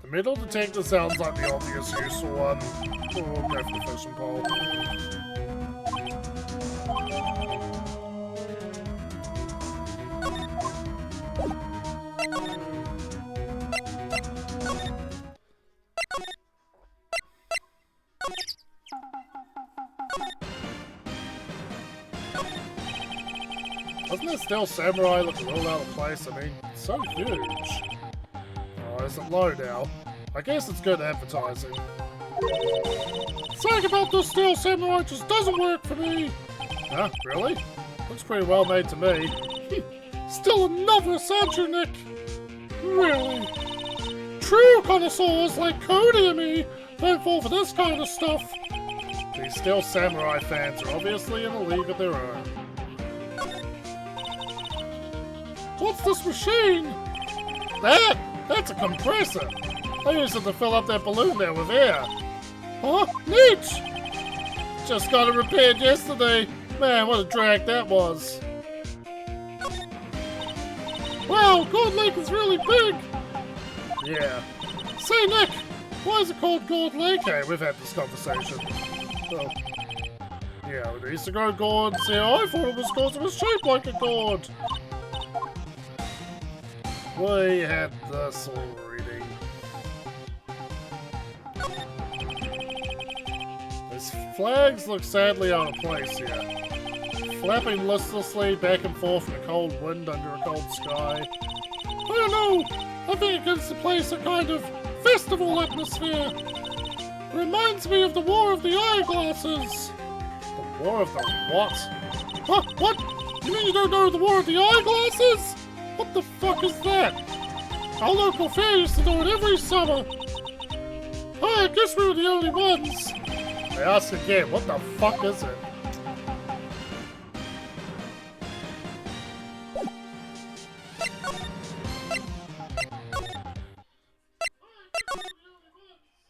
The middle detector sounds like the obvious useful one. Oh, we'll go for the fishing pole. Doesn't that still samurai look a little out of place? I mean, it's so huge. Oh, is it low now? I guess it's good advertising. Something about this steel samurai just doesn't work for me. Huh? Really? Looks pretty well made to me. Still another Sancho, Nick. Really? True connoisseurs like Cody and me don't fall for this kind of stuff. These steel samurai fans are obviously in a league of their own. What's this machine? That's a compressor. They use it to fill up that balloon there with air. Huh? Neat! Just got it repaired yesterday. Man, what a drag that was. Wow, Gold Lake is really big. Yeah. Say, Nick, why is it called Gold Lake? Hey, we've had this conversation. Well, yeah, we used to grow gourds here. I thought it was because it was shaped like a gourd. We had this already. These flags look sadly out of place here. Flapping listlessly back and forth in a cold wind under a cold sky. I don't know. I think it gives the place a kind of festival atmosphere. It reminds me of the War of the Eyeglasses. The War of the what? Huh? What? You mean you don't know the War of the Eyeglasses? What the fuck is that? Our local fair used to do it every summer. Oh, I guess we were the only ones. They ask again, what the fuck is it?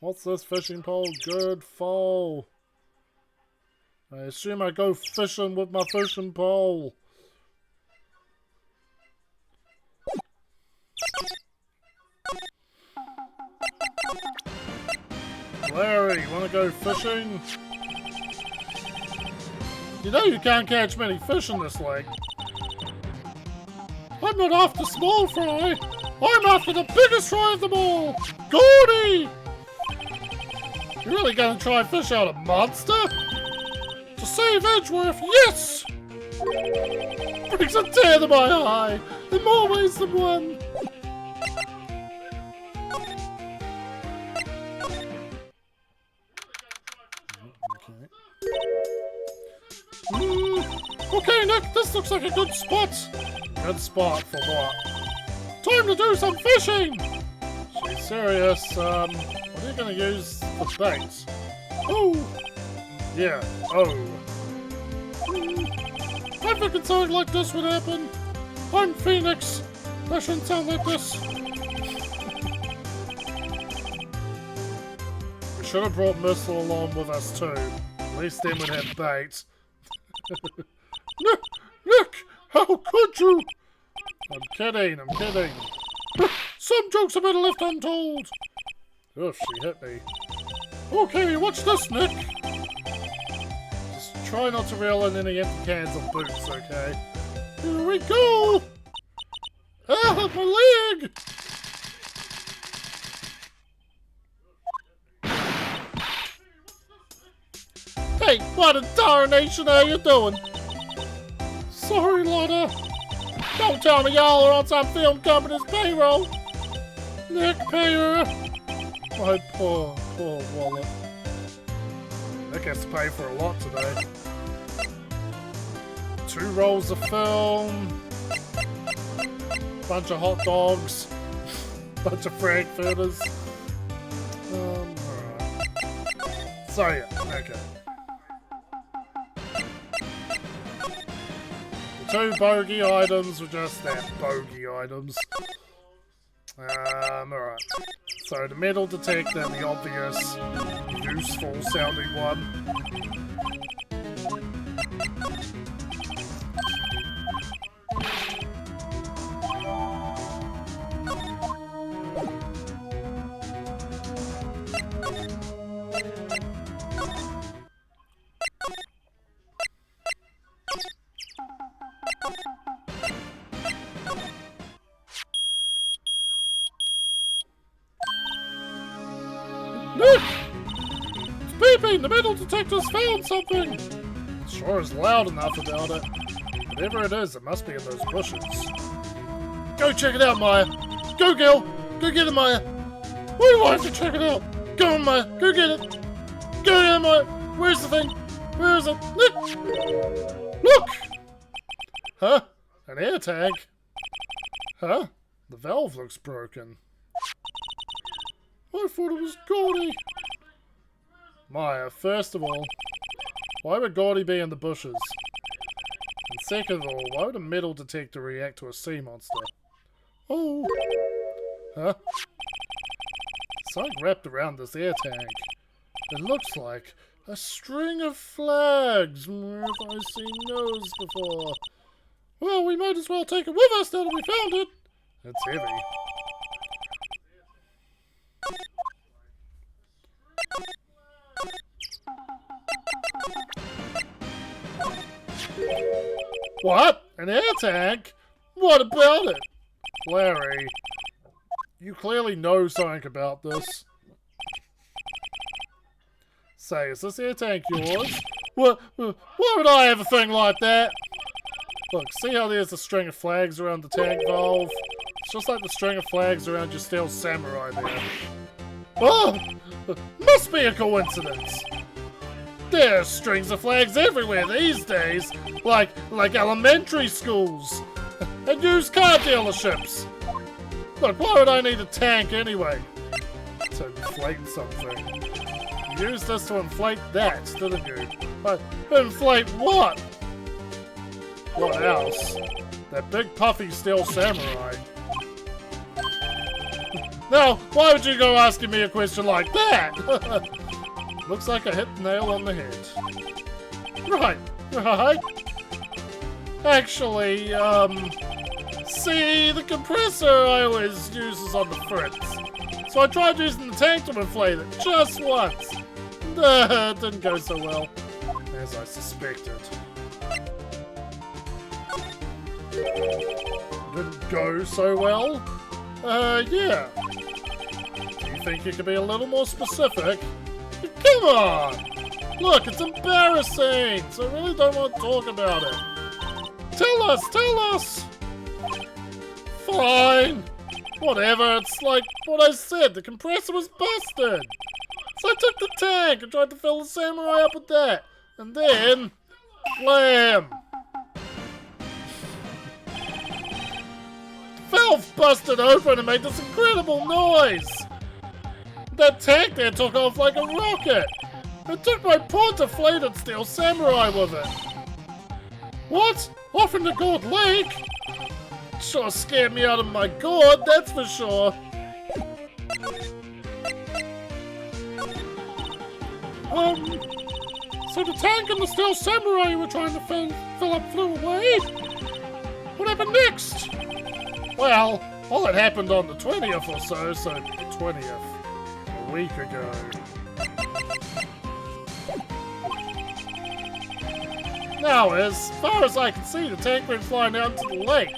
What's this fishing pole good for? I assume I go fishing with my fishing pole. Larry, you wanna go fishing? You know you can't catch many fish in this lake. I'm not after small fry. I'm after the biggest fry of them all. Gordy! You really gonna try and fish out a monster? To save Edgeworth, yes! Brings a tear to my eye, in more ways than one. Okay, Nick, this looks like a good spot. Good spot for what? Time to do some fishing! She's serious. What are you gonna use for bait? Oh! Yeah, oh. I figured something like this would happen. I'm Phoenix. That shouldn't sound like this. We should have brought Missile along with us too. At least then we'd have bait. Nick! How could you? I'm kidding, I'm kidding. Some jokes are better left untold. Oof, she hit me. Okay, watch this, Nick. Just try not to reel in any empty cans of boots, okay? Here we go! Ah, my leg! Hey, what in tarnation are you doing? Sorry, Lotta. Don't tell me y'all are on some film company's payroll. Nick, pay her. My poor wallet. Nick has to pay for a lot today. 2 rolls of film. Bunch of hot dogs. Bunch of frankfurters. Alright. So yeah, okay. 2 bogey items were just that, bogey items. Alright. So the metal detector, the obvious, useful sounding one. Look! It's beeping! The metal detector's found something! It sure is loud enough about it. Whatever it is, it must be in those bushes. Go check it out, Maya! Go, Gil! Go get it, Maya! Why do I have to check it out? Go on, Maya! Go get it! Go get it, Maya! Where's the thing? Where is it? Look! Look! Huh? An air tank? Huh? The valve looks broken. I thought it was Gordy. Maya, first of all, why would Gordy be in the bushes? And second of all, why would a metal detector react to a sea monster? Oh. Huh? Something wrapped around this air tank. It looks like a string of flags. Where have I seen those before? Well, we might as well take it with us now that we found it. It's heavy. What? An air tank? What about it? Larry, you clearly know something about this. Say, is this air tank yours? Why would I have a thing like that? Look, see how there's a string of flags around the tank valve? It's just like the string of flags around your steel samurai there. Oh! Must be a coincidence! There's strings of flags everywhere these days, like elementary schools and used car dealerships. Look, why would I need a tank anyway? To inflate something. You used this to inflate that, didn't you? But inflate what? What else? That big puffy steel samurai. Now, why would you go asking me a question like that? Looks like I hit the nail on the head. Right. Actually, see, the compressor I always use is on the fritz. So I tried using the tank to inflate it just once. It didn't go so well, as I suspected. Didn't go so well? Yeah. Do you think you could be a little more specific? Come on! Look, it's embarrassing, so I really don't want to talk about it. Tell us! Fine! Whatever, it's like what I said, the compressor was busted! So I took the tank and tried to fill the samurai up with that, and then... blam! The valve busted open and made this incredible noise! That tank there took off like a rocket! It took my poor deflated steel samurai with it! What? Off in the gourd lake? Sure scared me out of my gourd, that's for sure! So the tank and the steel samurai you were trying to fill up flew away? What happened next? Well, all that happened on the 20th or so the 20th. A week ago. Now, as far as I can see, the tank went flying out into the lake.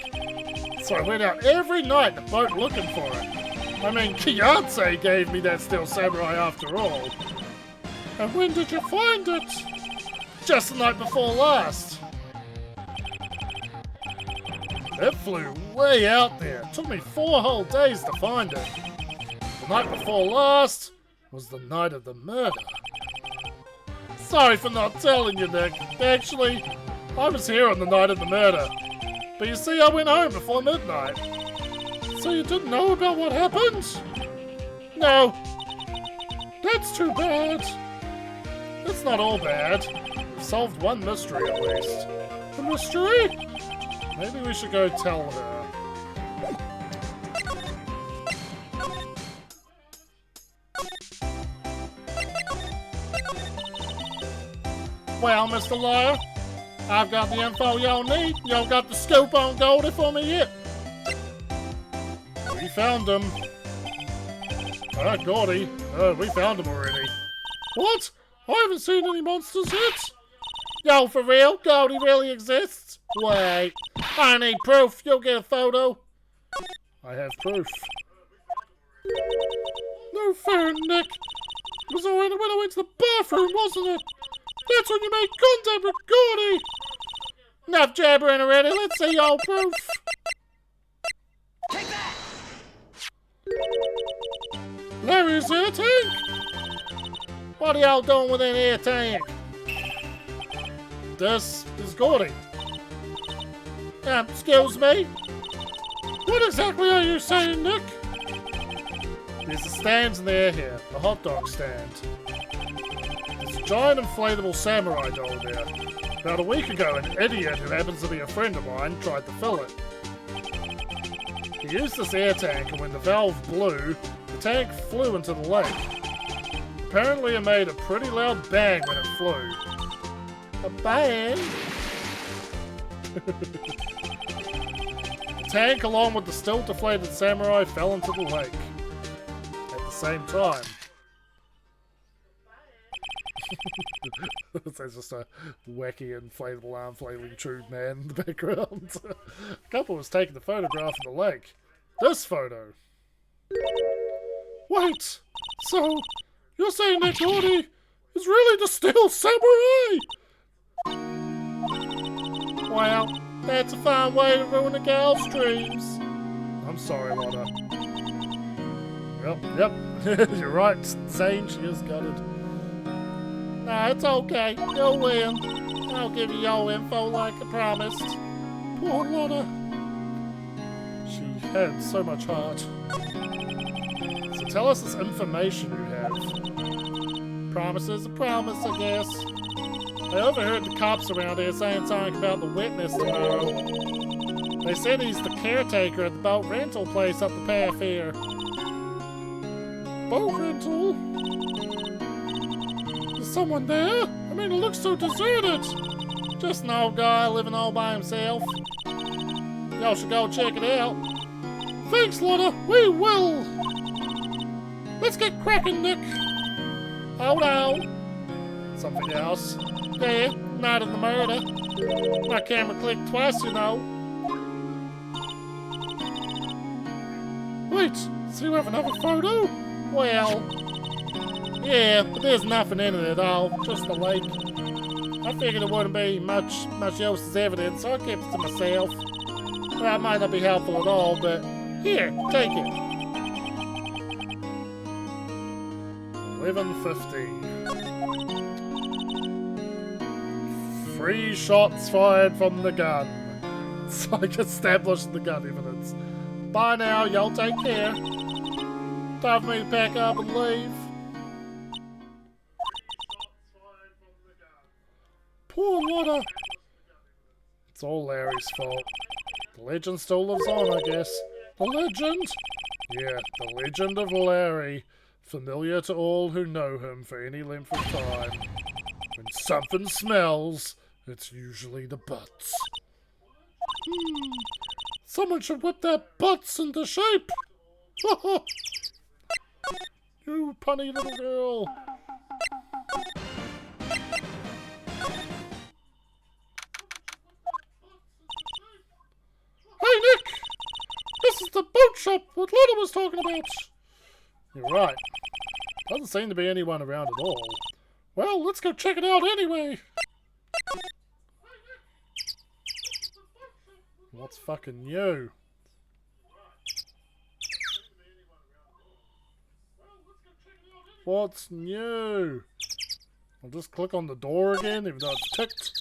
So I went out every night in the boat looking for it. I mean, Kiyase gave me that steel samurai after all. And when did you find it? Just the night before last. It flew way out there. It took me 4 whole days to find it. The night before last was the night of the murder. Sorry for not telling you, Nick. Actually, I was here on the night of the murder. But you see, I went home before midnight. So you didn't know about what happened? No. That's too bad. It's not all bad. We've solved one mystery at least. A mystery? Maybe we should go tell her. Well, Mr. Lawyer, I've got the info y'all need. Y'all got the scoop on Goldie for me yet? We found him. Goldie. We found him already. What? I haven't seen any monsters yet. Yo, for real? Goldie really exists? Wait. I need proof. You'll get a photo. I have proof. No fair, Nick. It was when I went to the bathroom, wasn't it? That's when you made contact with Goldie! Enough jabbering already, let's see your proof! Take that! Larry's air tank? What are y'all doing with an air tank? This is Goldie. Excuse me? What exactly are you saying, Nick? There's a stand in the air here, a hot dog stand. There's a giant inflatable samurai doll there. About a week ago, an idiot who happens to be a friend of mine tried to fill it. He used this air tank, and when the valve blew, the tank flew into the lake. Apparently it made a pretty loud bang when it flew. A bang? The tank, along with the still deflated samurai, fell into the lake. At the same time. There's just a wacky inflatable arm flailing tube man in the background. A couple was taking the photograph of the lake. This photo. Wait! So, you're saying that Goldie is really the steel samurai? Well, that's a fine way to ruin a gal's dreams. I'm sorry, Lotta. Yep. You're right, Zane, she is gutted. Nah, it's okay. You'll win. I'll give you your info like I promised. Poor Lotta. She had so much heart. So tell us this information you have. Promise is a promise, I guess. I overheard the cops around here saying something about the witness tomorrow. They said he's the caretaker at the boat rental place up the path here. Boat rental? Is someone there? I mean, it looks so deserted. Just an old guy living all by himself. Y'all should go check it out. Thanks, Lotta. We will. Let's get cracking, Nick. Hold on. Something else. There, night of the murder. My camera clicked twice, you know. Wait, so you have another photo? Well, yeah, but there's nothing in it at all. Just the lake. I figured it wouldn't be much else as evidence, so I kept it to myself. Well, it might not be helpful at all, but here, take it. 11:50. 3 shots fired from the gun. It's like established the gun evidence. Bye now, y'all take care. Time for me to pack up and leave. Poor Lotta. It's all Larry's fault. The legend still lives on, I guess. The legend? Yeah, the legend of Larry. Familiar to all who know him for any length of time. When something smells, it's usually the butts. Someone should whip their butts into shape. You punny little girl. Hey, Nick! This is the boat shop what Lotta was talking about. You're right. Doesn't seem to be anyone around at all. Well, let's go check it out anyway. What's fucking new? What's new? I'll just click on the door again, even though it's ticked.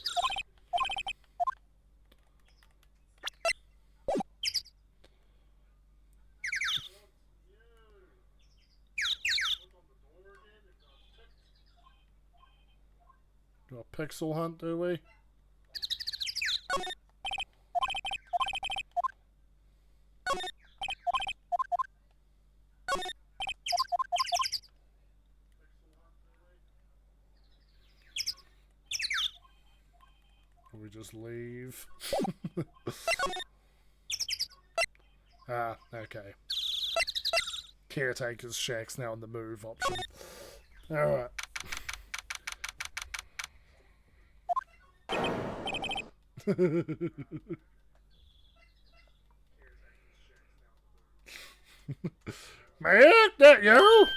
Do a pixel hunt, do we? Or we just leave? Ah, okay. Caretaker's shack's now in the move option. Alright. Mick, that you?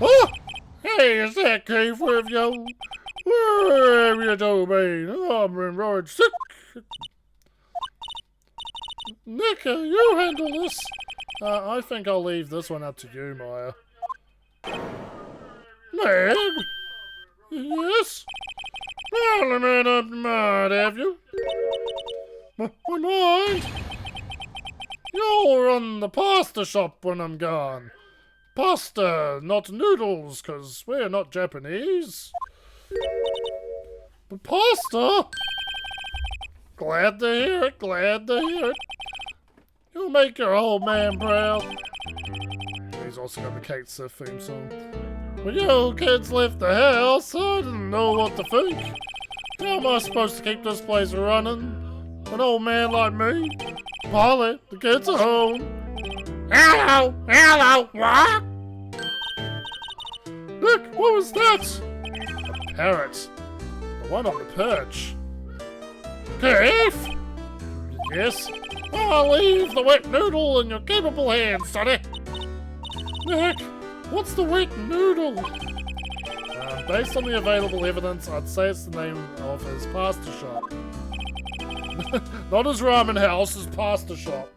Oh! Hey, is that cave with you? Where have you told me? I'm in right sick. Nick, you handle this. I think I'll leave this one up to you, Maya. Meg? Yes? Well, a minute, mad, have you? Mind? You'll run the pasta shop when I'm gone. Pasta, not noodles, 'cause we're not Japanese. But pasta? Glad to hear it, glad to hear it. You'll make your old man proud. He's also got the Kate Sith theme song. When you kids left the house, I didn't know what to think. How am I supposed to keep this place running? An old man like me? Polly, the kids are home. Hello, hello, what? Nick, what was that? A parrot. The one on the perch. Keith? Yes? I'll leave the wet noodle in your capable hands, sonny. Nick, what's the wet noodle? Based on the available evidence, I'd say it's the name of his pasta shop. Not his ramen house, his pasta shop.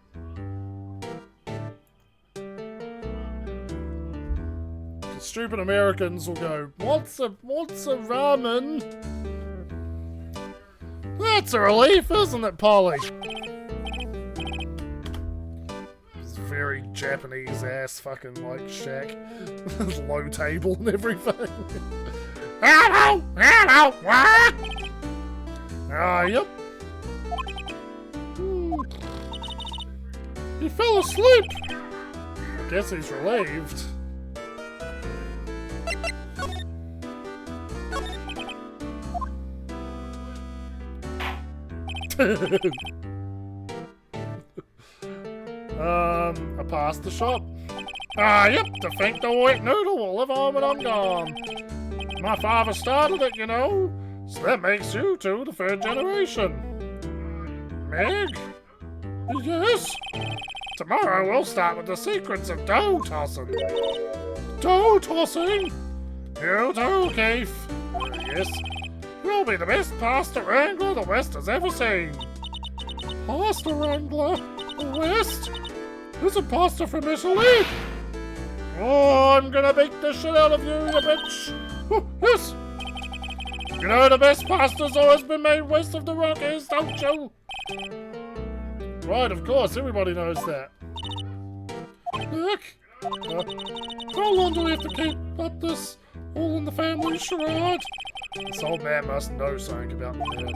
The stupid Americans will go, what's a ramen? That's a relief, isn't it, Polly? It's very Japanese ass fucking like shack. Low table and everything. Hello! Hello! What? Yep. He fell asleep. I guess he's relieved. I passed the shop. Yep, to think the wet noodle will live on when I'm gone. My father started it, you know, so that makes you two the third generation. Meg? Yes? Tomorrow we'll start with the secrets of dough tossing. Dough tossing? You too, Keith. Yes. You'll be the best pasta wrangler the West has ever seen. Pasta wrangler? The West? Isn't pasta from Italy? Oh, I'm gonna beat the shit out of you, you bitch. Oh, yes. You know the best pasta's always been made west of the Rockies, don't you? Right, of course, everybody knows that. Nick, how long do we have to keep up this all in the family charade? This old man must know something about the murder.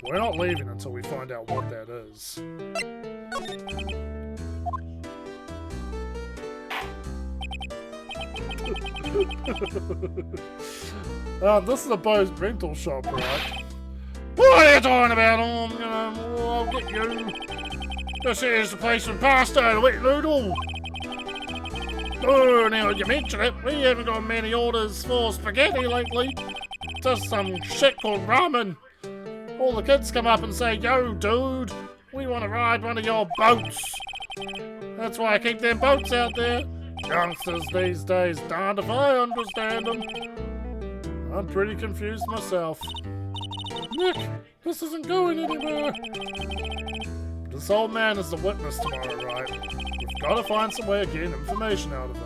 We're not leaving until we find out what that is. This is a Bo's rental shop, right? What are you talking about? I'll get you. This here's the place for pasta and wet noodle. Oh, now you mention it, we haven't got many orders for spaghetti lately. Just some shit called ramen. All the kids come up and say, yo, dude, we want to ride one of your boats. That's why I keep them boats out there. Youngsters these days, darned if I understand them. I'm pretty confused myself. Nick, this isn't going anywhere. This old man is the witness tomorrow, right? We've got to find some way of getting information out of him.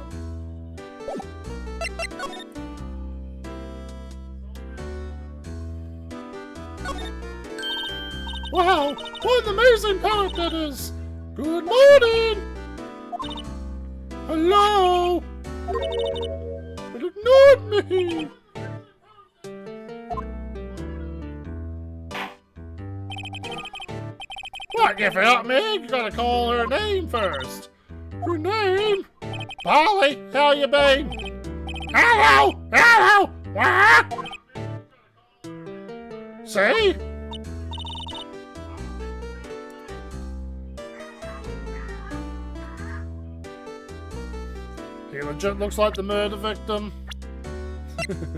Wow, what an amazing parrot that is! Good morning! Hello! It ignored me! What, you forgot me? You gotta call her name first. Her name? Polly, how you been? Hello! Hello! What? See? He legit looks like the murder victim. Is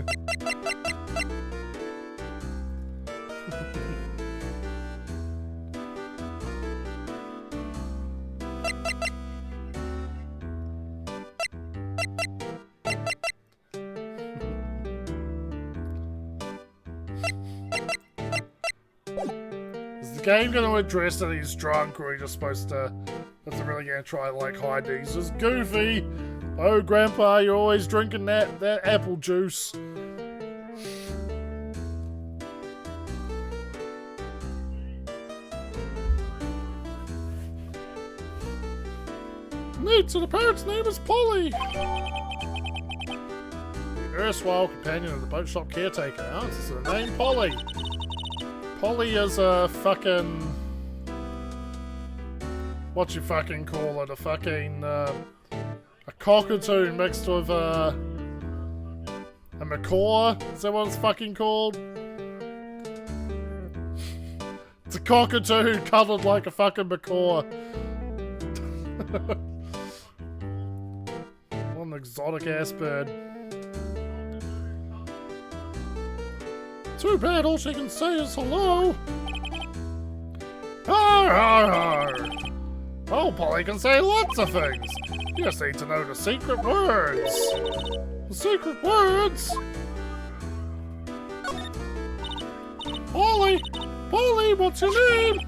the game going to address that he's drunk, or are you just supposed to... That's really going to try to, like, hide that he's just goofy? Oh, Grandpa, you're always drinking that apple juice. Neat, so the parrot's name is Polly. The erstwhile companion of the boat shop caretaker answers to the name Polly. Polly is a fucking... What you fucking call it? A fucking... a cockatoo mixed with a macaw? Is that what it's fucking called? It's a cockatoo cuddled like a fucking macaw. What an exotic ass bird. Too bad all she can say is hello. Har har har. Oh, Polly can say lots of things. You just need to know the secret words. The secret words? Polly! Polly, what's your name?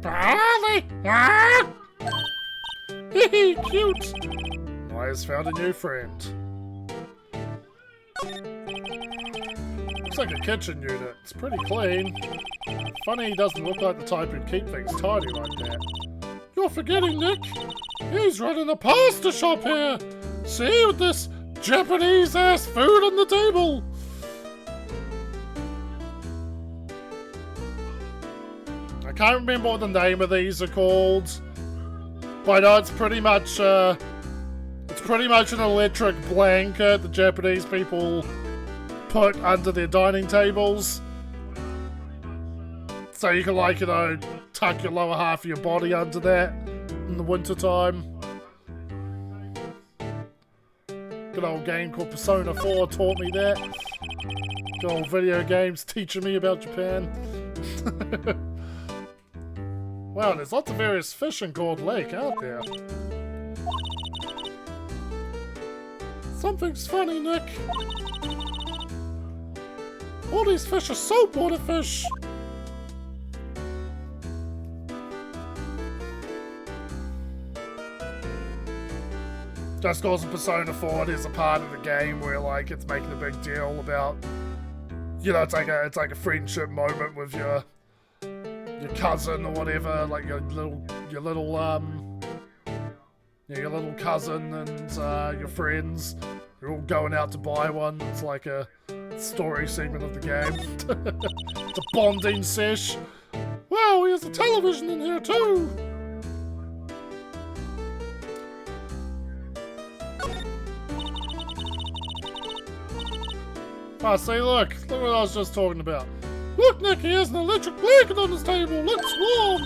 Polly! Ah! Hee cute! I has found a new friend. Looks like a kitchen unit. It's pretty clean. Funny he doesn't look like the type who'd keep things tidy like that. you're forgetting, Nick. He's running a pasta shop here. See, with this Japanese-ass food on the table. I can't remember what the name of these are called, but I know it's pretty much an electric blanket the Japanese people put under their dining tables. So you can, like, you know, tuck your lower half of your body under that in the winter time. Good old game called Persona 4 taught me that. Good old video games teaching me about Japan. Wow, there's lots of various fish in Gold Lake out there. Something's funny, Nick. All these fish are saltwater fish. Just cause in Persona 4 there's a part of the game where, like, it's making a big deal about, you know, it's like a friendship moment with your cousin or whatever, like your little cousin and your friends. You're all going out to buy one. It's like a story segment of the game. It's a bonding sesh. Wow, here's a television in here too. Ah, see, look what I was just talking about. Look, Nick, he has an electric blanket on his table. Looks warm.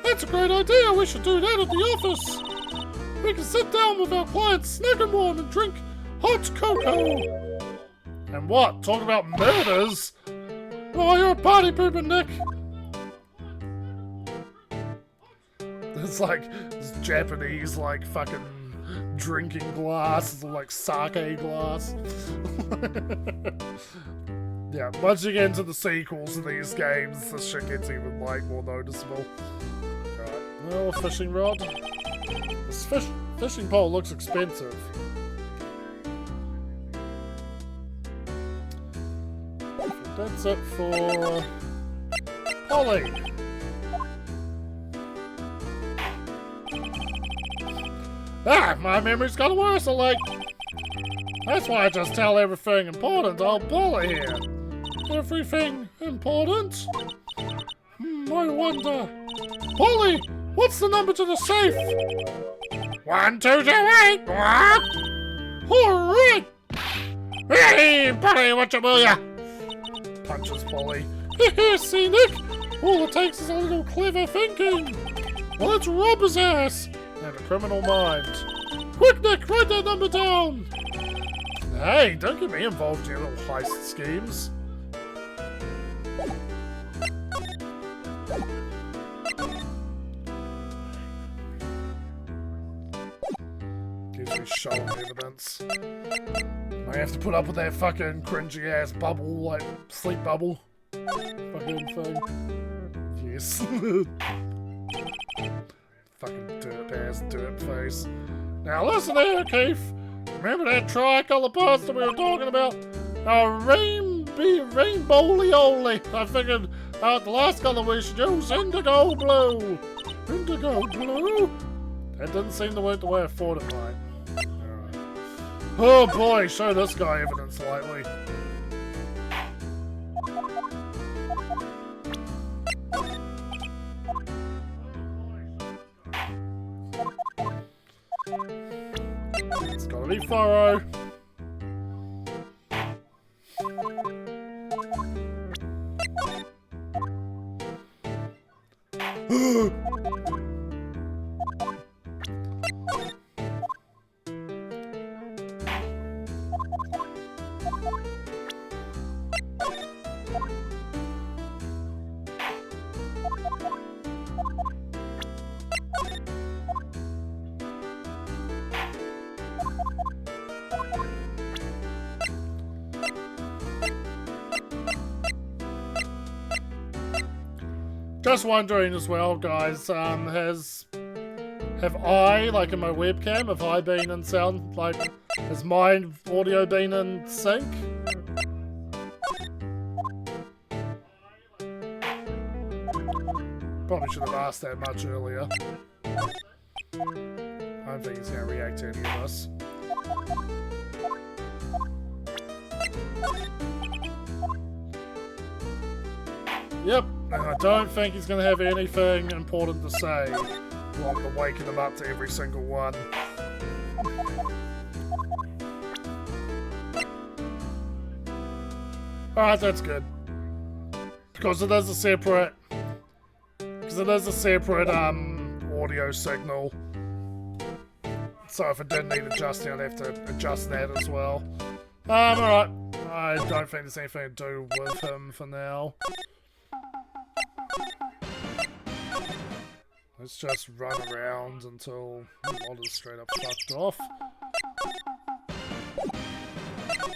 That's a great idea. We should do that at the office. We can sit down with our clients, snug and warm, and drink hot cocoa. And what? Talk about murders? Oh, you're a party pooper, Nick. It's like this Japanese, like, fucking drinking glass. It's like sake glass. Yeah, once you get into the sequels of these games, this shit gets even, like, more noticeable. Alright, well, a fishing rod. This fishing pole looks expensive. That's it for Polly. Ah, my memory's got worse, like. That's why I just tell everything important to old Polly here. Everything important? I wonder. Polly, what's the number to the safe? 1228. What? All right. Hey, Polly, what you will ya? Punches Polly. See, Nick? All it takes is a little clever thinking. Well, let's rob his ass. And a criminal mind. Quick, Nick, write that number down. Hey, don't get me involved in your little heist schemes. Gives me showing evidence. I have to put up with that fucking cringy ass bubble, like sleep bubble. Fucking thing. Yes. Fucking derp ass derp face. Now listen here, Keith. Remember that tricolour pasta we were talking about? Rainbow-ly-oly. I figured the last colour we should use, indigo blue. Indigo blue? That didn't seem to work the way I thought it might. Alright. Oh boy, show this guy evidence lightly. It's gotta be thorough. Just wondering as well, guys, have I, like in my webcam, have I been in sound, like, has my audio been in sync? Probably should have asked that much earlier. I don't think he's going to react to any of this. Yep, I don't think he's going to have anything important to say. Like the waking him up to every single one. Alright, that's good. Because it is a separate... audio signal. So if it did need adjusting, I'd have to adjust that as well. Alright. I don't think there's anything to do with him for now. Let's just run around until the mod is straight up fucked off.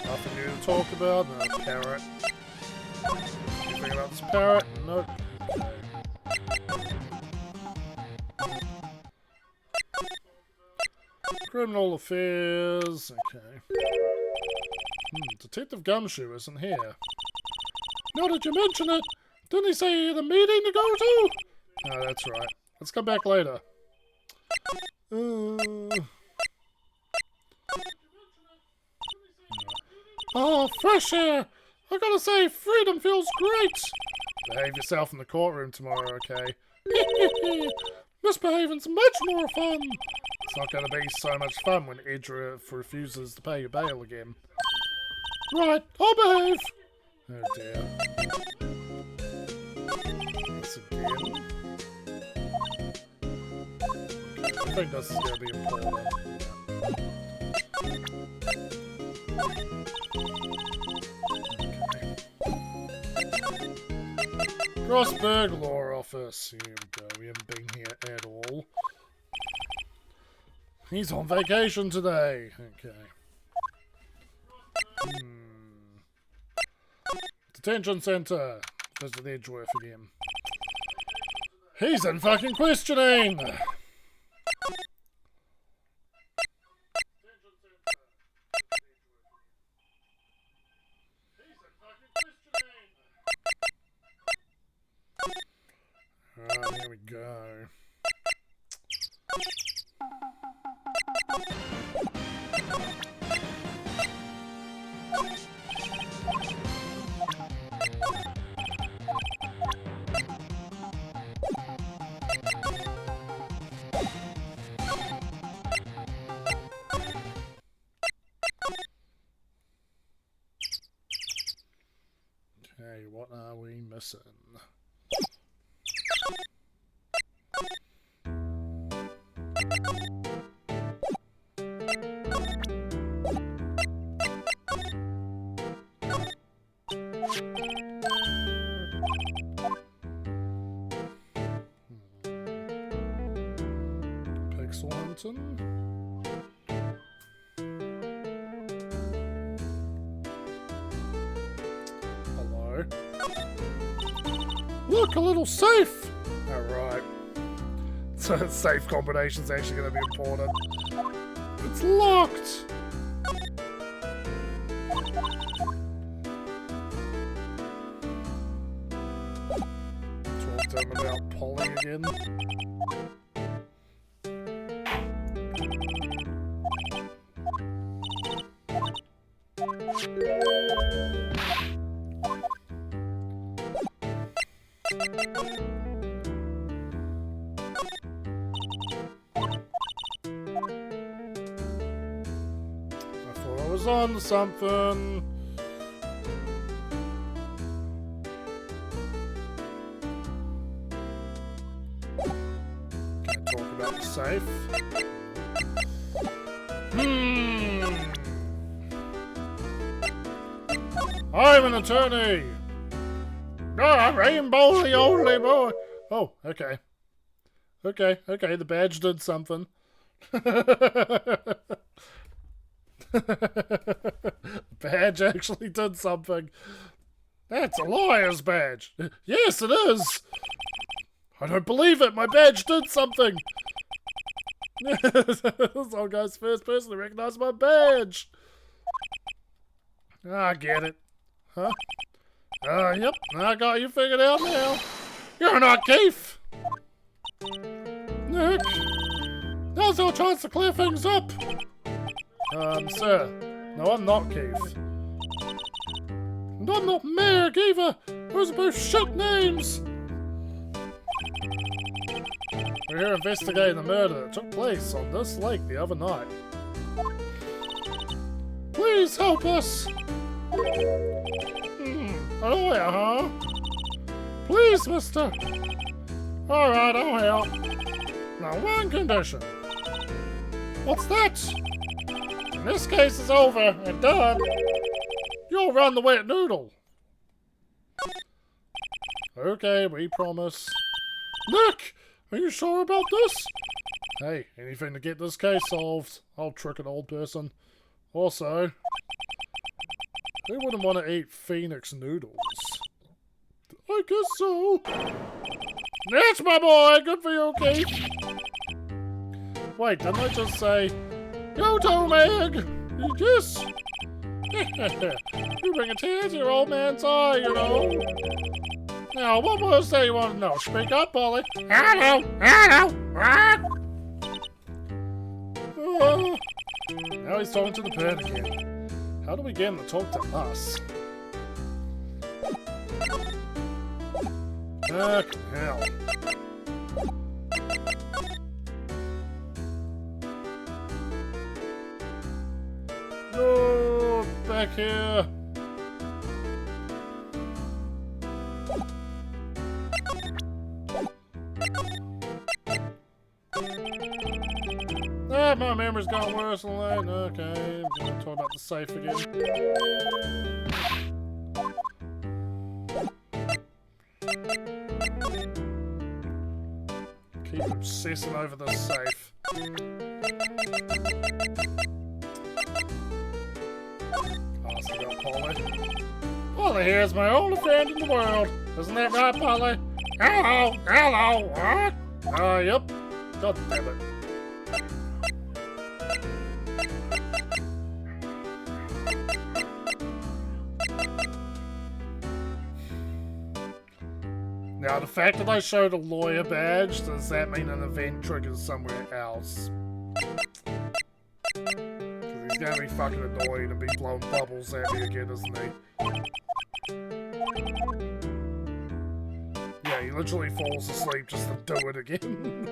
Nothing new to talk about. No, parrot. Anything about this parrot? Nope. Criminal affairs. Okay. Detective Gumshoe isn't here. Now that you mention it, didn't he say he had a meeting to go to? Oh, that's right. Let's come back later. Oh, fresh air! I gotta say, freedom feels great! Behave yourself in the courtroom tomorrow, okay? Misbehaving's much more fun! It's not gonna be so much fun when Edra refuses to pay your bail again. Right, I'll behave! Oh dear. This again. I think this is gonna be important. Grossberg Law Office. Here we go. We haven't been here at all. He's on vacation today. Okay. Detention Center. Visit Edgeworth again. He's in fucking questioning! Alright, here we go. Okay, what are we missing? Pixelhampton. Hello. Look, a little safe! Alright. So safe combination's actually going to be important. It's locked! Talk to him about Polly again. On something. Can I talk about the safe? I'm an attorney. Ah, Rainbow the only boy. Oh, okay. Okay, the badge did something. Badge actually did something. That's a liar's badge. Yes, it is. I don't believe it. My badge did something. This old guy's first person to recognize my badge. I get it. Huh? Yep. I got you figured out now. You're not Keith. Quick! Now's our chance to clear things up! Sir. No, I'm not Keith. And I'm not Meg either! Those are both shit names! We're here investigating the murder that took place on this lake the other night. Please help us! Oh yeah, huh? Please, mister! Alright, I'll help. Now, one condition. What's that? When this case is over and done, you'll run the wet noodle. Okay, we promise. Nick! Are you sure about this? Hey, anything to get this case solved. I'll trick an old person. Also, who wouldn't want to eat Phoenix noodles? I guess so. That's my boy! Good for you, Keith! Wait, didn't I just say, go to Meg! Yes! You bring a tear to your old man's eye, you know. Now, what was that you want to know? Speak up, Polly. Hello! Now he's talking to the bird again. How do we get him to talk to us? Fucking hell. No, back here. Ah, my memory's gone worse than that. Okay, I'm gonna talk about the safe again. Keep obsessing over the safe. Ask about Polly. Polly here is my only friend in the world. Isn't that right, Polly? Hello, what? Yep. God damn it. Now, the fact that I showed a lawyer badge, does that mean an event triggers somewhere else? Because he's gonna be fucking annoyed and be blowing bubbles at me again, isn't he? Yeah, he literally falls asleep just to do it again.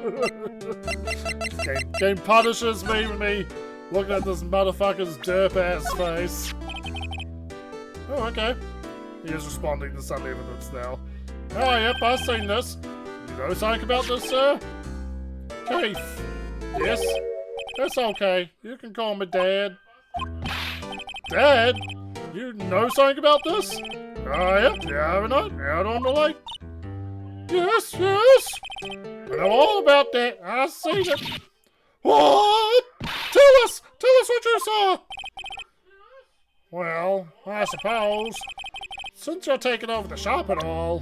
Game punishes me with me looking at this motherfucker's derp-ass face. Oh, okay. He is responding to some evidence now. Oh, yep, I've seen this. You know something about this, sir? Keith. Yes? That's okay. You can call me Dad. Dad? You know something about this? Oh, yep, yeah, haven't I? Out on the lake? Yes. I know all about that. I've seen it. What? Tell us what you saw. Well, I suppose, since you're taking over the shop and all,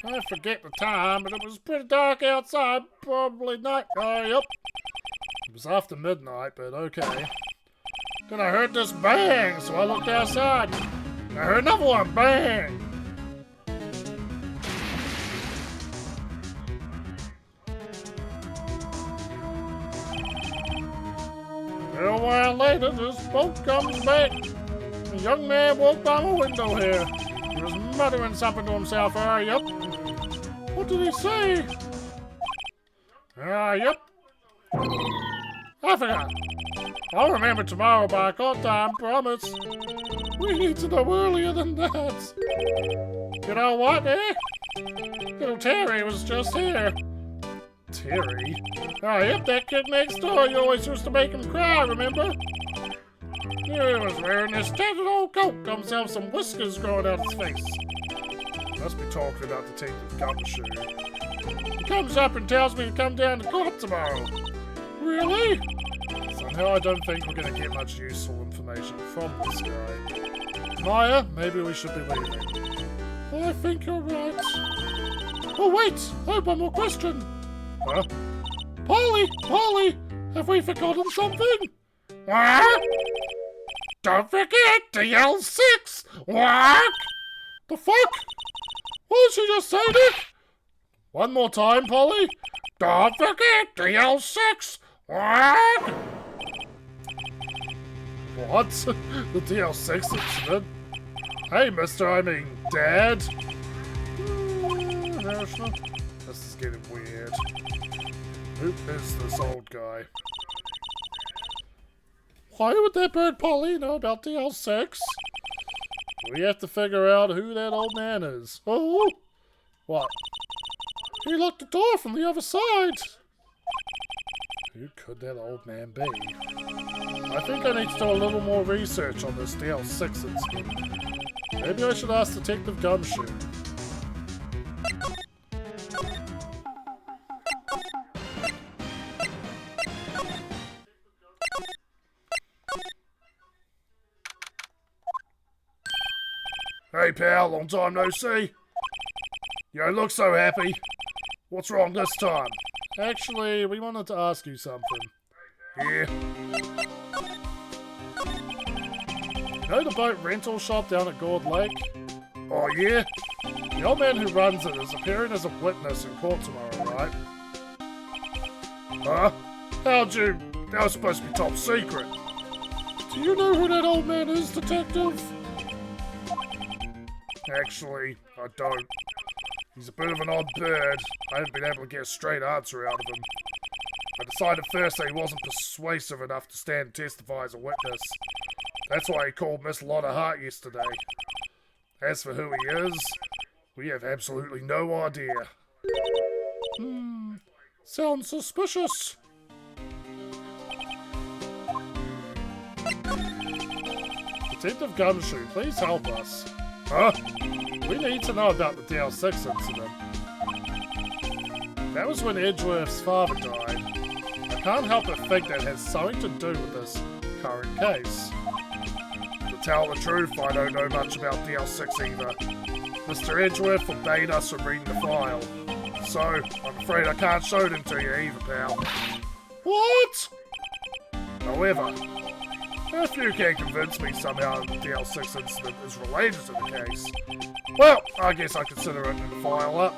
I forget the time, but it was pretty dark outside. Probably night. Oh, yep. It was after midnight, but okay. Then I heard this bang, so I looked outside. I heard another one bang. A little while later, this boat comes back. A young man walked by my window here. He was muttering something to himself. Yep. What did he say? Yep. I forgot. I'll remember tomorrow by call time, promise. We need to know earlier than that. You know what, eh? Little Terry was just here. Terry? Yep, that kid next door. You always used to make him cry, remember? He was wearing this tattered old coat. Comes to have some whiskers growing out his face. Must be talking about Detective Gumshoe. He comes up and tells me to come down to court tomorrow. Really? Somehow I don't think we're going to get much useful information from this guy. Maya, maybe we should be leaving. I think you're right. Oh wait! I have one more question. Huh? Polly! Have we forgotten something? What? Don't forget to yell 6! What? The fuck? What did she just say, Nick? One more time, Polly. Don't forget DL6! What? What? The DL6 incident? Hey, Dad. This is getting weird. Who is this old guy? Why would that bird Polly know about DL6? We have to figure out who that old man is. Oh! What? He locked the door from the other side! Who could that old man be? I think I need to do a little more research on this DL6 incident. Maybe I should ask Detective Gumshoe. Hey pal, long time no see. You don't look so happy. What's wrong this time? Actually, we wanted to ask you something. Yeah. You know the boat rental shop down at Gourd Lake? Oh yeah? The old man who runs it is appearing as a witness in court tomorrow, right? Huh? How'd you... That was supposed to be top secret. Do you know who that old man is, Detective? Actually, I don't. He's a bit of an odd bird. I haven't been able to get a straight answer out of him. I decided first that he wasn't persuasive enough to stand and testify as a witness. That's why he called Miss Lotta Hart yesterday. As for who he is, we have absolutely no idea. Sounds suspicious. Detective Gumshoe, please help us. Huh? We need to know about the DL6 incident. That was when Edgeworth's father died. I can't help but think that has something to do with this current case. To tell the truth, I don't know much about DL6 either. Mr. Edgeworth forbade us from reading the file. So, I'm afraid I can't show them to you either, pal. What? However, if you can convince me somehow the DL6 incident is related to the case, well, I guess I consider it in the file up.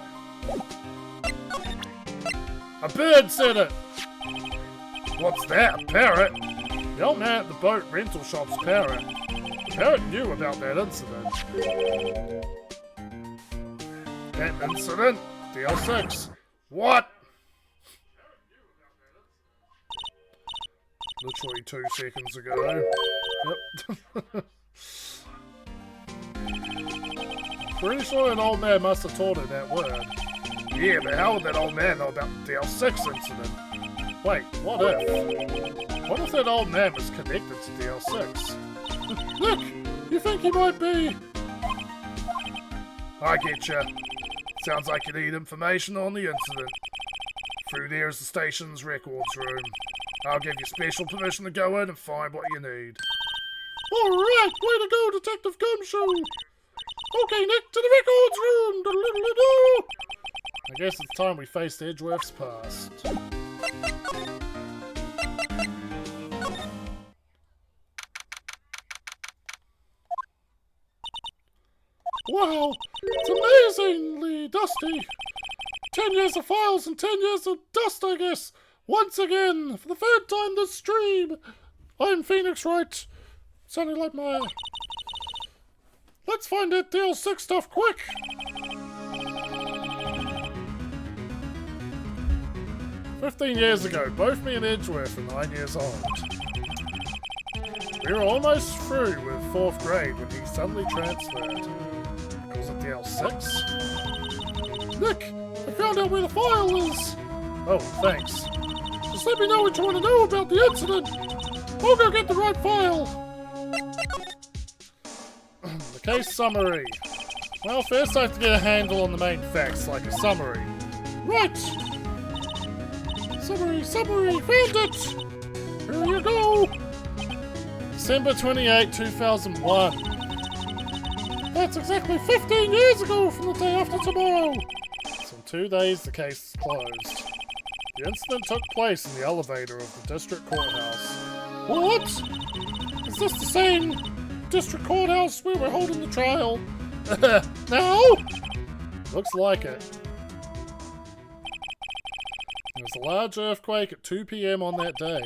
A bird said it! What's that, a parrot? The old man at the boat rental shop's parrot. The parrot knew about that incident. That incident? DL6. What? Literally 2 seconds ago. Yep. Pretty sure an old man must have taught her that word. Yeah, but how would that old man know about the DL6 incident? Wait, what if? What if that old man was connected to DL6? Look! You think he might be? I get ya. Sounds like you need information on the incident. Through there is the station's records room. I'll give you special permission to go in and find what you need. Alright, way to go, Detective Gumshoe! Okay, Nick, to the records room! Do-do-do-do-do. I guess it's time we faced Edgeworth's past. Wow, it's amazingly dusty. 10 years of files and 10 years of dust, I guess. Once again, for the 3rd time this stream. I'm Phoenix Wright. Sounding like my... Let's find that DL6 stuff quick. "15 years ago, both me and Edgeworth were 9 years old. We were almost through with 4th grade when he suddenly transferred. Because of DL6? Nick, I found out where the file is. Oh, thanks. Just let me know what you want to know about the incident. I'll go get the right file. The case summary. Well, first I have to get a handle on the main facts, like a summary. Right! Summary, found it! Here you go! December 28, 2001. That's exactly 15 years ago from the day after tomorrow. So in 2 days, the case is closed. The incident took place in the elevator of the district courthouse. What? Is this the same district courthouse where we're holding the trial? Now? Looks like it. was a large earthquake at 2 p.m. on that day.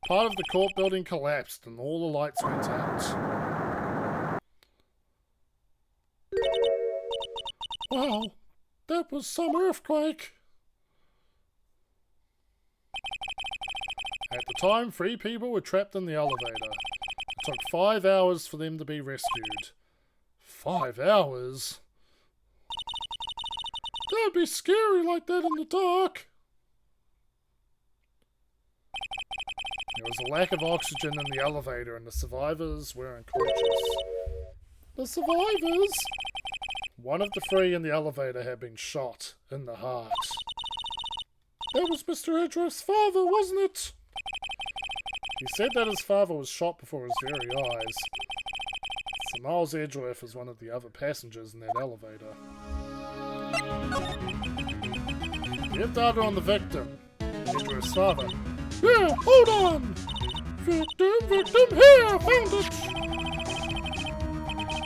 Part of the court building collapsed and all the lights went out. Wow, that was some earthquake. At the time, 3 people were trapped in the elevator. It took 5 hours for them to be rescued. 5 hours? That would be scary like that in the dark. There was a lack of oxygen in the elevator and the survivors were unconscious. The survivors? One of the 3 in the elevator had been shot in the heart. That was Mr. Edgeworth's father, wasn't it? He said that his father was shot before his very eyes. So Miles Edgeworth is one of the other passengers in that elevator. We have data on the victim, Edgeworth's father. Yeah, hold on! Victim, here, found it!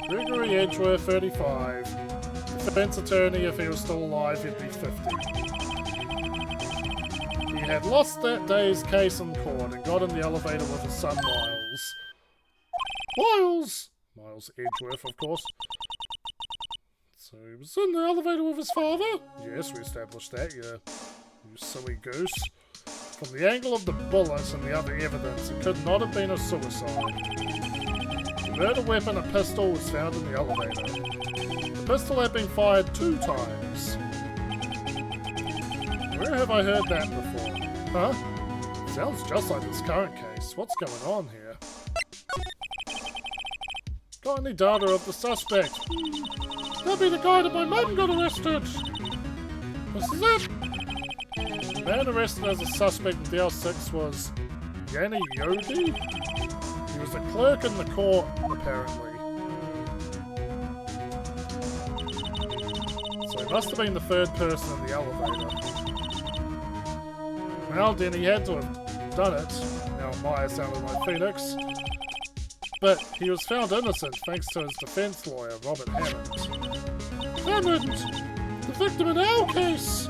Gregory Edgeworth, 35. Defense attorney, if he was still alive, he'd be 50. He had lost that day's case in court and got in the elevator with his son Miles. Miles! Miles Edgeworth, of course. So he was in the elevator with his father? Yes, we established that, you silly goose. From the angle of the bullet and the other evidence, it could not have been a suicide. The murder weapon, a pistol, was found in the elevator. The pistol had been fired 2 times. Where have I heard that before? Huh? Sounds just like this current case. What's going on here? Got any data of the suspect? That'd be the guy that my mum got arrested! This is it! The man arrested as a suspect in DL6 was Yanni Yogi? He was a clerk in the court, apparently. So he must have been the 3rd person in the elevator. Well, then he had to have done it. Now Maya sounded like Phoenix. But he was found innocent thanks to his defense lawyer, Robert Hammond. Hammond! The victim in our case!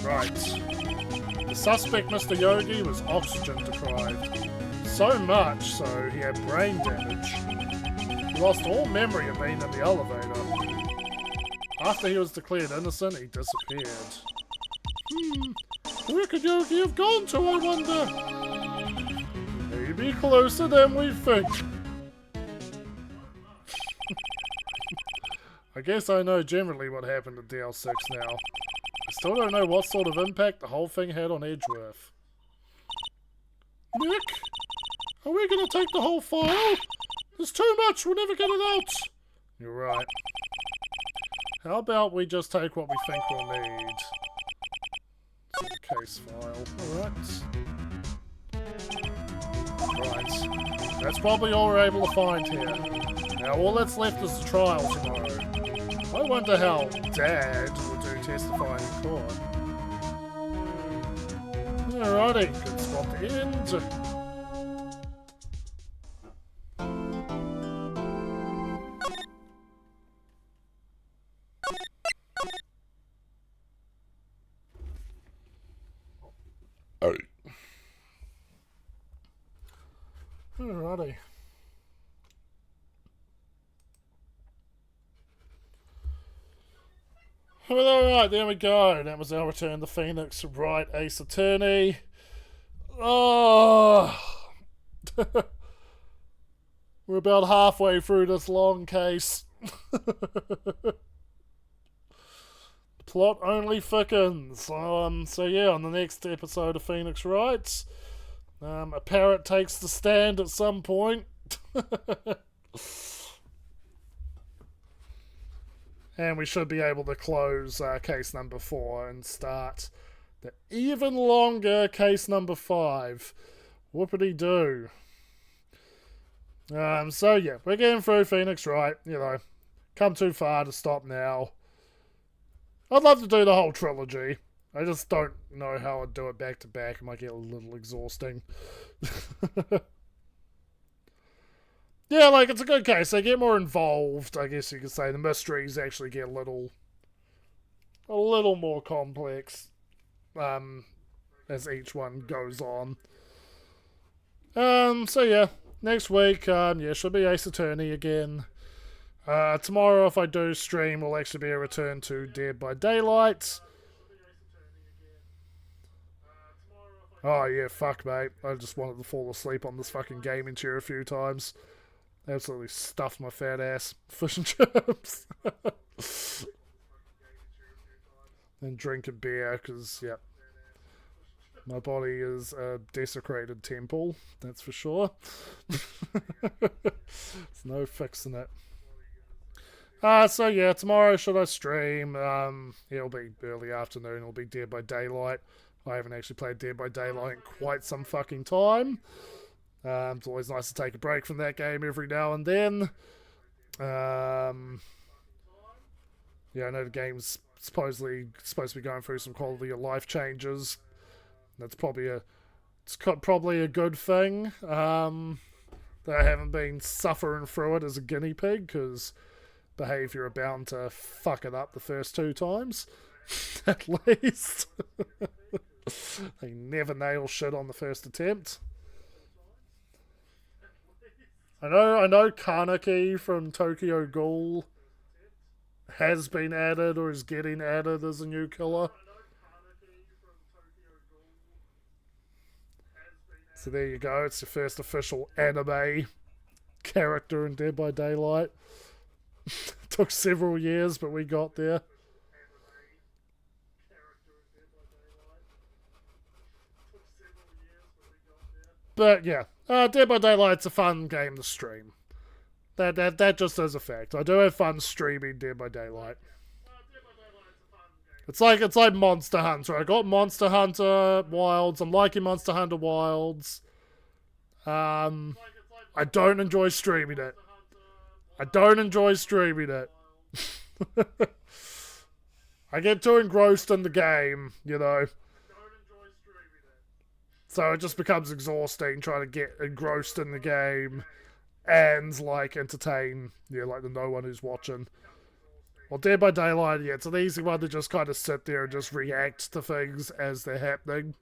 Right. The suspect, Mr. Yogi, was oxygen deprived. So much so he had brain damage. He lost all memory of being in the elevator. After he was declared innocent, he disappeared. Where could Yogi have gone to, I wonder? Maybe closer than we think. I guess I know generally what happened to DL6 now. I still don't know what sort of impact the whole thing had on Edgeworth. Nick? Are we going to take the whole file? There's too much, we'll never get it out. You're right. How about we just take what we think we'll need? So the case file, alright. Right. That's probably all we're able to find here. Now all that's left is the trial tomorrow. I wonder how Dad will do testifying in court. Alrighty, good spot to end. Alrighty. Well, alright, there we go. That was our return to Phoenix, Wright, Ace Attorney. Oh! We're about halfway through this long case. The plot only thickens. So yeah, on the next episode of Phoenix Wright, a parrot takes the stand at some point. And we should be able to close case number 4 and start the even longer case number 5. Whoopity-doo. So yeah, we're getting through Phoenix Wright. You know, come too far to stop now. I'd love to do the whole trilogy. I just don't know how I'd do it back to back. It might get a little exhausting. Yeah, like, it's a good case. They get more involved, I guess you could say. The mysteries actually get a little more complex. as each one goes on. So yeah, next week, yeah, should be Ace Attorney again. Tomorrow, if I do stream, will actually be a return to Dead by Daylight. Oh yeah, fuck mate. I just wanted to fall asleep on this fucking gaming chair a few times. Absolutely stuffed my fat ass. Fish and chips. And drinking beer, because, yeah. My body is a desecrated temple, that's for sure. There's no fixing it. So yeah, tomorrow should I stream? It'll be early afternoon, it'll be Dead by Daylight. I haven't actually played Dead by Daylight in quite some fucking time. It's always nice to take a break from that game every now and then. Yeah, I know the game's supposedly supposed to be going through some quality of life changes. That's probably a good thing. That I haven't been suffering through it as a guinea pig, because behaviour are bound to fuck it up the first 2 times, at least. They never nail shit on the first attempt. I know Kaneki from Tokyo Ghoul has been added or is getting added as a new killer. So there you go, it's your first official anime character in Dead by Daylight. Took several years, but we got there. But yeah, Dead by Daylight's a fun game to stream. That just is a fact. I do have fun streaming Dead by Daylight. It's like Monster Hunter. I got Monster Hunter Wilds. I'm liking Monster Hunter Wilds. I don't enjoy streaming it. I get too engrossed in the game, you know. So it just becomes exhausting trying to get engrossed in the game and, like, entertain, like the no one who's watching. Well, Dead by Daylight, yeah, it's an easy one to just kind of sit there and just react to things as they're happening.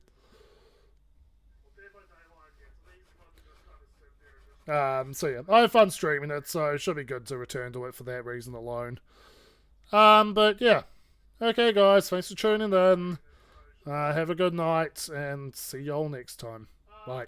So yeah, I have fun streaming it, so it should be good to return to it for that reason alone. But yeah. Okay guys, thanks for tuning in. Have a good night, and see y'all next time. Bye.